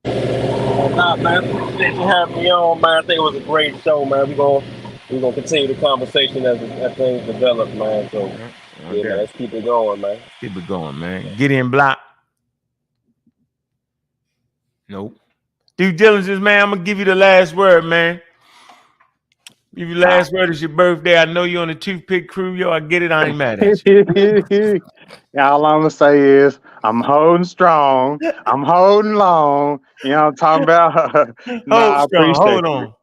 [SPEAKER 2] Nah, man, appreciate you having me on, man. I think it was a great show, man. We're gonna continue the conversation as things develop, man. So yeah, man, let's keep it going, man.
[SPEAKER 10] Keep it going, man. Gideon Block. Nope. Due diligence, man. I'm gonna give you the last word, man. Give you the last word. It's your birthday. I know you're on the toothpick crew, yo. I get it. I ain't mad at you.
[SPEAKER 4] All I'm gonna say is I'm holding strong. I'm holding long. You know what I'm talking about?
[SPEAKER 10] Hold
[SPEAKER 4] I
[SPEAKER 10] strong.
[SPEAKER 4] appreciate
[SPEAKER 10] Hold
[SPEAKER 4] you.
[SPEAKER 10] on.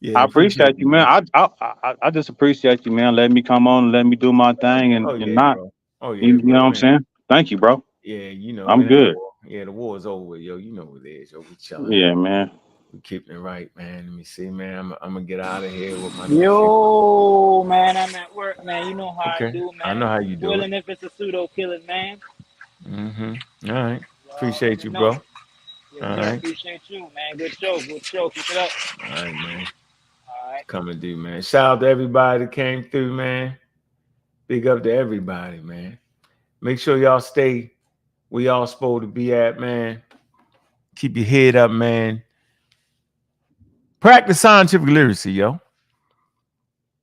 [SPEAKER 10] Yeah,
[SPEAKER 4] I appreciate you, man. I just appreciate you, man. Let me come on and let me do my thing and,
[SPEAKER 10] Oh, yeah,
[SPEAKER 4] not,
[SPEAKER 10] bro. Oh, yeah,
[SPEAKER 4] you
[SPEAKER 10] bro.
[SPEAKER 4] know what I'm
[SPEAKER 10] Man.
[SPEAKER 4] saying? Thank you, bro.
[SPEAKER 10] Yeah, you know,
[SPEAKER 4] I'm
[SPEAKER 10] it ain't
[SPEAKER 4] good.
[SPEAKER 10] war. Yeah, the war is over, yo. You know what it is, yo. We chilling.
[SPEAKER 4] Yeah, man.
[SPEAKER 10] We keeping it right, man. Let me see, man. I'm gonna get out of here with my
[SPEAKER 3] Yo, man, I'm at work, man. You know how I do, man.
[SPEAKER 10] I know how you do
[SPEAKER 3] Willing
[SPEAKER 10] it.
[SPEAKER 3] if it's a pseudo killing, man.
[SPEAKER 10] Mm-hmm. All right.
[SPEAKER 3] You
[SPEAKER 10] Appreciate
[SPEAKER 3] already
[SPEAKER 10] you,
[SPEAKER 3] know.
[SPEAKER 10] bro.
[SPEAKER 3] Yes,
[SPEAKER 10] All
[SPEAKER 3] sir.
[SPEAKER 10] right.
[SPEAKER 3] Appreciate you, man. Good show. Good show. Keep it up.
[SPEAKER 10] All right, man.
[SPEAKER 3] All right.
[SPEAKER 10] Coming through, man. Shout out to everybody that came through, man. Big up to everybody, man. Make sure y'all stay where y'all supposed to be at, man. Keep your head up, man. Practice scientific literacy, yo.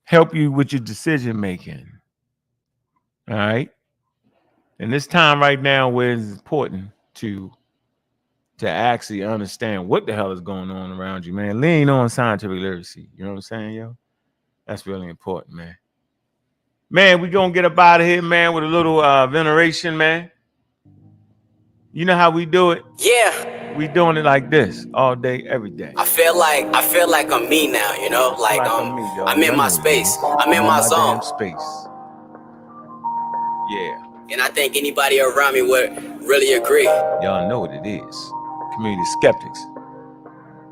[SPEAKER 10] Help you with your decision making. All right. And this time right now where it's important to actually understand what the hell is going on around you, man. Lean on scientific literacy. You know what I'm saying, yo? That's really important, man. Man, we gonna get up out of here, man, with a little veneration, man. You know how we do it?
[SPEAKER 12] Yeah.
[SPEAKER 10] We doing it like this all day, every day.
[SPEAKER 12] I feel like I'm me now, you know? Like
[SPEAKER 10] me, yo.
[SPEAKER 12] I'm in
[SPEAKER 10] Y'all
[SPEAKER 12] my
[SPEAKER 10] know what it
[SPEAKER 12] space.
[SPEAKER 10] is.
[SPEAKER 12] I'm in my
[SPEAKER 10] damn
[SPEAKER 12] zone.
[SPEAKER 10] space. Yeah.
[SPEAKER 12] And I think anybody around me would really agree.
[SPEAKER 10] Y'all know what it is. Community skeptics.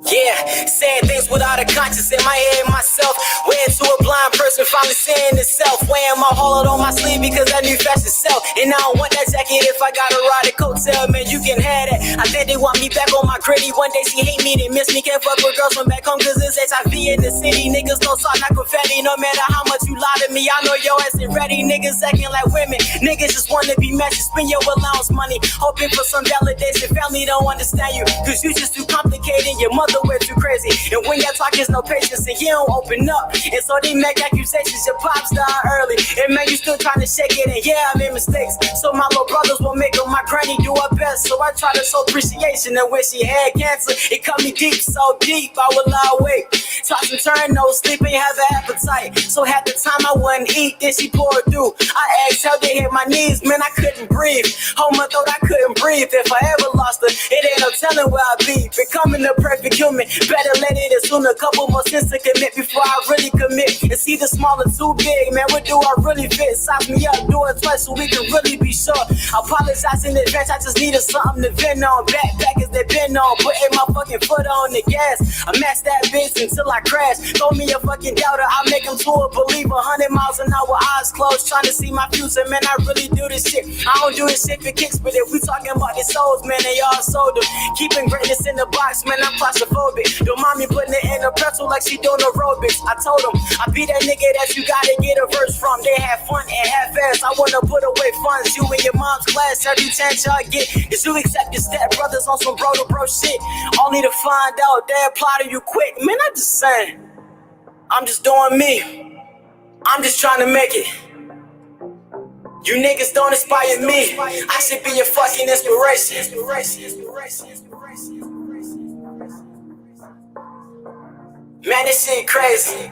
[SPEAKER 12] Yeah, saying things without a conscience in my head myself. Way into a blind person finally seeing itself. Wearing my hollow on my sleeve because I knew fashion sell. And I don't want that jacket if I gotta ride a coattail, man, you can have that. I think they want me back on my gritty. One day she hate me, they miss me. Can't fuck with girls from back home cause it's HIV in the city. Niggas don't talk, not confetti. No matter how much you lie to me, I know your ass ain't ready. Niggas acting like women. Niggas just wanna be messy. Spend your allowance money, hoping for some validation. Family don't understand you cause you just too complicated. Your mother we're too crazy, and when y'all talk, there's no patience, and you don't open up. And so they make accusations. Your pops died early, and man, you still trying to shake it. And yeah, I made mistakes, so my little brothers will make up. My granny do her best, so I try to show appreciation. And when she had cancer, it cut me deep, so deep I would lie awake. Toss and turn, no sleep, ain't have an appetite. So had the time I wouldn't eat, then she poured through. I exhaled, they hit my knees, man, I couldn't breathe. Hold my throat, I couldn't breathe. If I ever lost her, it ain't no telling where I'd be. Becoming the perfect human, better let it assume a couple more sins to commit before I really commit. It's either small or too big, man, what do I really fit? Size me up, do it twice so we can really be sure. I apologize in advance, I just needed something to vent on. Backpackers they been on, putting my fucking foot on the gas. I max that bitch until I crash. Throw me a fucking doubter, I make him to a believer. 100 miles an hour, eyes closed, trying to see my future. Man, I really do this shit. I don't do this shit for kicks, but if we talking about the souls, man, they all sold them. Keeping greatness in the box, man, I'm claustrophobic. Don't mind me putting it in a pretzel like she doing aerobics. I told them, I be that nigga that you gotta get a verse from. They have fun and have fast. I wanna put away funds. You in your mom's class, every chance y'all get. Is you accept your step brothers on some bro to bro shit. Only to find out they apply to you quick. Man, I'm just saying. I'm just doing me. I'm just trying to make it. You niggas don't inspire me. I should be your fucking inspiration. Man, this shit crazy.